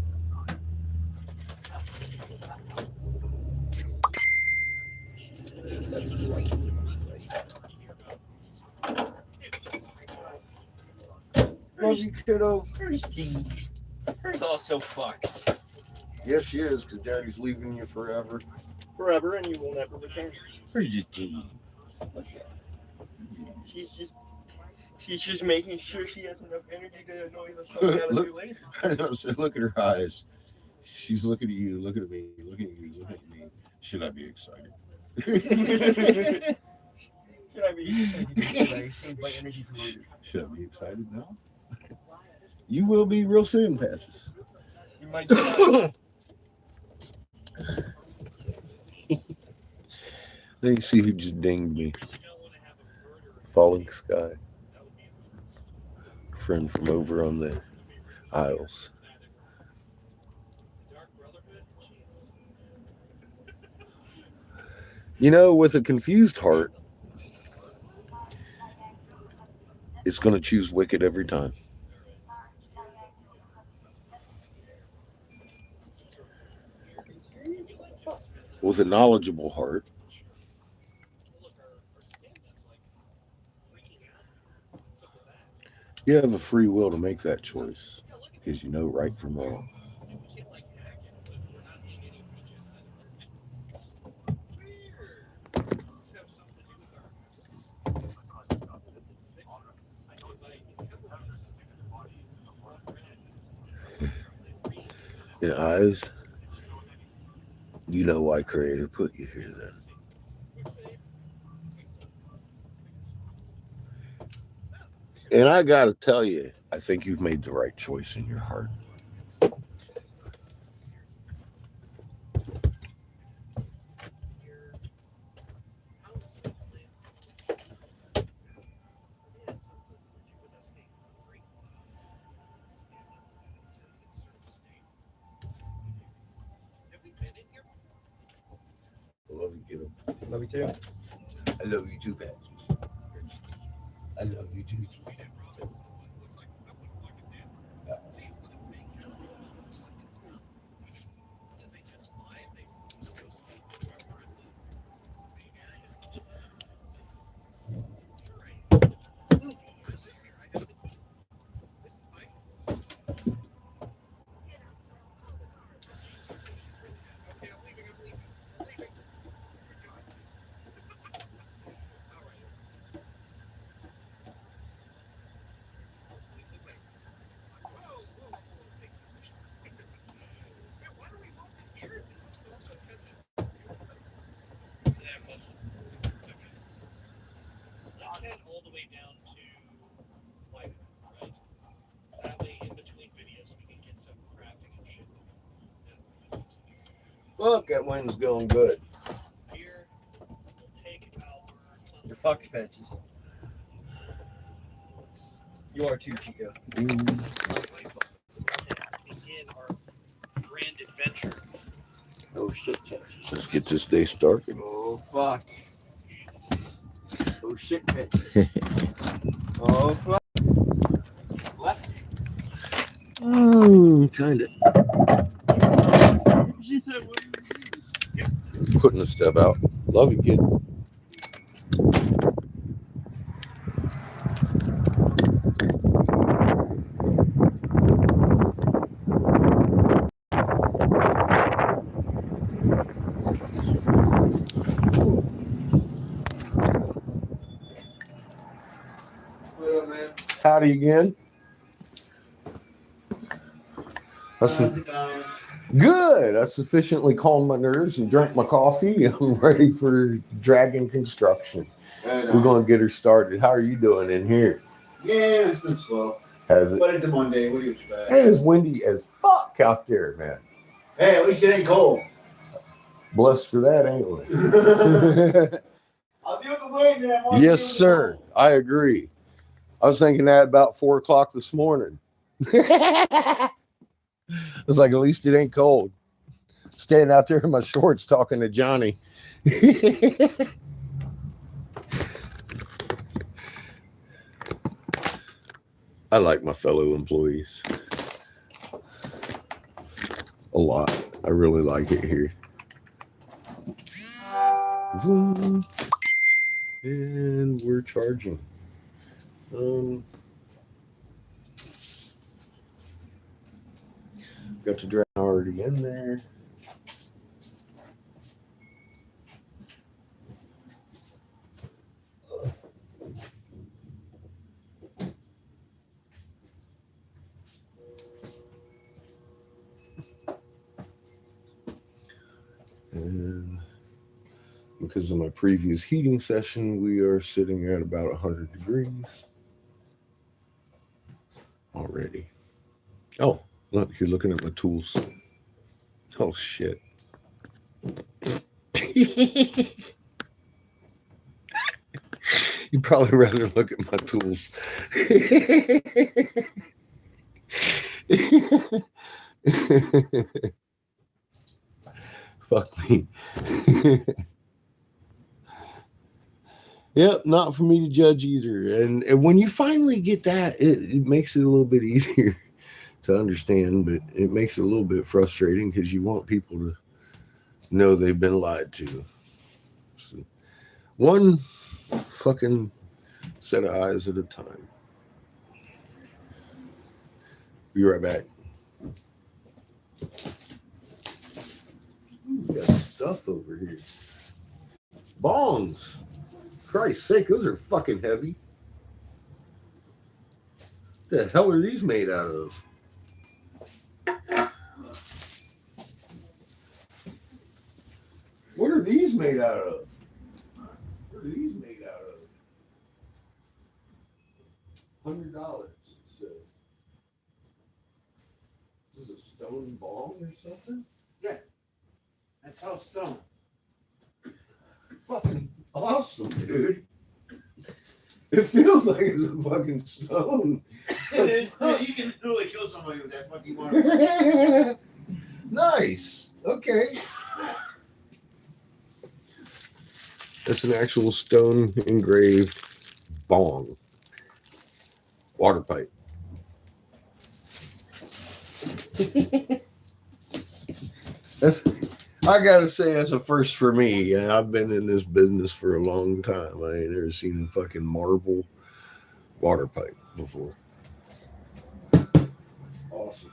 Love you, kiddo. Where's Dee? Her's also fucked. Yes, she is, because Daddy's leaving you forever. Forever, and you will never return. Where's your Dee? She's just making sure she has enough energy to annoy us do later. I know, so look at her eyes. She's looking at you, looking at me, looking at you, looking at me. Should I be excited? Should I be excited? Should I save my energy for later? Should I be excited now? You will be real soon, Patches. You might do that. Let me see who just dinged me. You don't want to have a murderous Falling scene. Sky. That would be a first. Friend from over on the Would be really aisles. scary if that ever happened. The Dark Brotherhood? Jeez. You know, with a confused heart, it's going to choose wicked every time. With a knowledgeable heart, Sure. Well, look, our stamina's like freaking out. What's up with that? you have a free will to make that choice Yeah, look at that. because you know right from wrong. And we can't like hack it, but we're not being any regen either. Weird. Does this have something to do with our memories? Didn't fix it. I say by encumbrance. In eyes, you know why Creator put you here then. Quick save. And I got to tell you, I think you've made the right choice in your heart. How simply is it? Yeah, something to do with us getting hungry. Stamina is at a certain state. Have we been in here before? I love you, kiddo. Love you too. I love you too, Patches. I love you too. We did, bro. Looks like someone fucking did. Jeez, what a fake house. Fucking cool. Did they just lie if they took those feet to whoever in the main area? Sure, I am. Here, I have the key. This is my house. She's really bad. Okay, I'm leaving. We're going. All right. Looks like. Whoa. Take this. Man, why are we both in here? This also catches. Yeah, plus. Okay. Let's head all the way down to White, right? That way, in between videos, we can get some crafting and shit. Look, that wind's going good. Here, we'll take our You're fucked, Patches. You are too, Chico. begin our grand adventure. Oh shit, Patches. Let's get this day started. Oh fuck. Oh shit, Patches. Oh fuck. Left. Kind of. She said, what? Putting the step out. Love you, kid. What up, man? Howdy again. That's good. I sufficiently calmed my nerves and drank my coffee. I'm ready for dragon construction. We're going to get her started. How are you doing in here? Yeah, it's been slow. Has it? But it's a Monday. What do you expect? Hey, it's windy as fuck out there, man. Hey, at least it ain't cold. Blessed for that, ain't we? I'll deal with the wind, man. Yes, sir. I agree. I was thinking that about 4 o'clock this morning. I was like, at least it ain't cold. Standing out there in my shorts talking to Johnny. I like my fellow employees a lot. I really like it here. And we're charging. Got the dragon already in there. And because of my previous heating session, we are sitting at about 100 degrees already. Oh, look, you're looking at my tools. Oh, shit. You'd probably rather look at my tools. Fuck me. Yep, not for me to judge either. And when you finally get that, it makes it a little bit easier to understand, but it makes it a little bit frustrating because you want people to know they've been lied to. So, one fucking set of eyes at a time. Be right back. We got stuff over here. Bongs. Christ's sake, those are fucking heavy. What the hell are these made out of? What are these made out of? What are these made out of? $100. So, is this a stone bong or something? Yeah, that's how stone. Fucking awesome, dude. It feels like it's a fucking stone. You can really kill somebody with that fucking water. Nice. Okay. That's an actual stone engraved bong. Water pipe. That's, I gotta say, that's a first for me. And I've been in this business for a long time. I ain't never seen a fucking marble water pipe before. Awesome.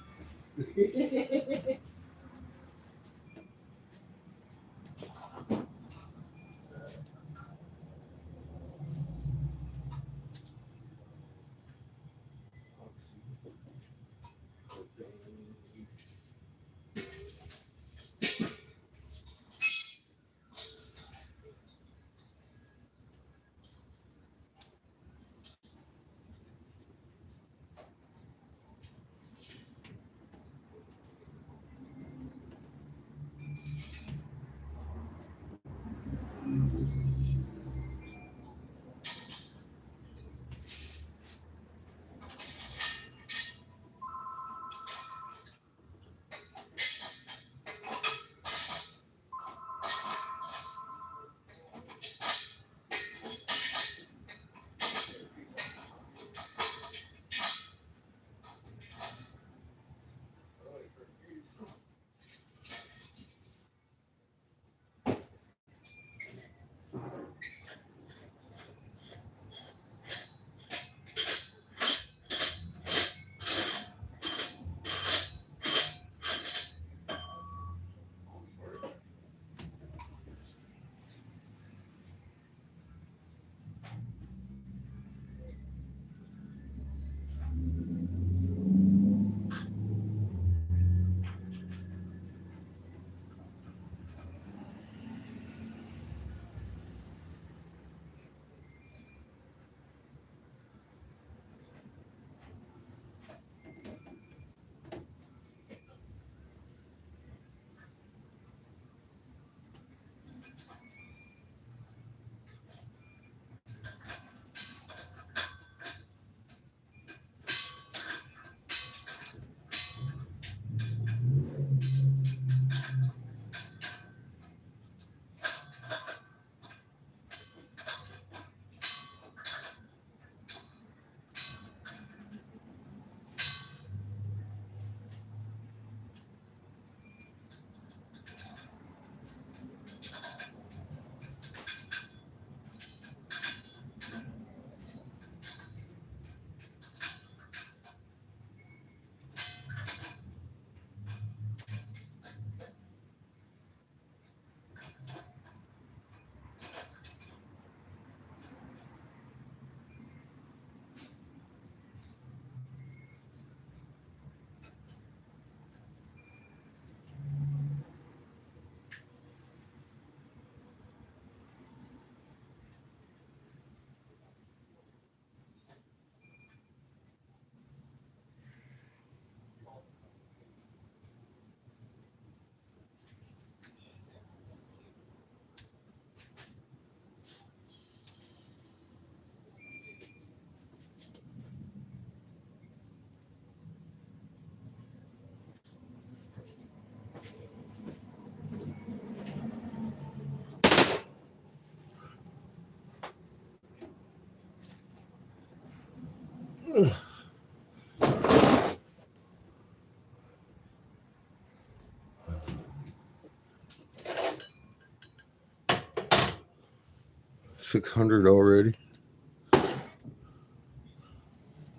$600 already.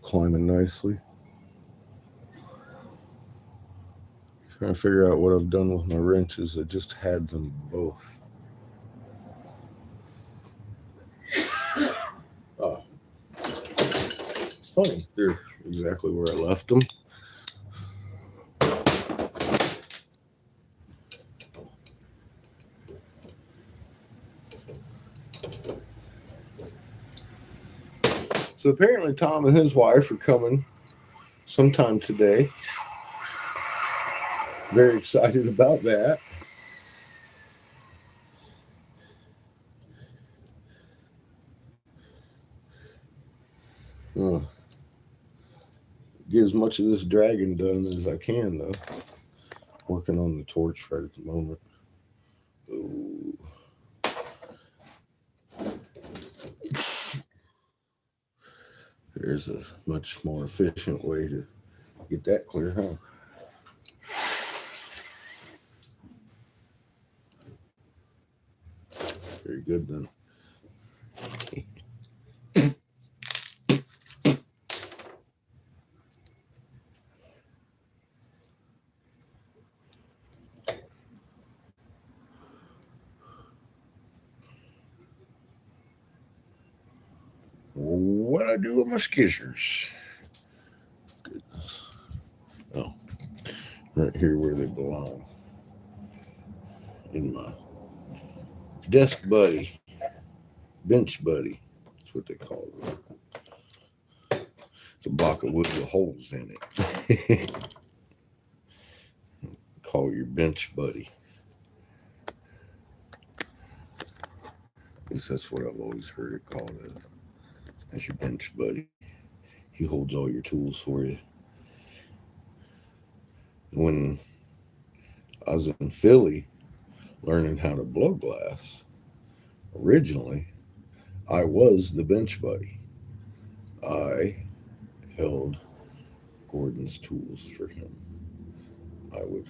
Climbing nicely. Trying to figure out what I've done with my wrenches. I just had them both. Oh. It's funny. They're exactly where I left them. So apparently Tom and his wife are coming sometime today. Very excited about that. Get as much of this dragon done as I can, though. Working on the torch right at the moment. Ooh. There's a much more efficient way to get that clear, huh? Very good then. What I do with my skizzers? Goodness. Oh, right here where they belong. In my desk buddy, bench buddy. That's what they call it. It's a block of wood with holes in it. Call your bench buddy. At least that's what I've always heard it called. That's your bench buddy. He holds all your tools for you. When I was in Philly learning how to blow glass, originally, I was the bench buddy. I held Gordon's tools for him. I would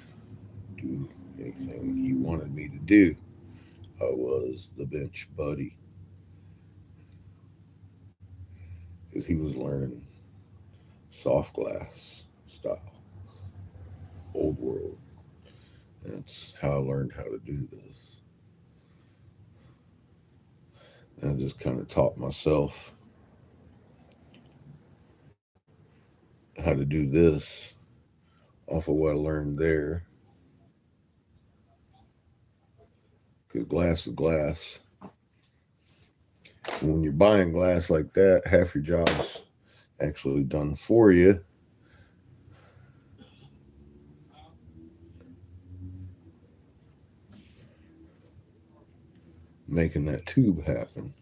do anything he wanted me to do. I was the bench buddy. Because he was learning soft glass style, old world. That's how I learned how to do this. And I just kind of taught myself how to do this off of what I learned there. Because glass is glass. And when you're buying glass like that, half your job's actually done for you. Making that tube happen.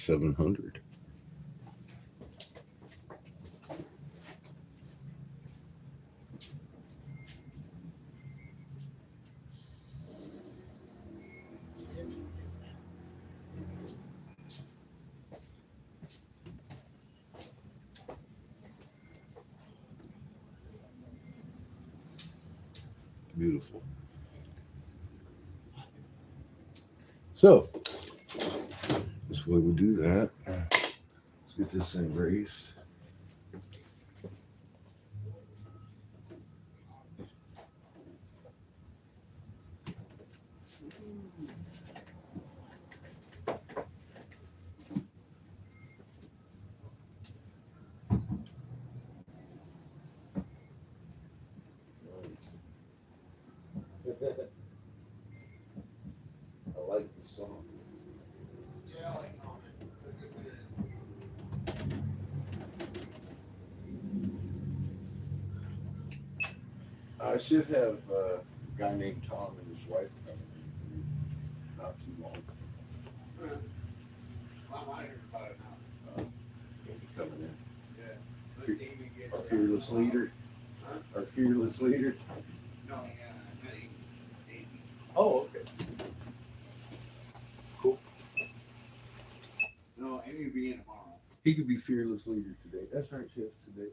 $700. Beautiful. So, this way we do that. Let's get this thing raised. I like this song. Yeah, I like I should have a guy named Tom and his wife coming in not too long. I'm wondering about it now. He'll be coming in. Yeah. Our fearless leader. Our fearless leader. No, yeah, Amy. Oh, okay. Cool. No, Amy will be in tomorrow. He could be fearless leader today. That's right, Chef. Today.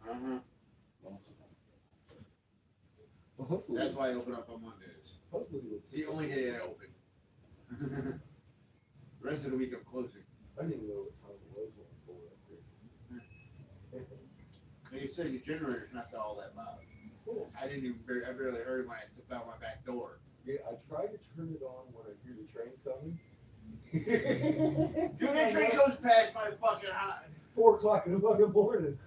Uh-huh. Well, hopefully. That's why I open up on Mondays. Hopefully. It's the only day I open. The rest of the week I'm closing. I didn't know what time it was when I pulled up there. Like you said, your generator's not all that loud. Cool. I barely heard it when I stepped out my back door. Yeah, I try to turn it on when I hear the train coming. Dude, that train comes past my fucking house. 4 o'clock in the fucking morning.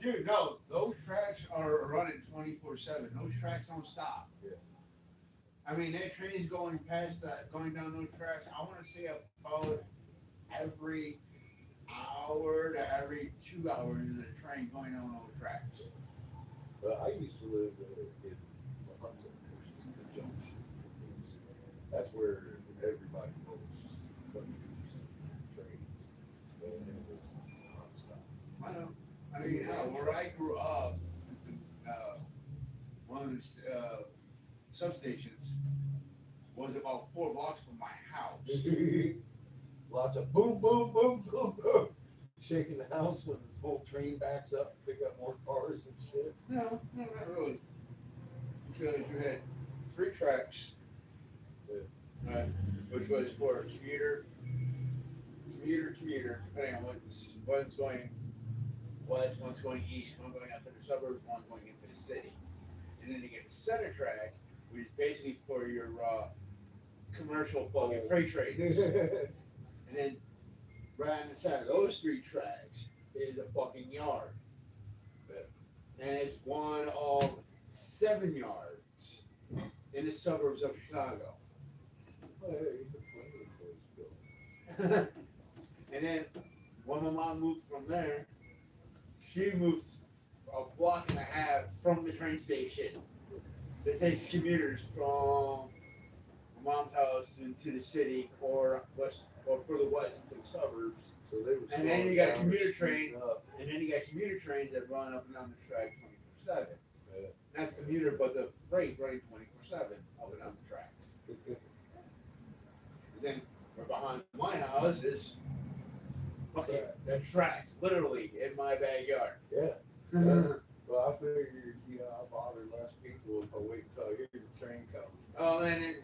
Dude, no, those tracks are running 24/7. Those tracks don't stop. Yeah. I mean, that train's going past that, going down those tracks. I want to say about every hour to every 2 hours there's a train going down those tracks. Well, I used to live in Huntington, which is the junction. That's where everybody goes coming to these trains. And it was nonstop. I know. I mean, where I grew up, one of the substations was about 4 blocks from my house. Lots of boom, boom, boom, boom, boom. Shaking the house when the whole train backs up, pick up more cars and shit. No, not really. Because you had 3 tracks, which was for commuter, depending on one's going west, one's going east, one going outside the suburbs, one going into the city. And then you get the center track, which is basically for your commercial fucking freight trains. And then right on the side of those 3 tracks is a fucking yard. And it's one of 7 yards in the suburbs of Chicago. And then when my mom moved from there, she moved a block and a half from the train station that takes commuters from my mom's house into the city or further west into the suburbs. So they were And then you got a commuter train, and then you got commuter trains that run up and down the track 24/7. Yeah. That's commuter, but the freight running 24/7 up and down the tracks. And then right behind my house is fucking the tracks, literally in my backyard. Yeah. Well, I figured, I'll bother less people if I wait until I hear the train come. Oh, and then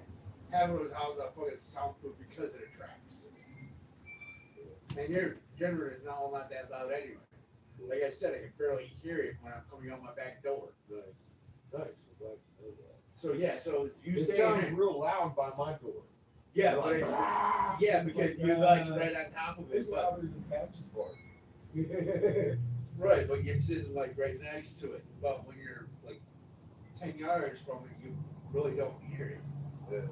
half of the house I fucking soundproof because of the tracks. And your generator is not that loud anyway. Like I said, I can barely hear it when I'm coming out my back door. Nice. I'm glad to know that. So yeah, so you It stay sounds in real loud by my door. Yeah, You're but like, it's, "Ah!" yeah, because you're like right on top of it. It's But, louder than Pat's part. right, but you're sitting like right next to it. But when you're like 10 yards from it, you really don't hear it. Yeah.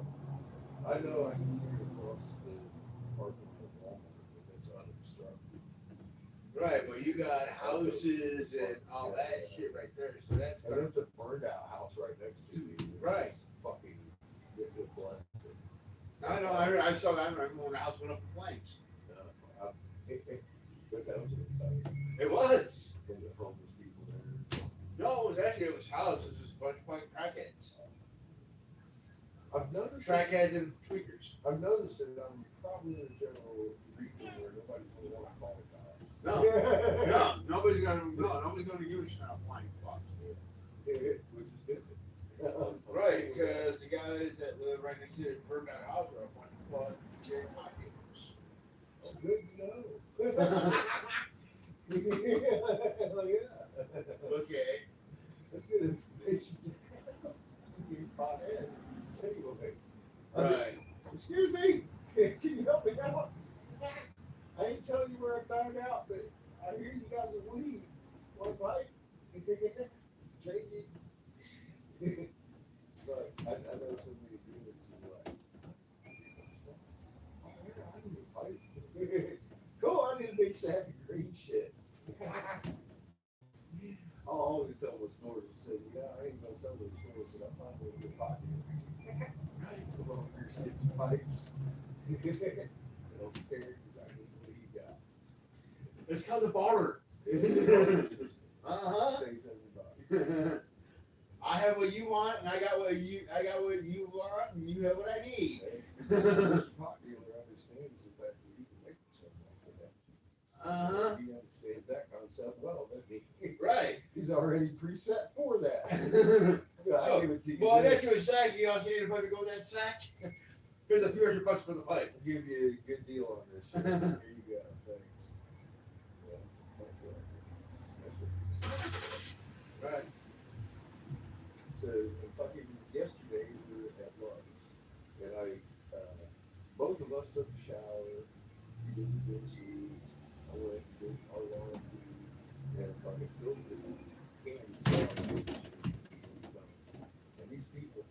I know I can hear it across the parking lot of Walmart, but it's unobstructed. Right, but you got houses and all that shit right there. So that's And it's a burned out house right next to me. Right. It's fucking good blessing. I know. I saw that. I remember when the house went up in flames. But that was exciting. It was. There were homeless people there. No, it was actually it was house. It was just a bunch of fucking crackheads. I've noticed. Crackheads and tweakers. I've noticed that I'm probably in a general region where nobody's going to want to call it out. No, nobody's gonna give a shit about flying fuck. Which is good. Right. and they said it burned that house up when it flooded and became hot games. It's good to know. Hell yeah. Okay. That's good information. Anyway. Right. Excuse me. Can you help me out? I ain't telling you where I found out, but I hear you guys are weed. One pipe. Trade you. So I know so many dealers who are like, oh, yeah, I need a pipe. Cool, I need a big sack of green shit. I'll always tell my stores and say, yeah, I ain't gonna sell those stores, but I'm not gonna get pocket. Right, come on, here's some pipes. I don't care because I need what you got. It's called the barter. Save everybody. I have what you want, and I got what you want, and you have what I need. This pot dealer understands the fact that you can make something like that. He understands that concept well, doesn't he? Right. He's already preset for that. I give it to you. Well, I got you a sack. You also need a pipe to go with that sack. Here's a few extra bucks for the pipe. I'll give you a good deal on this shit. Here you go. Thanks. Yeah, Right. so fucking yesterday we were at Love's and both of us took a shower, we did the dishes, I went and did our laundry, and fucking still did candy. And these people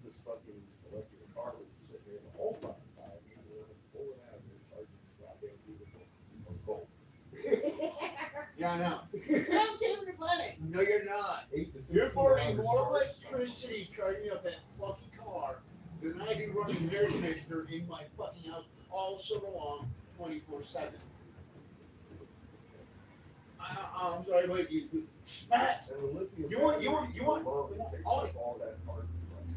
just fucking electric car was sitting there the whole fucking time, even when I'm pulling out of there, charging this goddamn vehicle on gold. Yeah, I know. I'm saving the planet. No, you're not. 8 to 15 You're burning hours more charge. electricity charging up that fucking car than I do running the air conditioner in my fucking house all summer long, 24/7. I'm sorry, but you smack. And the lithium You want- battery takes all- up all that hard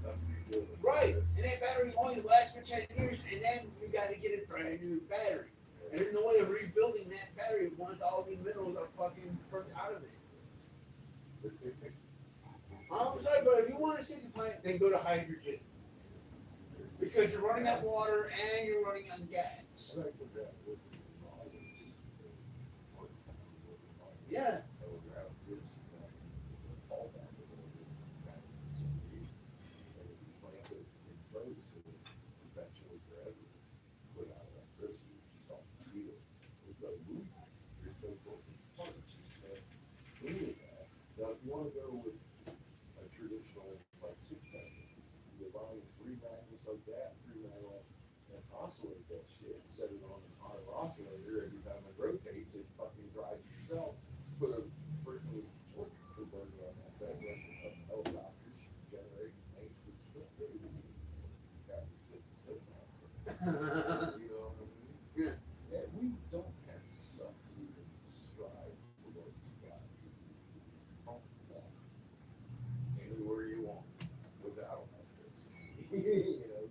stuff to do it. Right, and that battery only lasts for 10 years, and then you got to get a brand new battery. And there's no way of rebuilding that battery once all the minerals are fucking burnt out of it. I'm sorry, but if you want to save the planet, then go to hydrogen. Because you're running out of water and you're running on gas. Yeah. Now, if you want to go with a traditional, like 6-pack, you're buying 3 magnets like that, 3 magnets, and oscillate that shit, set it on an auto oscillator. Every time it rotates, it fucking drives itself. Put a freaking torque converter on that thing, like a helicopter generating things, which is really good. Got to sit still now. You know what I mean? Yeah. Yeah, we don't have to suffer and strive for what we got. Anywhere you want without electricity. You know,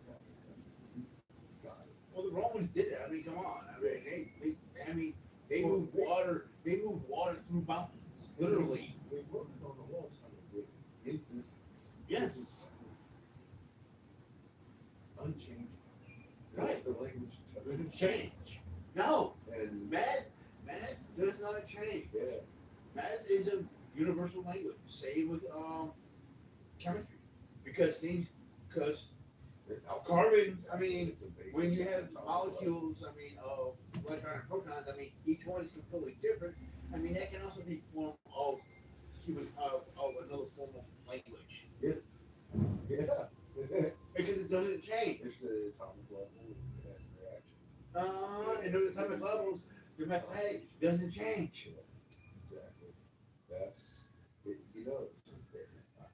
got it. Well, the Romans did it. I mean, come on. I mean, they moved water. They moved water through mountains, literally. They wrote it on the walls how to do it in physics. Yeah. It's just unchanging. Right. The language Doesn't change. No, And math does not change. yeah, Math is a universal language. Same with chemistry, because carbons. I mean, when you have molecules, I mean, of electrons and protons, I mean, each one is completely different. I mean, that can also be form of human of another form of language yeah. because it doesn't change. It's an atomic level and reaction. And at atomic levels, the mathematics doesn't change. Exactly. That's it, you know.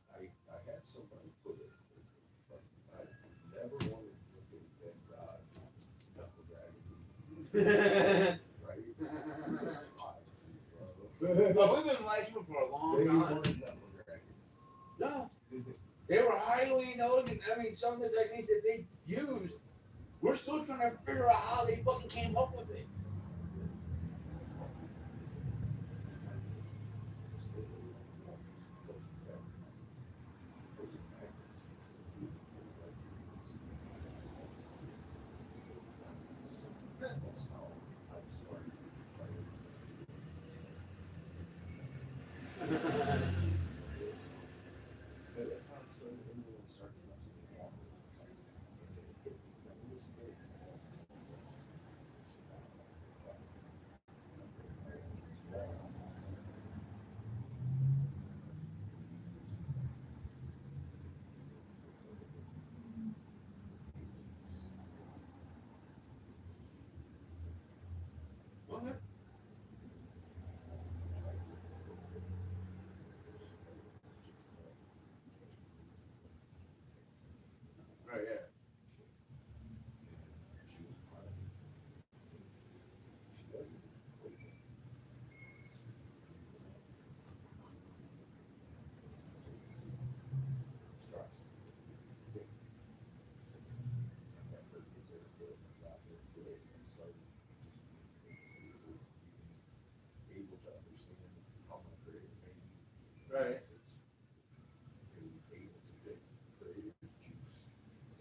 I had somebody put it. But I never wanted to look at that God knuckle dragon. Right? Well, we've been like for a long They time. weren't knuckle dragon. No, they were highly intelligent. I mean, some of the techniques that they used, we're still trying to figure out how they fucking came up with it. That's how I started. That's how I started. Everyone started messing with water. What? Right, yeah. Able to understand how my creator made me. Right. And able to take creative juice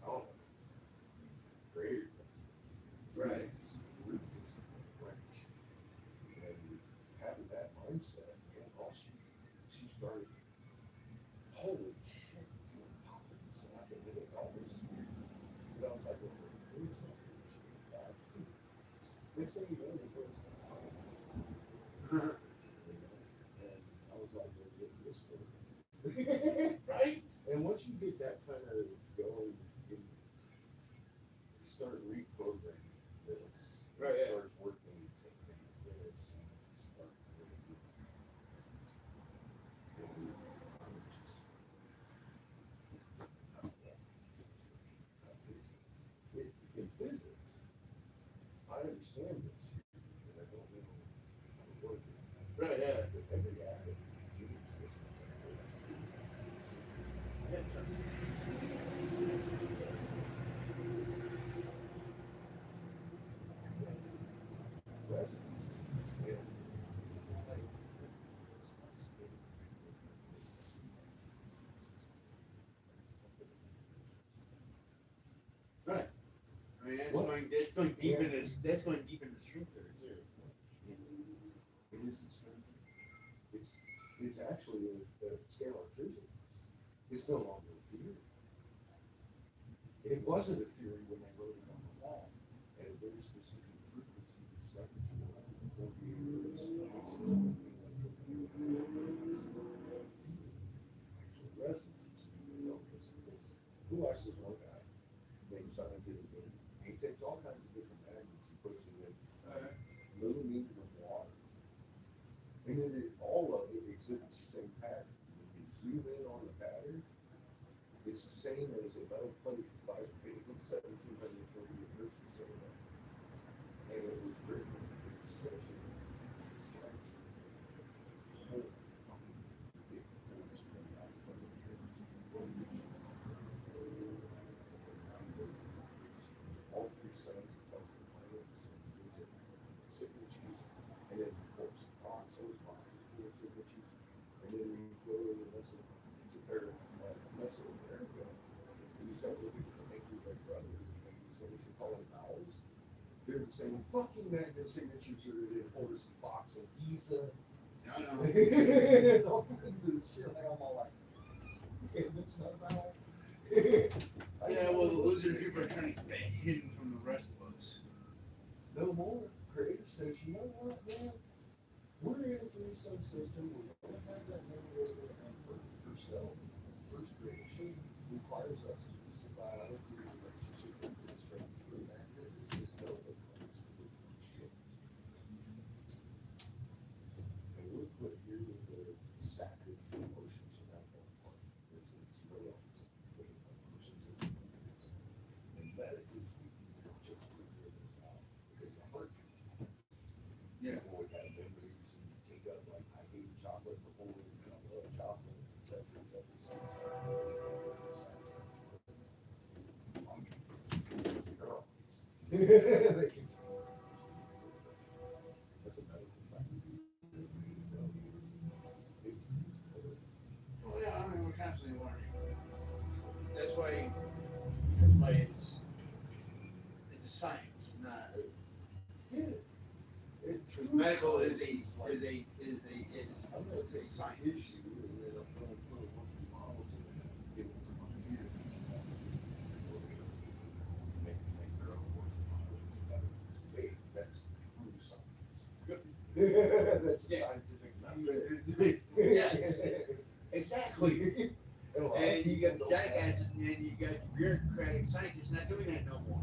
out of it. Creative Right. roots branch. And having that mindset, and all she started, holy shit, feeling confidence, and I can live it all this. And I was like, well, it's not bad. Next thing you know, it goes and I was like, well, get this one. Right? And once you get that kind of going, you start reprogramming this. Right, It yeah. starts working, taking this, and start really doing it. And I'm just, in physics, I understand this, and I don't know how to work it. Right, yeah. But every atom uses this. Right. I mean, What? that's going deep into the truth there too. It isn't strength. It's actually a scalar physics. It's no longer a theory. It wasn't a theory when they wrote it on the wall at a very specific frequency, 17 48 hertz. Actual resonance. Who watches this one guy named Scientific Moon? He takes all kinds of different magnets, he puts them in millimeters of water. And then all of it exhibits the same pattern. When you zoom in on the pattern, it's the same as a metal plate vibrating at 1748 hertz per second. And it was written in such a whole fucking big force coming out from the earth. All three suns, all three planets, and gives it signatures. And then, of course, rocks, those rocks, full signatures. And then you go to the Mesoamerica, and you start looking at the Maker Red Brothers, and these things you call them vowels. They're the same fucking magnet signatures that are in Horus and Fox and Giza. No, no. And all kinds of shit. I'm all like, okay, that's not a vowel. Yeah, well, the lizard people are trying to stay hidden from the rest of us. No more. Creator says, you know what, man? We're in a three sun system. We're going to have that memory over and Earth herself. First creation requires us to be symbiotic in a relationship with the strength of the magnet. Is no shit. And we're put here with the sacred emotions of that one part. There's no else. And medically speaking, we're just figure this out. Because the heart Yeah. people would have memories and take up like I ate chocolate before and I love chocolate, etc. They can that's a medical fact. Well, yeah, I mean, we're constantly learning. That's why it's a science, not Medical is a science. That's Yeah. scientific method. Yes, exactly. And you got the jackasses, and then you got the bureaucratic scientists not doing that no more.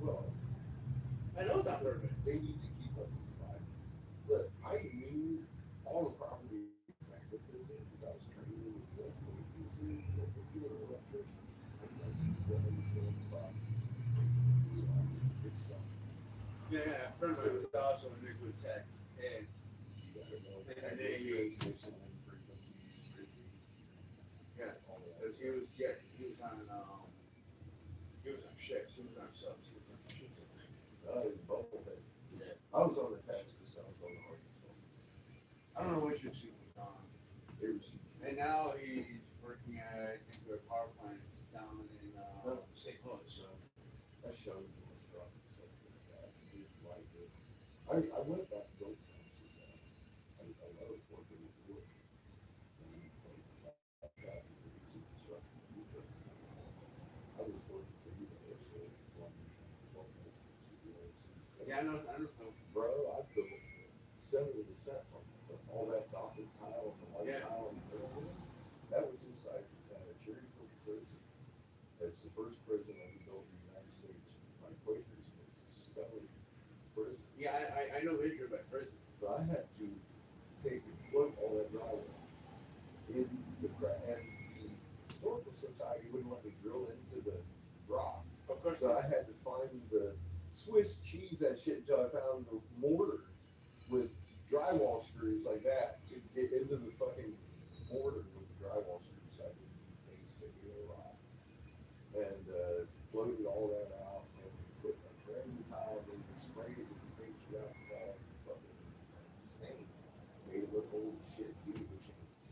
Well, I know it's not perfect. they need to keep us alive. Look, I knew all the property because I was training with the electrician. Yeah, a friend of mine was also a nuclear tech, and yeah, because he was on ships, he was on subs, he was on ships, I think. I was on the tax because I was on the Artistry. I don't know which ship he was on. And now he's working at, I think, a power plant down in St. Louis. So That shows you what's wrong. I went back and built I love working with wood. I was working for you yeah, I know. bro, I built 70% from all that Gothic tile and the white Yeah. tile and everything. That was inside Cherryville prison. It's the first prison ever built in the United States by Quakers. It was a stellar prison. Yeah, I know they drew that prison. So I had to take and float all that drywall in the crack. And the historical society wouldn't let me drill into the rock. Of course. So I had to find the Swiss cheese that shit until I found the mortar with drywall screws like that to get into the fucking mortar with the drywall screws. So I could basically rock. And floated all that out and put a brand new tile in, sprayed it with the paint throughout the wall, fucking stain. Made it look old as shit, beat it with chains.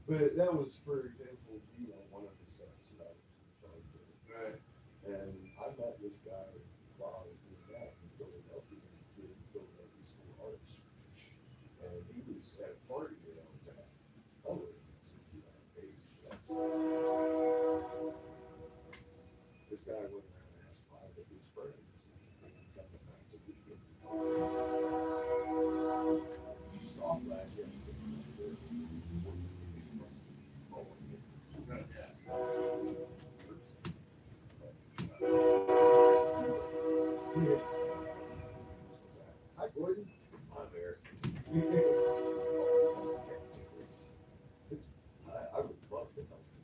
But that was, for example, one of the sets that I was trying to. Right. And I met this guy while I was doing that in Philadelphia, doing Philadelphia School of Artistry. And he was at a party that I was at. Oh, 69 page. This guy went around and asked 5 of his friends. And he got the night to get him. Soft last year. Hi, Gordon. I'm there. I would love to help you.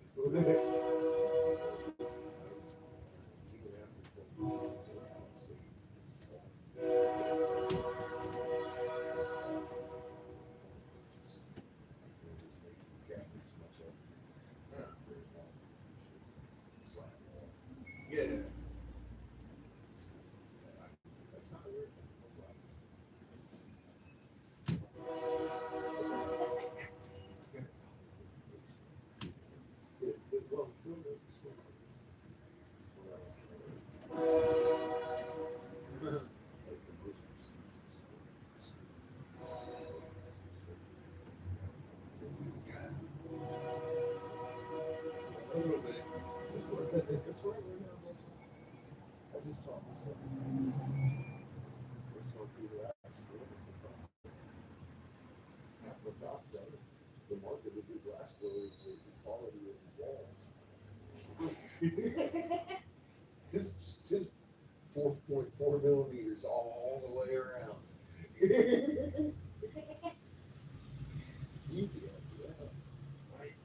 Yeah. That's not weird. A little bit. That's what I learned now. I just taught myself. Just taught people that. Half my job done. The market of the glass door is the quality of the walls. It's just 4.4 millimeters all the way around. It's easy after that. Right.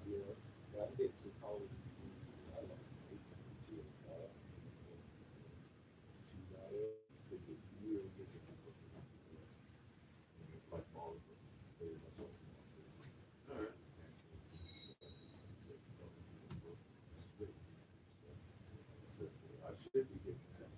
You know, gotta get some quality. I like it. All right. I should be getting that.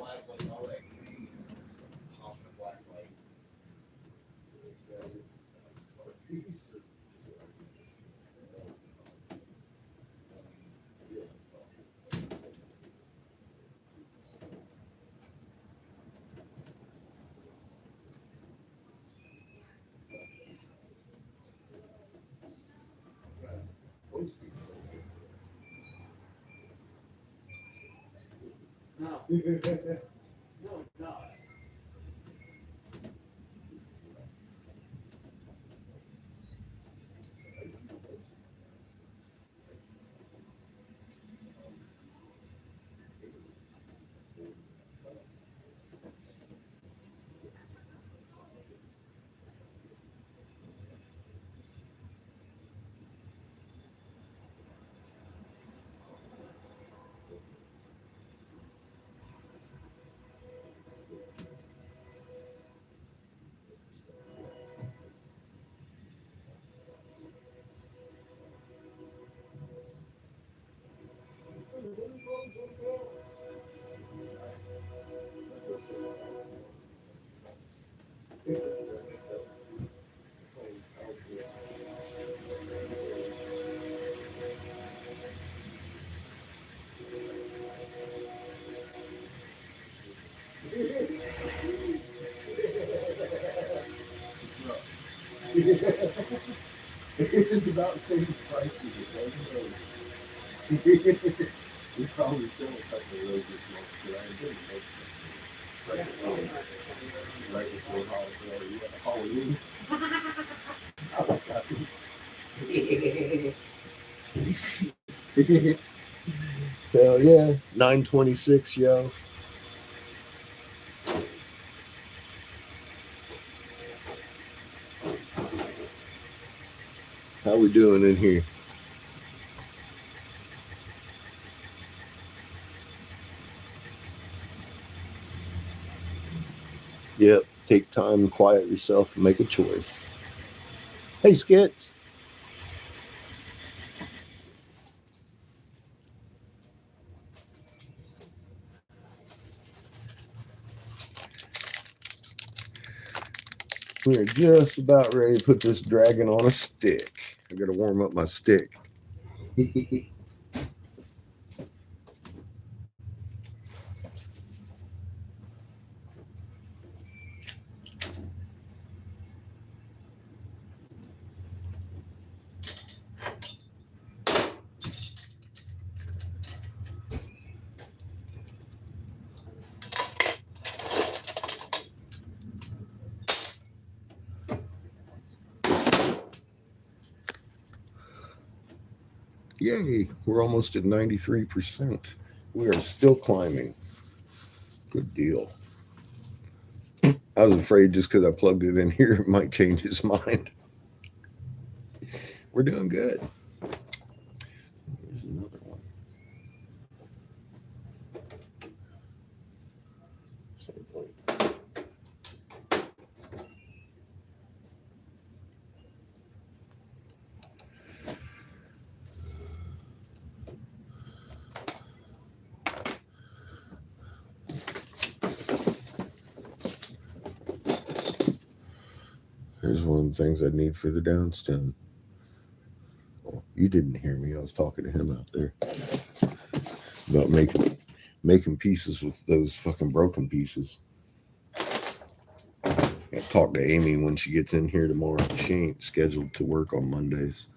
black light, all that green, popping a black light. Piece of no. No, no. It's about the same price as a dozen roses. We probably sell a couple of those this month, but I didn't make some. Right before Halloween. Hell yeah. 926, yo. How we doing in here? Yep. Take time, quiet yourself, and make a choice. Hey, Skits. We're just about ready to put this dragon on a stick. I gotta warm up my stick. Yay, we're almost at 93%. We are still climbing. Good deal. I was afraid just because I plugged it in here, it might change his mind. We're doing good. Here's another one. Same point. Here's one of the things I need for the downstem. Oh, you didn't hear me. I was talking to him out there about making pieces with those fucking broken pieces. I'll talk to Amy when she gets in here tomorrow. She ain't scheduled to work on Mondays.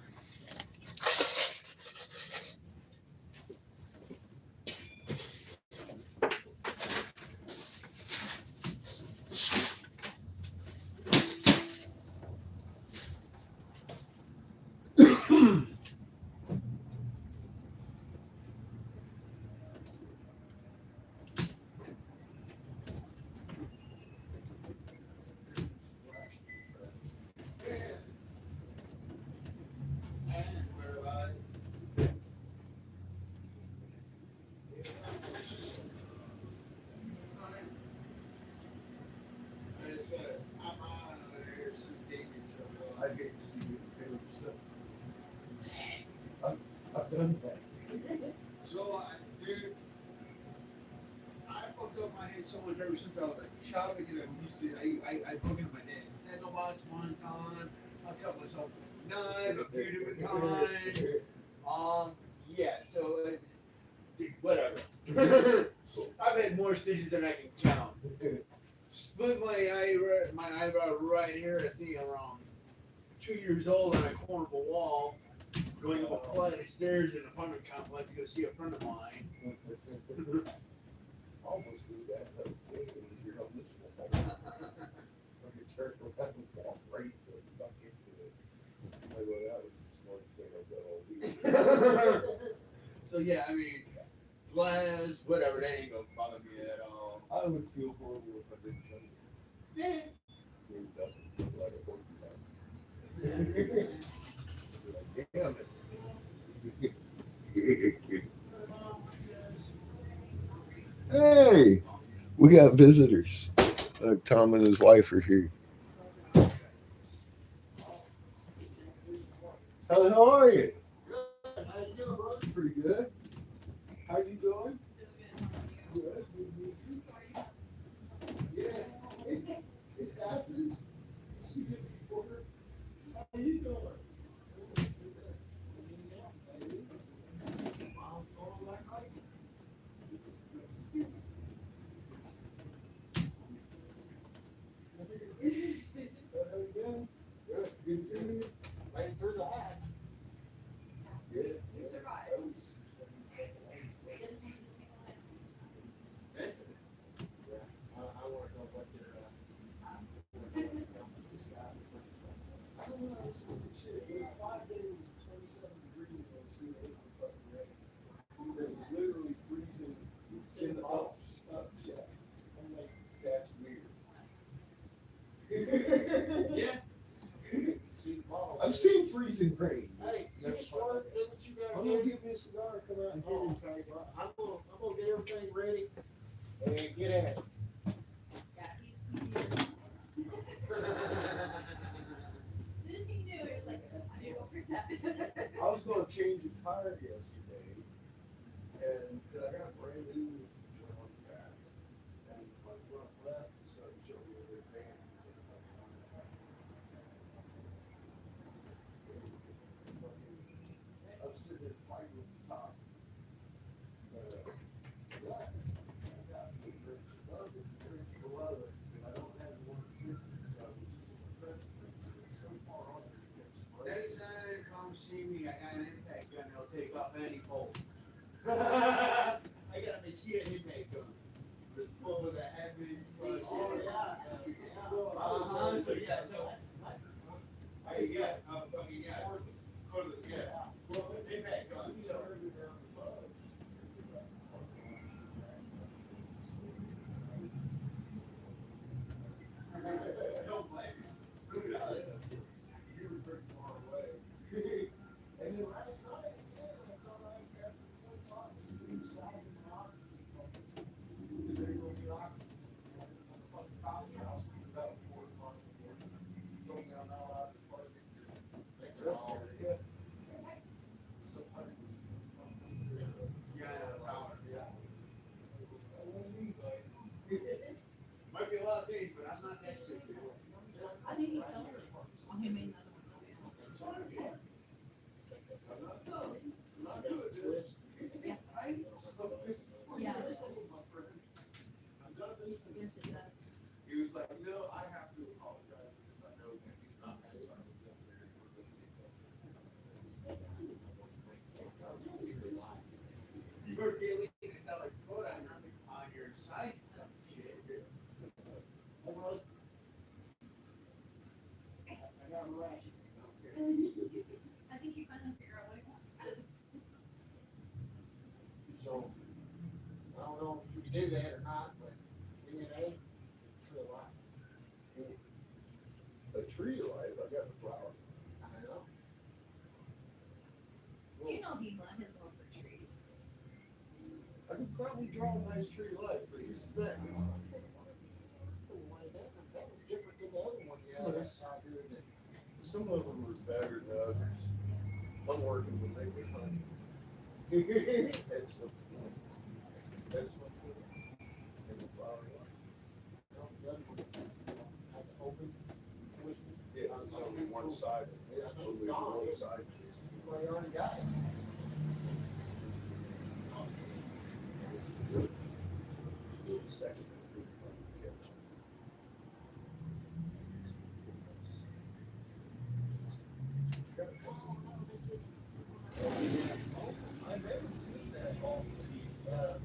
so much ever since I was like a child because I used to I broke into my dad's sandal box one time. I cut myself with a knife a few different times. Yeah, so dude, whatever. I've had more stitches than I can count. Split my eyebrow right here. I think around 2 years old on a corner of a wall, going up a flight of stairs in an apartment complex to go see a friend of mine. Almost do that. But you're on this wall. When you turn around and walk right into it, back into it. I go, that was the smartest thing I've done all week. So yeah, I mean, glass, whatever, that ain't gonna bother me at all. I would feel horrible if I didn't tell you. Yeah. You doesn't look like a porcupine. Like, damn it. Hey, we got visitors. Tom and his wife are here. How are you? Good. How you doing, bro? Pretty good. How you doing? Good. Good to meet you. Yeah. It happens. See you before. How you doing? Good. Good seeing you. Waiting for the ass. Good. You survived. I want to know what your I don't know. Shit, it was 5 days, 27 degrees on C8 fucking rain. It was literally freezing in the ups. Yeah. I'm like, that's weird. Yeah. I've seen freezing rain. Hey, you just work, do what you gotta I'm do. gonna give me a cigar, come out and get Oh, it. okay, well, I'm gonna get everything ready and get at it. Yeah, he's as soon as he knew it, it's like, I need to go fix that. I was gonna change a tire yesterday, and I got a brand new drum on the back, and my front left started showing me a big band. I was sitting there fighting with the top. Black. I got the bridge above it, the bridge below it, and I don't have one to fix it, so I was just pressing it. It's so far under it gets Next time, come see me. I got an impact gun that'll take off any bolt. I got a Makita impact gun. It's full of that heavy. Oh, yeah. So yeah, no. Hey, yeah, fucking yeah. Yeah. Well, it's impact gun. So. Don't blame me. Who does? You were pretty far away. And then last night, man, I thought I got the full box inside the oxygen pump. They're going to be oxygen. And the fucking coffee house was about 4 o'clock in the morning. Told me I'm not allowed to park it. Like the rest of it, yeah. Somebody was. Yeah, tower. Yeah. Might be a lot of things, but I'm not that stupid. I think he's celebrating. Oh, he made another one. Yeah. He was like, no, I have to apologize because I know that he's not that side of the You were feeling another quote on your side. I got a ration. I think you finally figure out what he wants. So, I don't know if you can do that or not, but DNA, it's a lot. A tree life, I got the flower. I know. You know he loved his love for trees. I could probably draw a nice tree life, but here's the thing. That was different than the other one you had. Yes. Some of them was better than others. I'm working with liquid honey. That's the point. That's my point. And the flower life. one side. Yeah, It's totally gone. one side. Well, you already got it. Second. I never seen that off the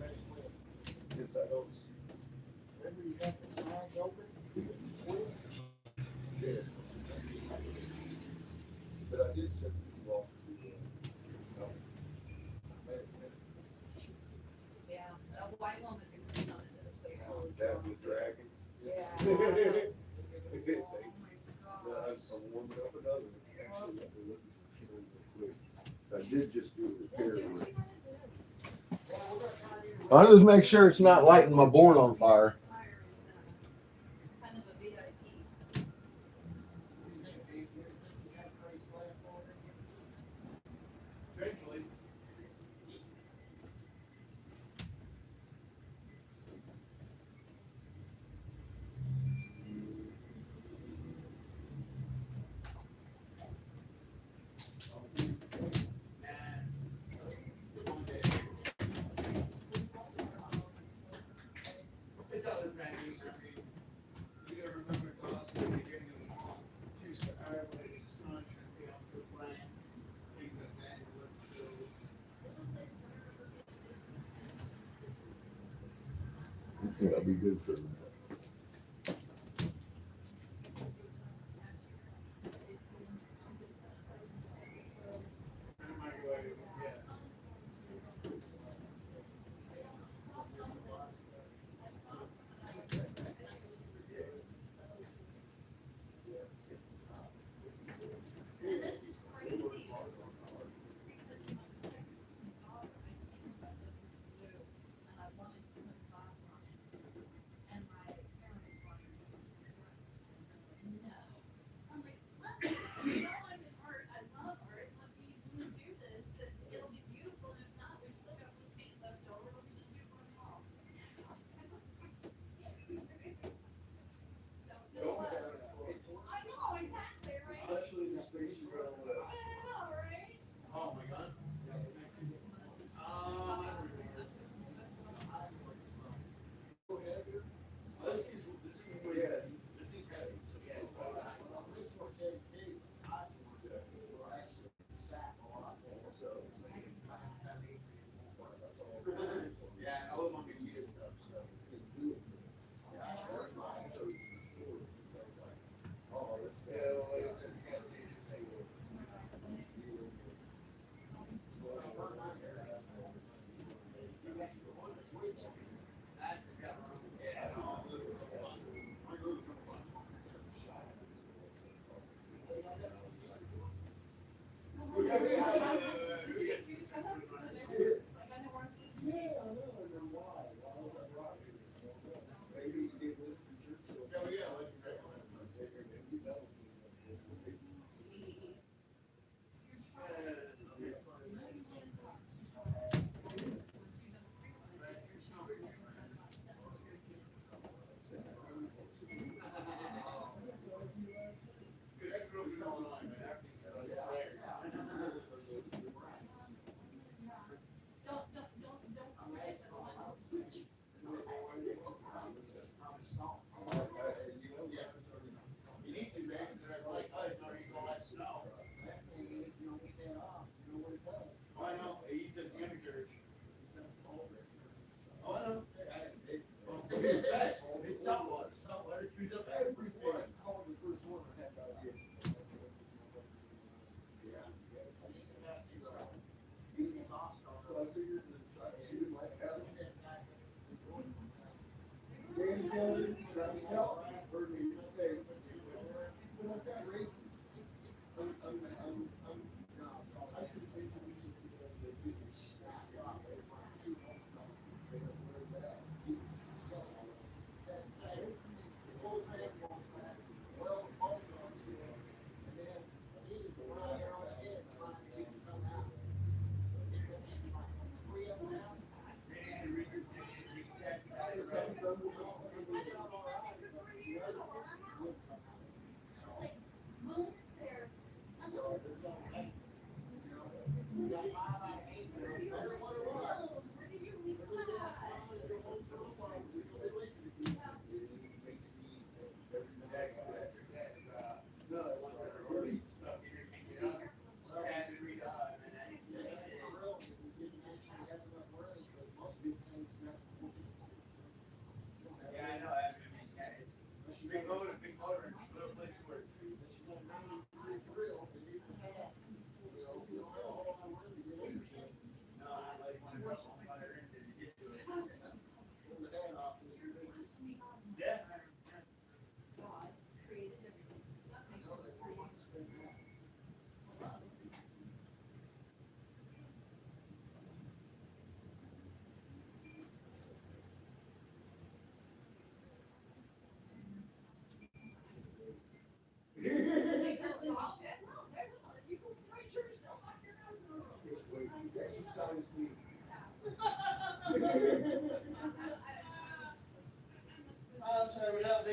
Yes, I don't. Remember you got the sides open? Twist. Yeah. But I did send a few off to Yeah, a white one with the green on it, so you're always that was dragging. Yeah. Oh my gosh. I'm warming up another one. Actually, I've been looking for kiln real quick. So I did just do a repair work. I'll just make sure it's not lighting my board on fire. Kind of a VIP. Eventually. It's all this man. You gotta remember to call us when you're getting them home. Choose the highway, sun, and be on the plan. Things like that. What to do. I think I'll be good for that. And this is crazy. Because you know, and I wanted to put thoughts on it. And my parents wanted to put no. I'm like, what? You know I'm in art. I love art. Let me do this and it'll be beautiful. And if not, we've still got blue paint left over. Let me just do one wall. So it was. I know, exactly, right? Especially the space you run with. I know, right? Oh my God. Yeah, I live on the gear stuff. It's saltwater. Saltwater chews up everything.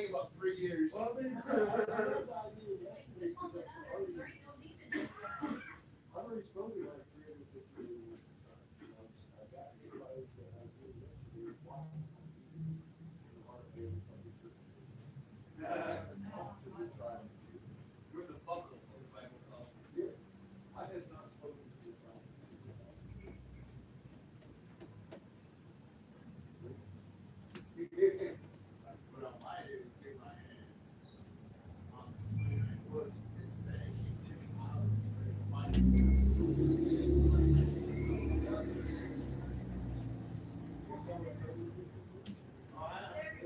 take about 3 years. Well, I mean, That's all that matters. There ain't no need to do that. I've already spoken like 350 months. I got anybody that I did yesterday. Wow. You're the buckle, everybody will call you. Yeah, I had not spoken to the client. Put on my head, get my hands. It was this bad. She took me out. My They're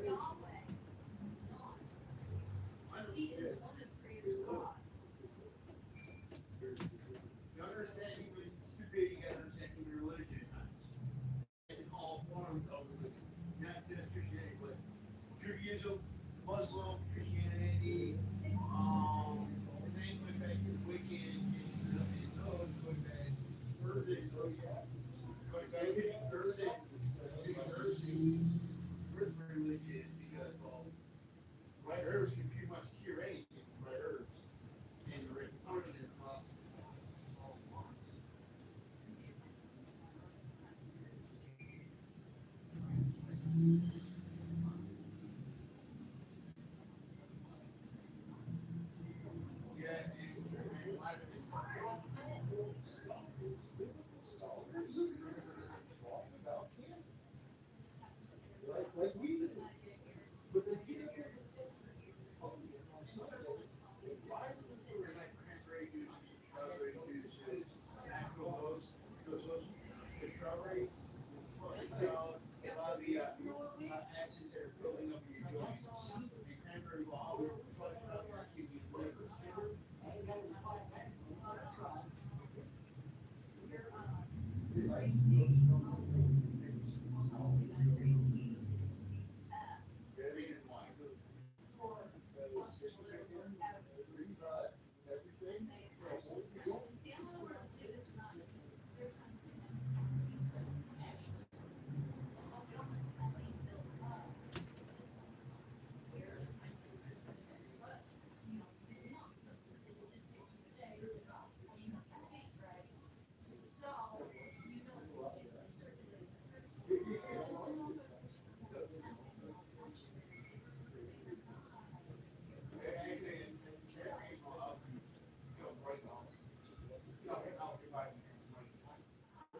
Yahweh. He is one of the creator's gods. You understand even stupid, you gotta understand even religion at times. It's all forms of religion. Not just Christianity, but Judaism, Muslim, Christianity, and then going back to Wiccan, and those going back further, so yeah. Going back to the earth religion, because, well, right herbs can pretty much cure anything, right herbs. And the right fortunate process. All at once. Yes, and life is Like we did. But they get up there.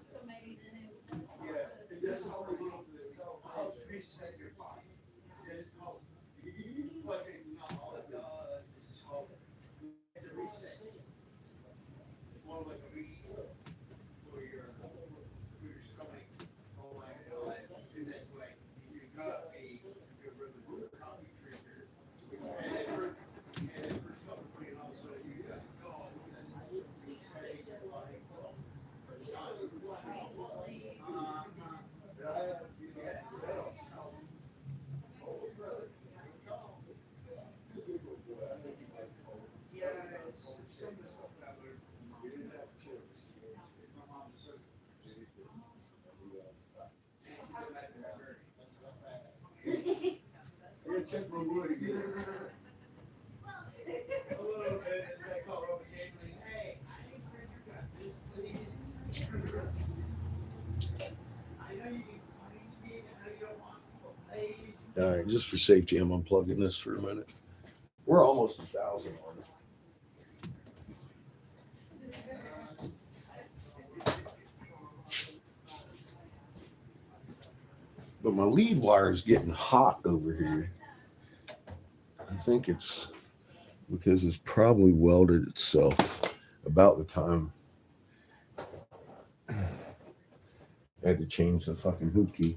So maybe then it would. Reset your body. It's called, fucking, no, it's called, it's a reset. It's more like a reset for your stomach, or like, in that way. You got you're a coffee drinker, and for company, and also you got a dog, and it's resetting your body. Yeah, it's some of the stuff that I learned. We didn't have chips. My mom was so. You're a chipper wood again. A little bit, as I call over gambling. Hey, I ain't sure you got this, please. I know you can, I know you don't want people, please. All right, just for safety, I'm unplugging this for a minute. We're almost 1,000 on it. But my lead wire is getting hot over here. I think it's because it's probably welded itself about the time I had to change the fucking hookey.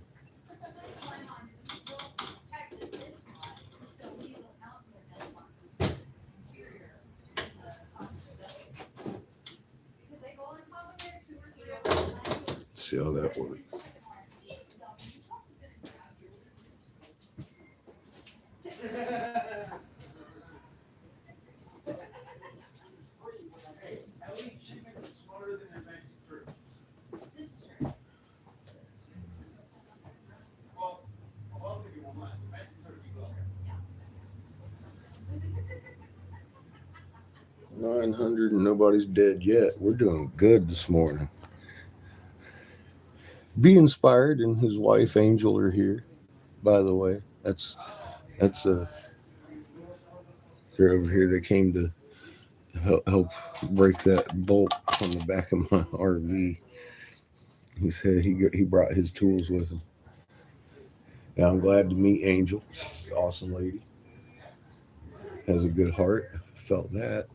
See how that works. 900 and nobody's dead yet. We're doing good this morning. Be Inspired and his wife Angel are here. By the way, that's they're over here. They came to help break that bolt on the back of my RV. He said he brought his tools with him. Yeah, I'm glad to meet Angel. Awesome lady. Has a good heart. Felt that.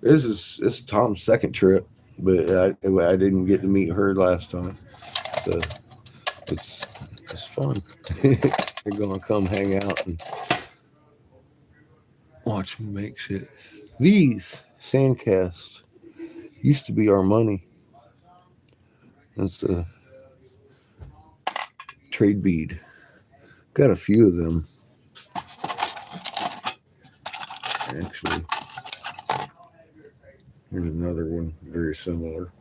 It's Tom's second trip, but I didn't get to meet her last time, so it's fun. They're gonna come hang out and watch me make shit. These sandcasts used to be our money. That's a trade bead. Got a few of them actually. Here's another one, very similar.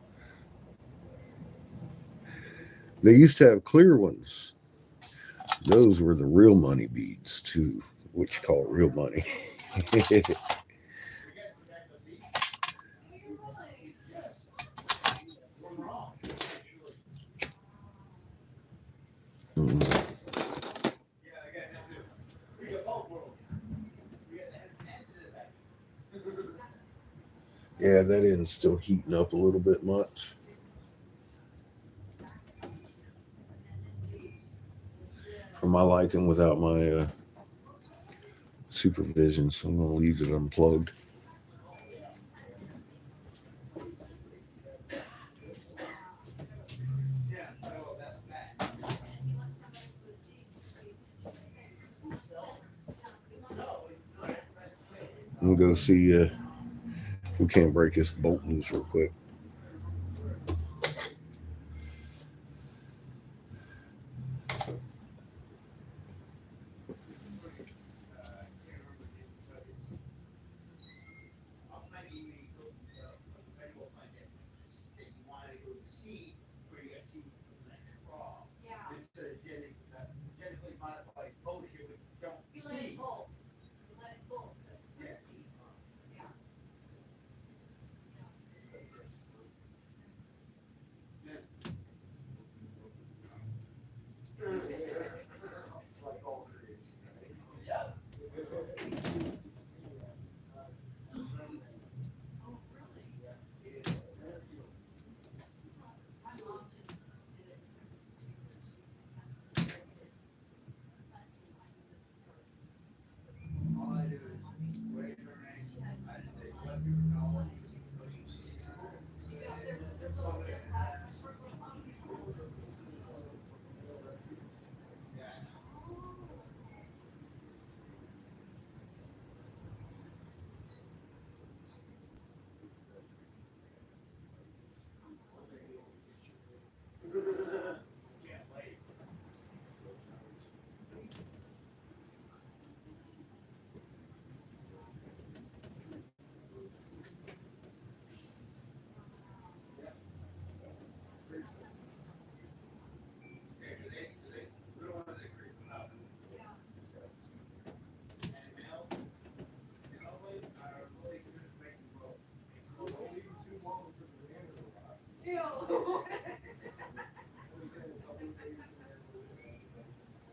They used to have clear ones. Those were the real money beads, too, what you call real money. Yeah, that end's still heating up a little bit much. For my liking, without my supervision, so I'm gonna leave it unplugged. I'm gonna go see if we can't break this bolt loose real quick. Genetically modified boat here, we don't You let it see. bolt. You let it bolt. So Yes. yeah. It's like all creation. Yeah. Oh, really? My mom just did it. All I do is wait for rain. I just say, let people know. She got their little step back. My short little mom.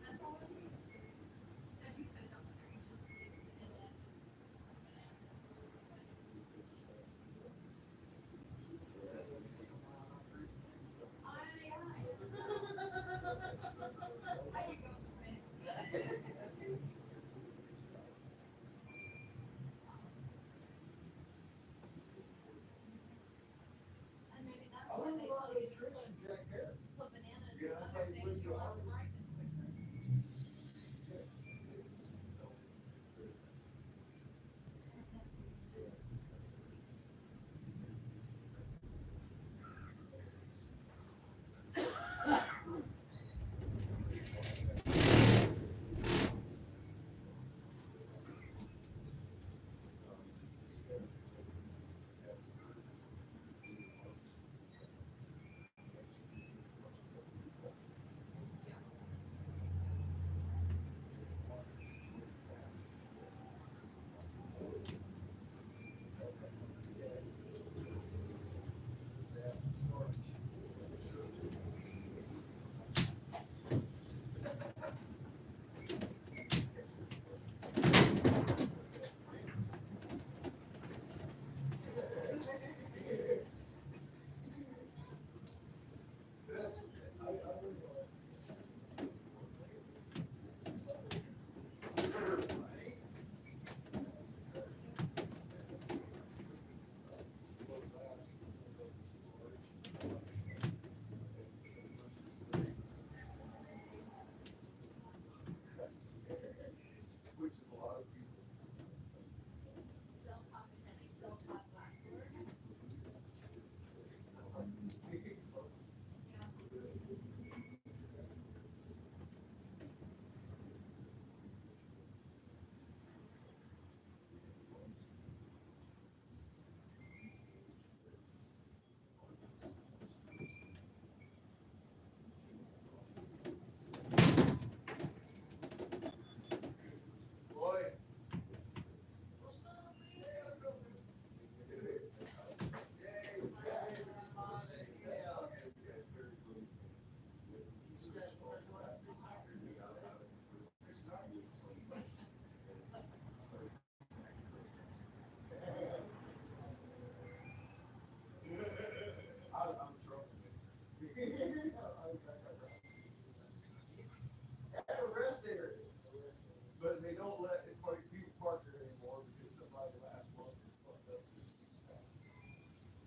That's all it needs. That you cut it up there. You just leave it in it. I could go somewhere. And maybe that's why they tell you to put bananas and other things to let it ripen quicker.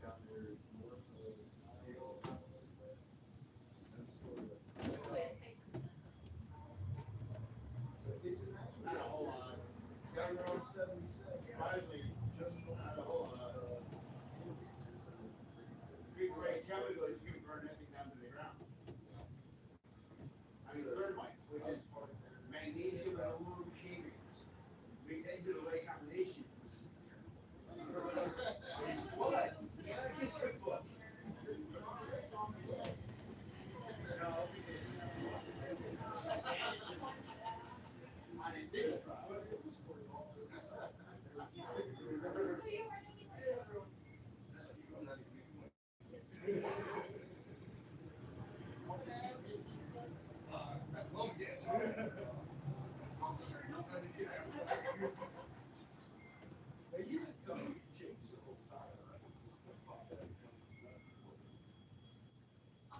Not a whole lot. Down there on 77. Surprisingly, just not a whole lot. People right county, like, you can burn anything down to the ground. I mean, thermite, which is magnesium and aluminum cavings. Makes that do the right combination. What? Yeah, kiss cookbook. No. I didn't think it.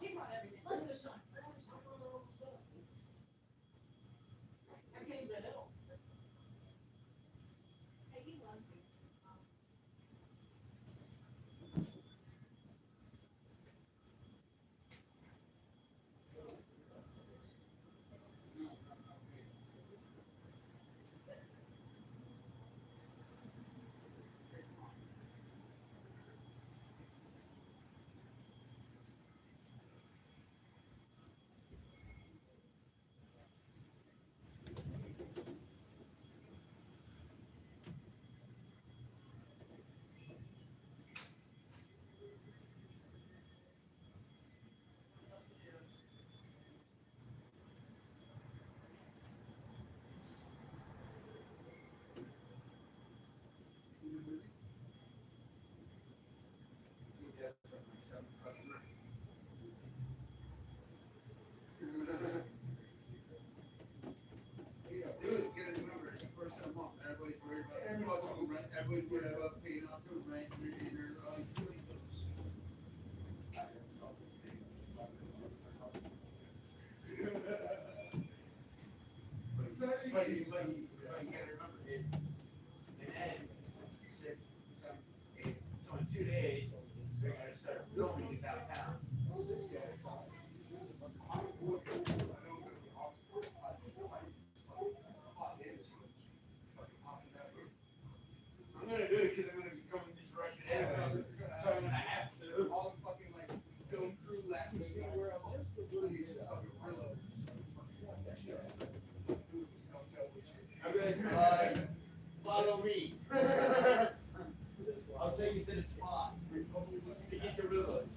He brought everything. Let's go, Sean. Let's go, Sean. I can't even help. Hey, he loves you. Dude, get a number. First of the month, everybody's worried about rent. Everybody's worried about paying off the rent and their utility bills. But you gotta remember it. And then 6, 7, 8, so in 2 days, they gotta start filming it downtown. I'm gonna do it because I'm gonna be coming this direction anyway, so I'm gonna have to. All the fucking like film crew left to see where I'm just use the fucking reload. I'm gonna follow me. I'll take you to the spot to get the reloads.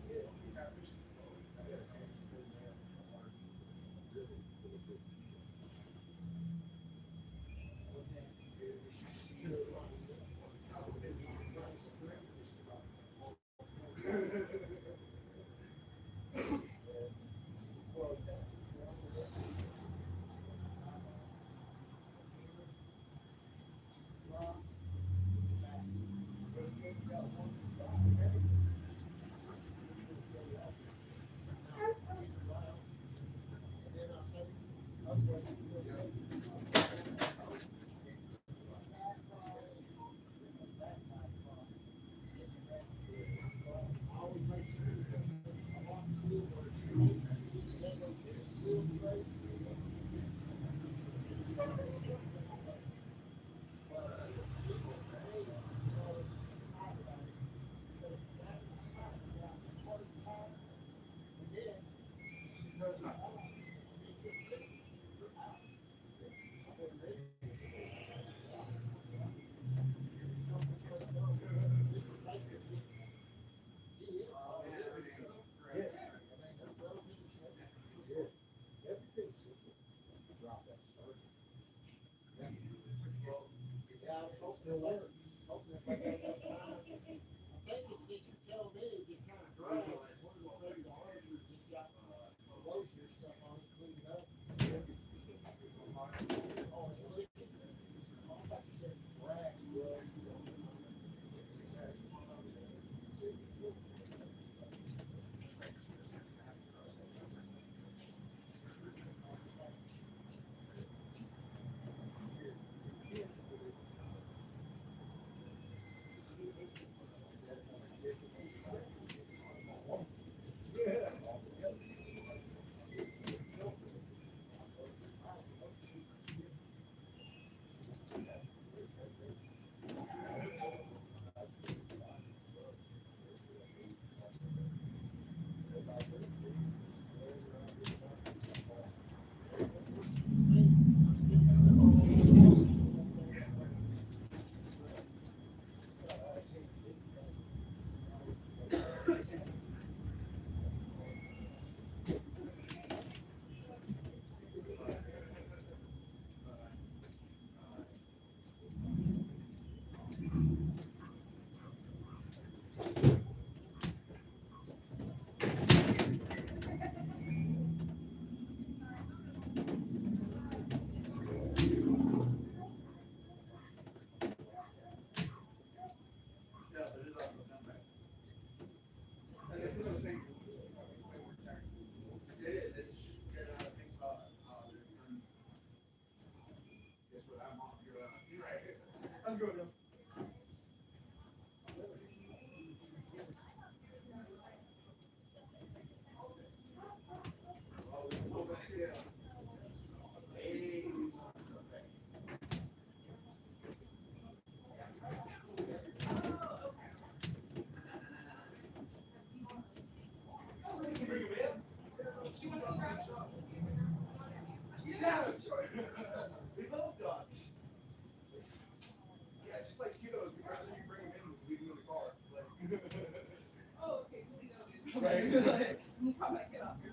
Right. You probably get off your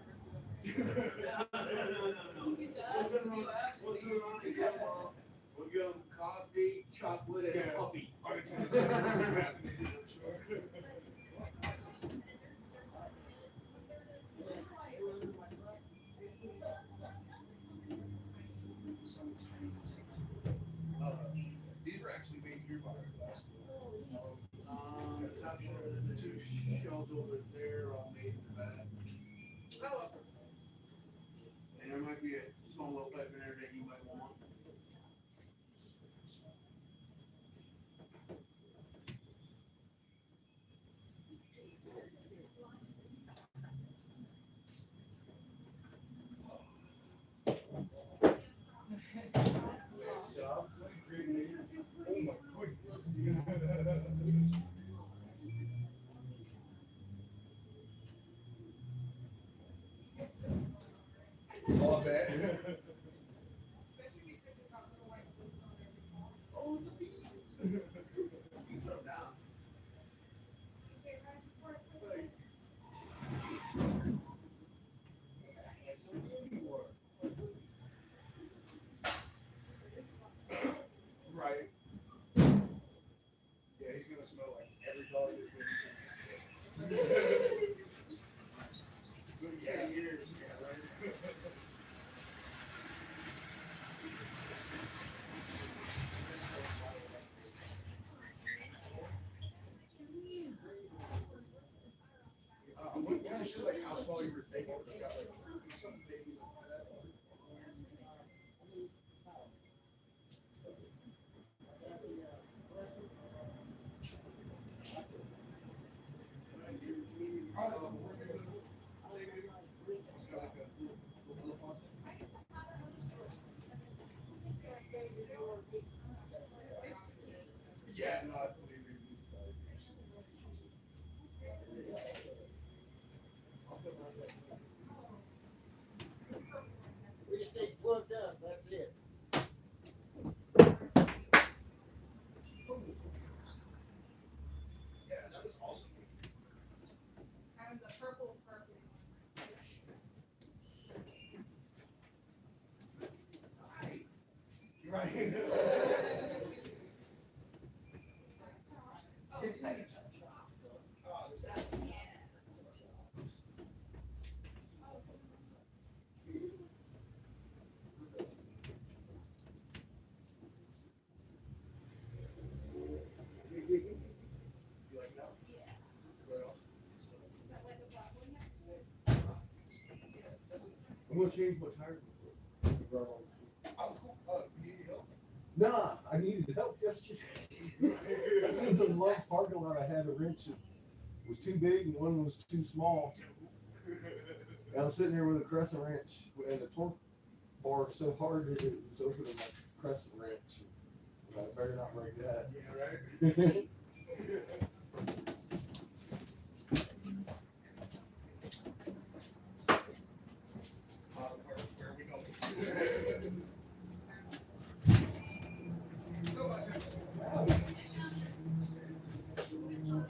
We'll give them coffee, chocolate, and puppy. These were actually made here by our glass school. I'm sure the two shells over there are all made in the back. And there might be a small little pipe in there that you might want. Great job. Great name. Oh my goodness. Oh, man. Oh, the bees. You put them down. Handsome baby were. Right. Yeah, he's gonna smell like every dog that's been good 10 years. Yeah, right. I wasn't kind of sure like how small you were thinking. But got like some baby like that. It's got like a little faucet. Yeah, no, I believe you. We just stay plugged up, that's it. Yeah, that was awesome. And the purple sparkling Right. You like that? Yeah. Well, Is that like the black one next to it? I'm gonna change my tire. oh, cool. You need help? Nah, I needed help yesterday. In the love parking lot, I had a wrench that was too big and one was too small. And I was sitting there with a crescent wrench and the torque bar so hard that it was opening my crescent wrench. I better not break that. Yeah, right. Where are we going? Which one would you like?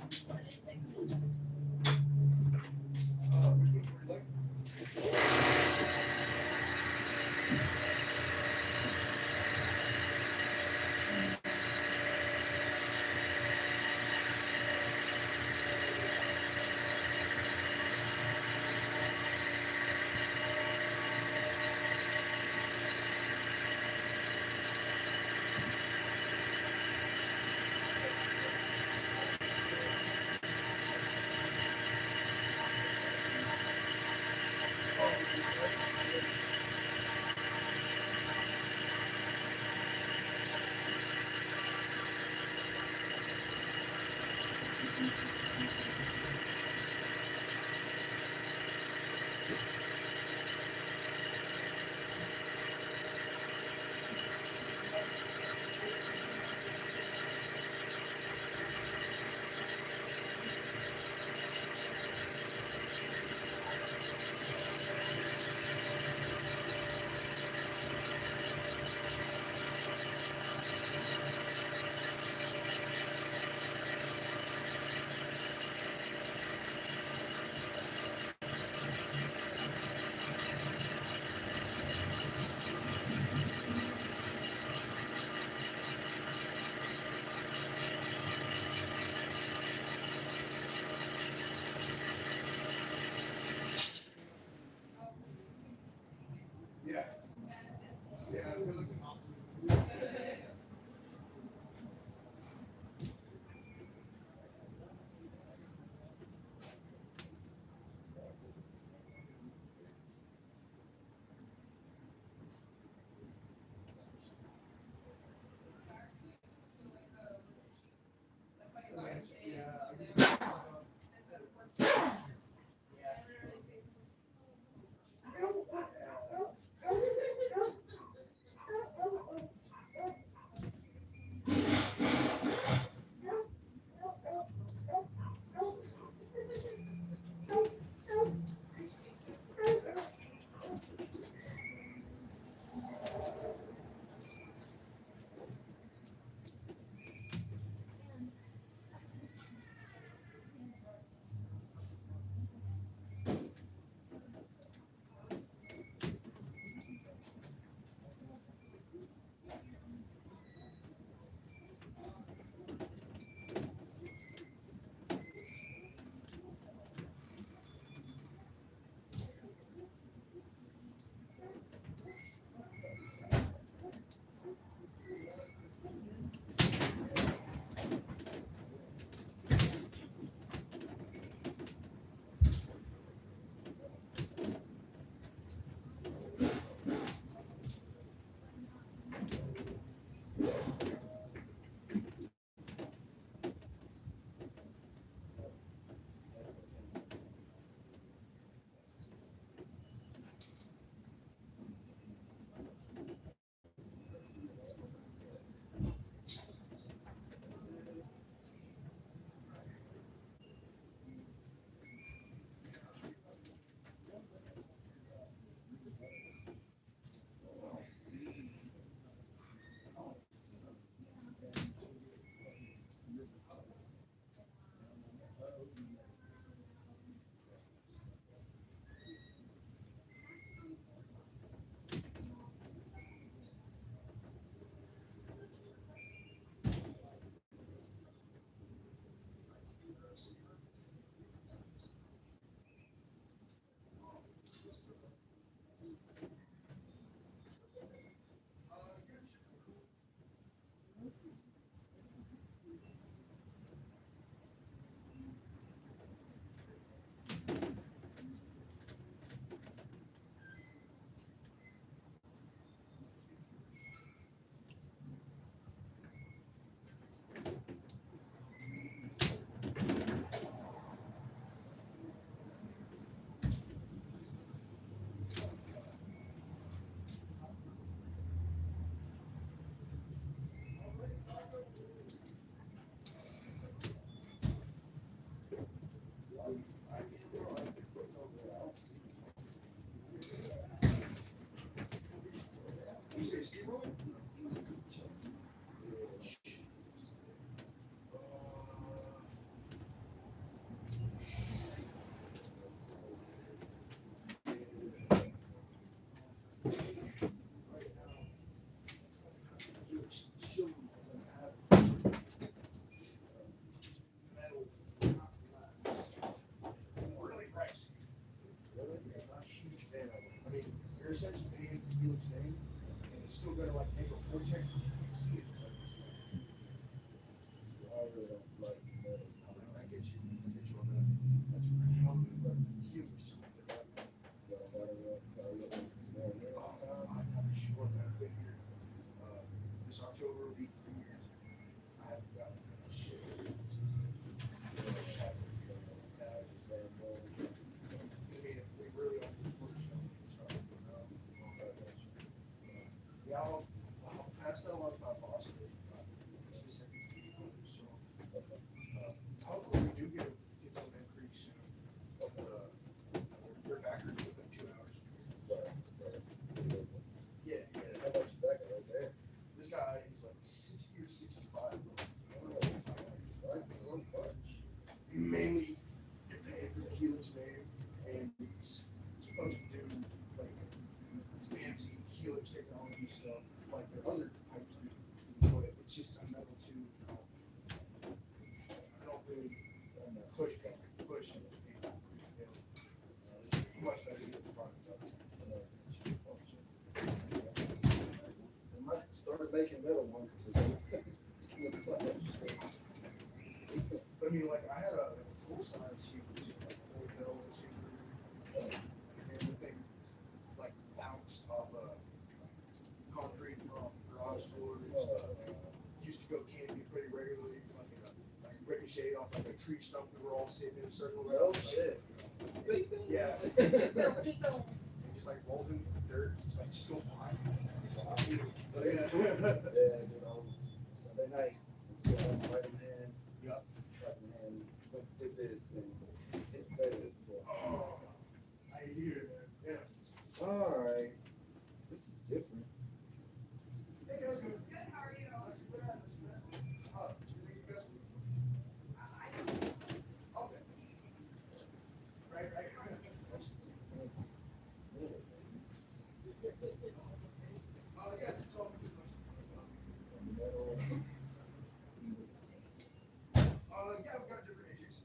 mainly you're paying for the helix name, and it's supposed to do like fancy helix technology stuff like the other pipes do, but it's just a metal tube. I don't really push it. Much better to get the product up. I might start making metal ones because But I mean, like, I had a full size here, like a whole metal chamber, and the thing like bounced off a concrete garage floor. Used to go camping pretty regularly, like ricochet off like a tree stump. We were all sitting in a circle. oh shit. Yeah. Just like rolled in dirt, it's like still fine. But yeah. Yeah, dude, I was Sunday night. It's right in hand. Yep. Right in hand. Went did this and it's it for. Oh, I hear that. Yeah. Alright. This is different. Hey, how's it going? Good, how are you? Okay. Right. Yeah, it's all Metal. yeah, I've got different ages.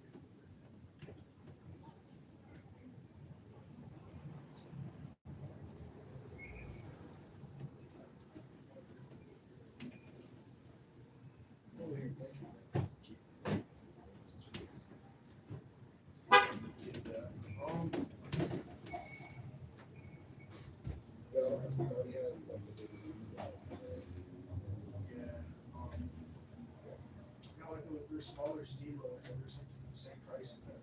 Oh, here, thank you. Let's keep- Yeah, everybody has something to do. Yeah. Got like they're smaller steel, and they're the same price as that.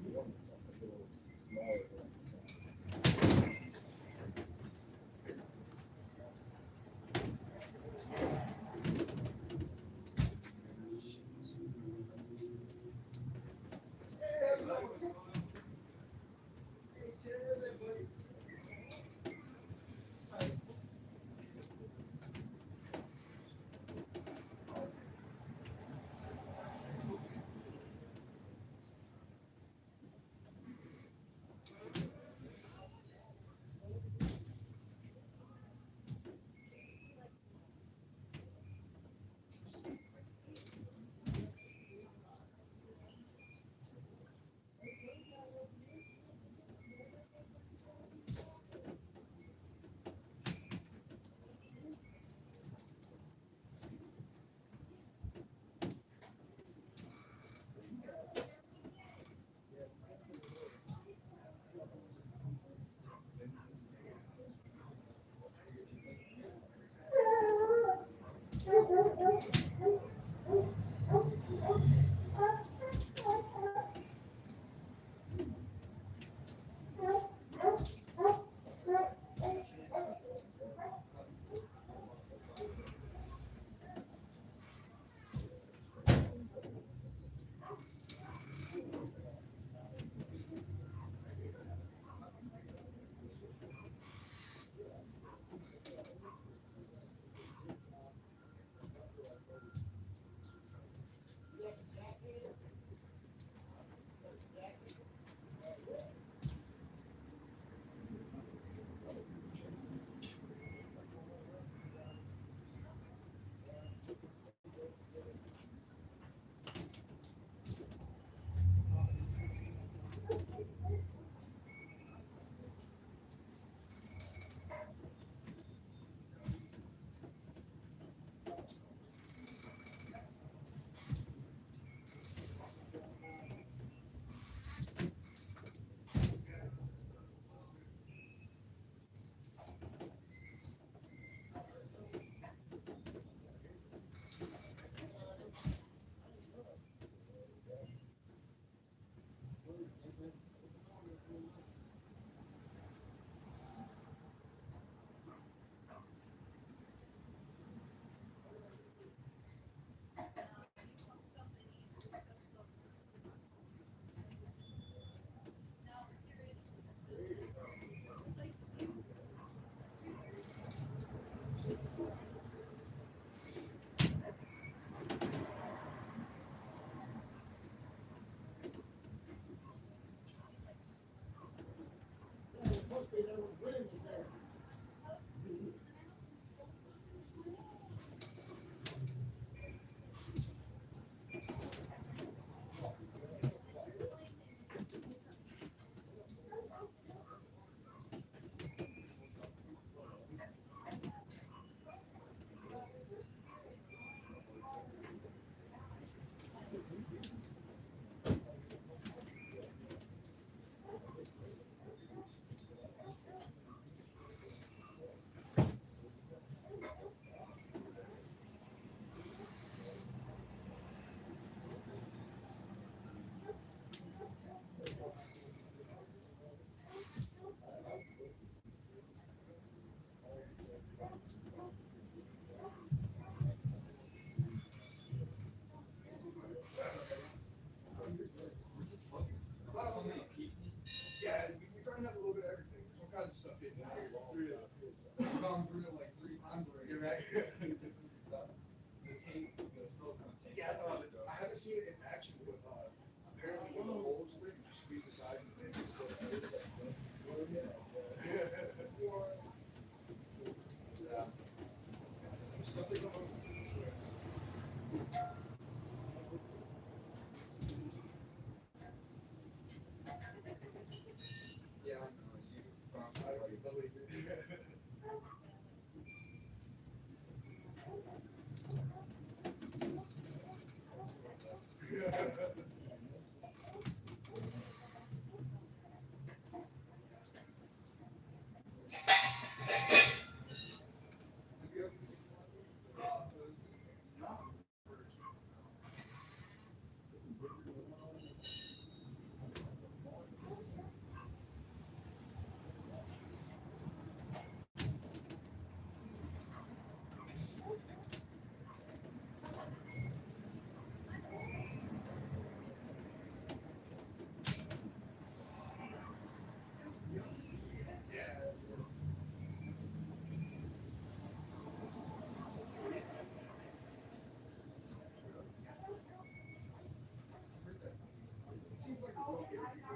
You want something a little smaller. Yeah, I haven't seen it in action, but apparently with the holes, you squeeze the sides and things. Yeah. The stuff they come up with. Yeah, I believe it. It seems like we don't get any good.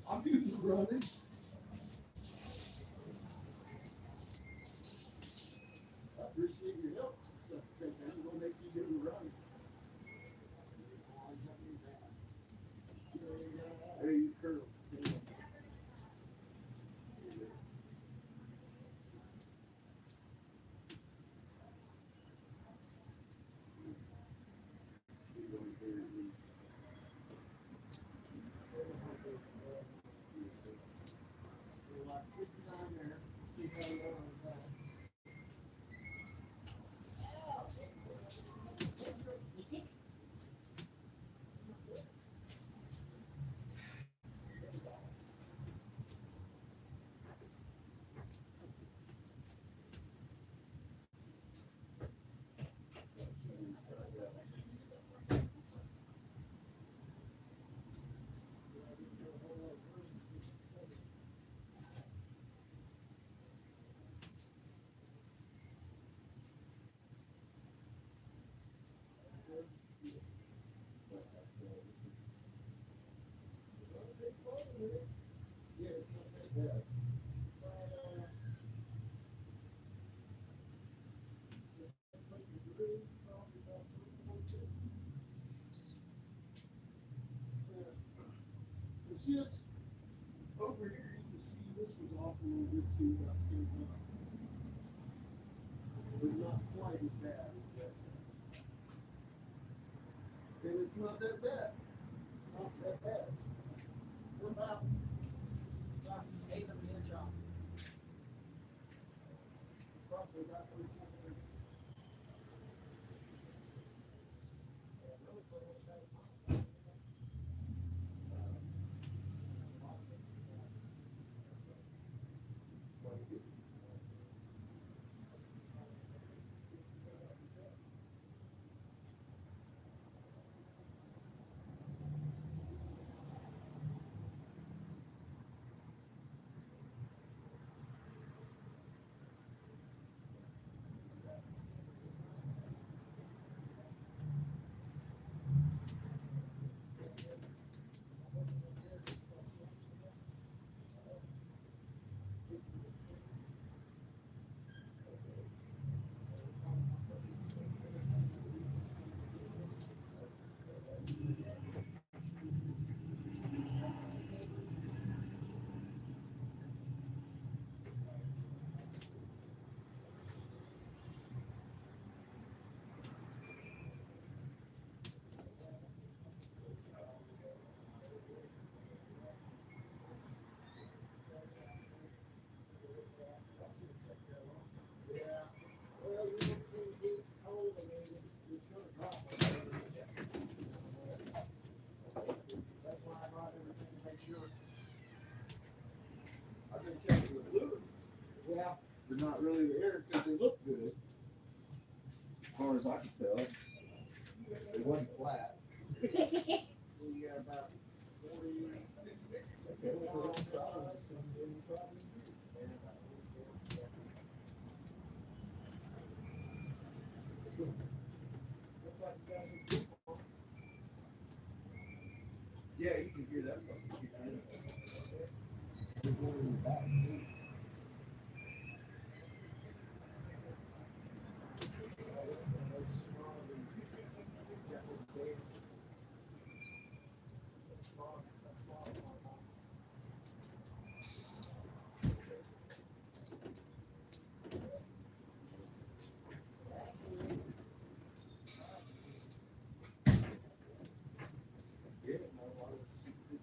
I'm used to running. I appreciate your help. So, I'm gonna make you do the running. Hey, Colonel. little bit too about the same time. But not quite as bad as that sound. And it's not that bad. Not that bad. What about eighth of an inch off? It's probably about 34 minutes. Yeah. They're not really there because they look good. As far as I can tell. They wasn't flat. We got about 40. Looks like you guys are football. Yeah, you can hear that fucking kick in. There's one in the back too. Yeah, no, I was secret.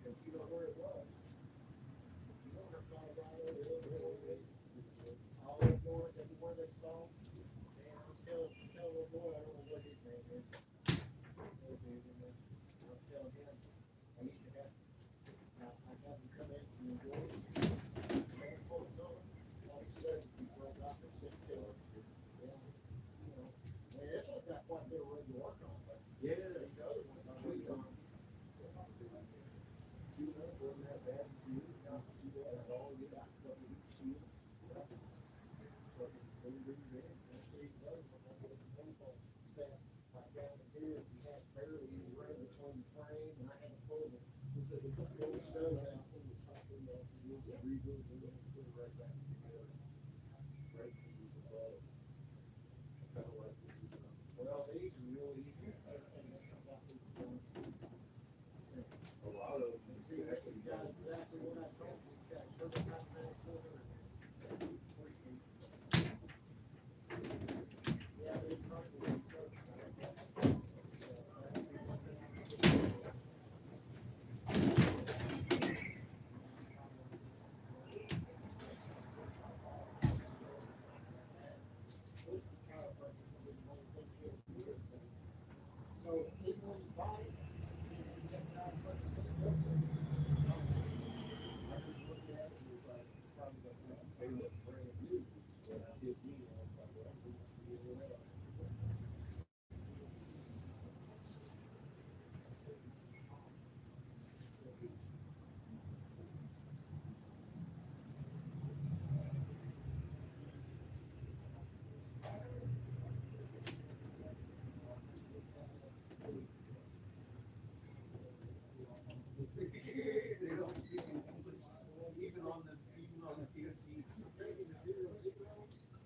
If you know where it was. You don't have to find out all the boys, everywhere they saw. Man, I was telling the boy, I don't know what his name is. I was telling him, I used to have, I have him come in from the door. Stand photos on him. All he says, he broke off and sent to him. Yeah, you know. I mean, this one's got quite a bit of room to work on, but Yeah, these other ones I'm waiting on. you know, it wasn't that bad to do. Now I see that at all. You got a couple of shields. Fucking really big. And see these other ones, I get the people set like down here, we had barely any room between the frame, and I had to pull the studs out. Rebuild it and put it right back together. Right from the above. Kind of like this is, Well, these are real easy, everything just comes out through the front. a lot of them. And see, this has got exactly what I told you, it's got perfect automatic corner. Yeah, they probably so. So even when you buy it, it's $7 I just looked at it and was like, probably they look brand new. But I did me, I was like, well, I'm gonna get it out. They don't speak in English. Even on the POT.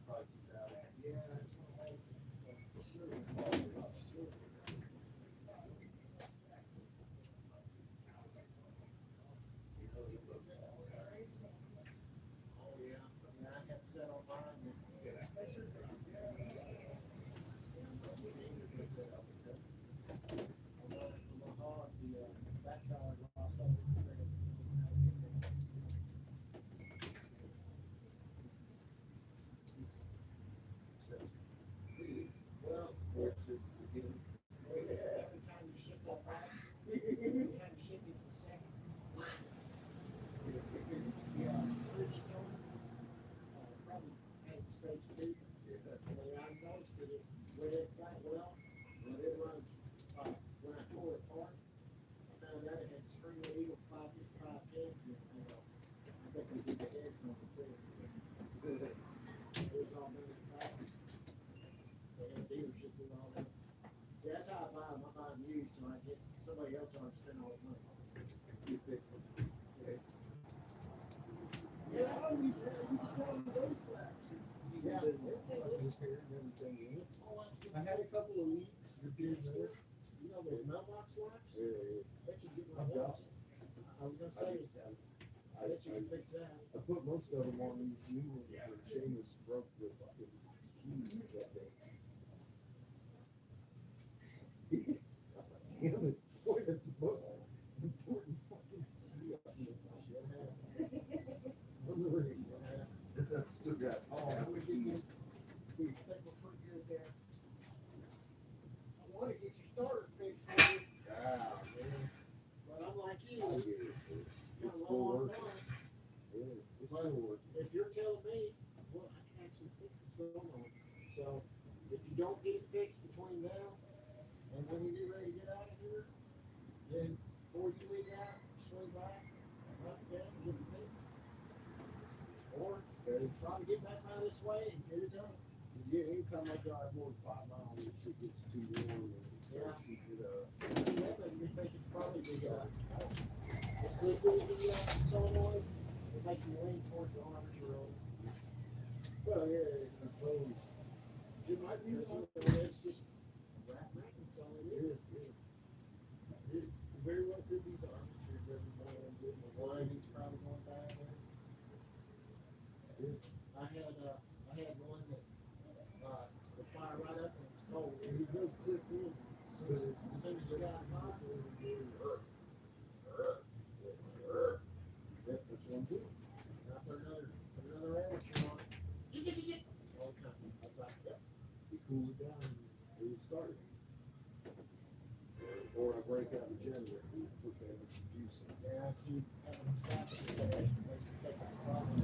Probably 2000. speed. And I noticed that when it got when it was when I tore it apart, I found out it had string eagle 555 cans in it. I think we did the heads on the thing. It was all done in plastic. They had dealership and all that. See, that's how I buy them. I buy them used, so I get somebody else on to spend all the money. Yeah, how do you tell them those flaps? Yeah. I had a couple of leaks. You know those mailbox flaps? I bet you get one of those. I was gonna say, I bet you can fix that. I put most of them on these new ones. Seamus broke the fucking keys that day. Damn it. Boy, that's the most important fucking key. I've still got all the keys. We expect a pretty good there. I wanna get your starter fixed for you, Ah, man. but I'm like you, I get it. kind It's of still low on working. funds. Yeah, it's still working. If you're telling me, well, I can actually fix this phone on. So if you don't get it fixed between now and when you get ready to get out of here, then before you leave out, swing by, knock it down, get it fixed. Or probably get back by this way and get it done. Yeah, anytime I drive more than 5 miles, it gets too warm and Yeah. heating it up. See, that makes me think it's probably the liquid, the solenoid. It makes me lean towards the armature. Well, yeah, I suppose. It might be, it's just rack maintenance on it. It very well could be the armature doesn't want to do the winding's probably going bad there. I had one that would fire right up and it's cold. And he goes click in. So as soon as you got hot, Yep, that's one too. I put another armature on it. All the time. I was like, yep. You cool it down and it'll start. Or I break out the generator and put that extra juice in. Yeah, I see having them saps in there, takes the problem.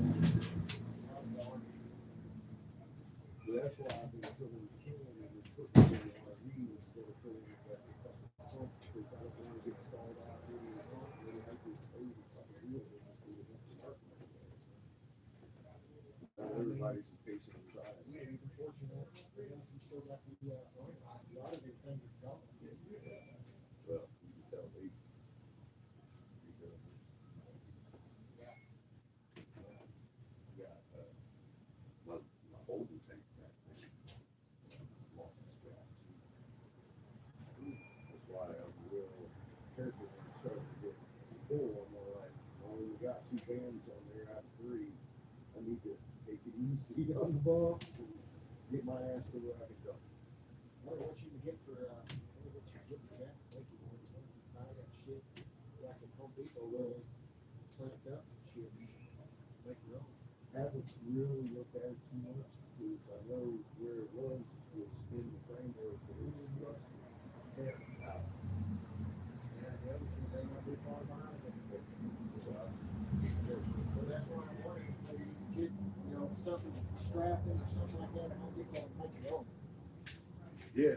But that's why I've been filling the can and putting it in the RV instead of filling it back in the pump, because I don't want to get stalled out here in the pump, and then I have to pay the fucking wheel and just do it up to work. Not everybody's impatient to try it. You're even fortunate, you still got the, a lot of these things are gone. Well, you can tell me. Because got, my holding tank back there. Lost its scratch. That's why I'm real careful when I start to get full. I'm like, I only got 2 bands on there out of 3. I need to take it easy on the bumps and get my ass to where I can go. What you can get for, what you get for that, like you want to buy that shit, like at Home Depot, where they plant up and shit, make your own. Haven't really looked at it too much because I know where it was in the framework, but it was rusty. Yeah. Yeah, the other two, they might be far behind it. So that's why I'm wondering, maybe you can get, something strapped in or something like that, and Home Depot and make your own. Yeah.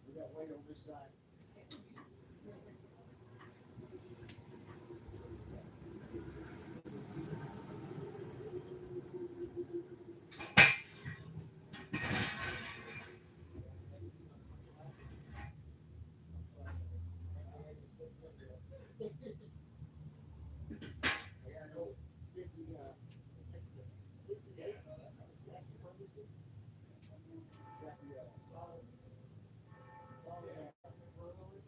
We got weight on this side. Yeah, I know, 50, that's the purpose of it. Got the, solid front on it.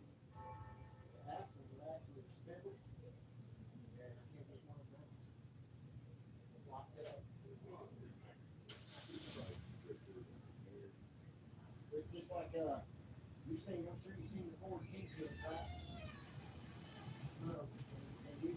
The axles are actually extended. And I can't get one of them. Locked up. It's just like, I'm sure you've seen the Ford Kingston, right? And you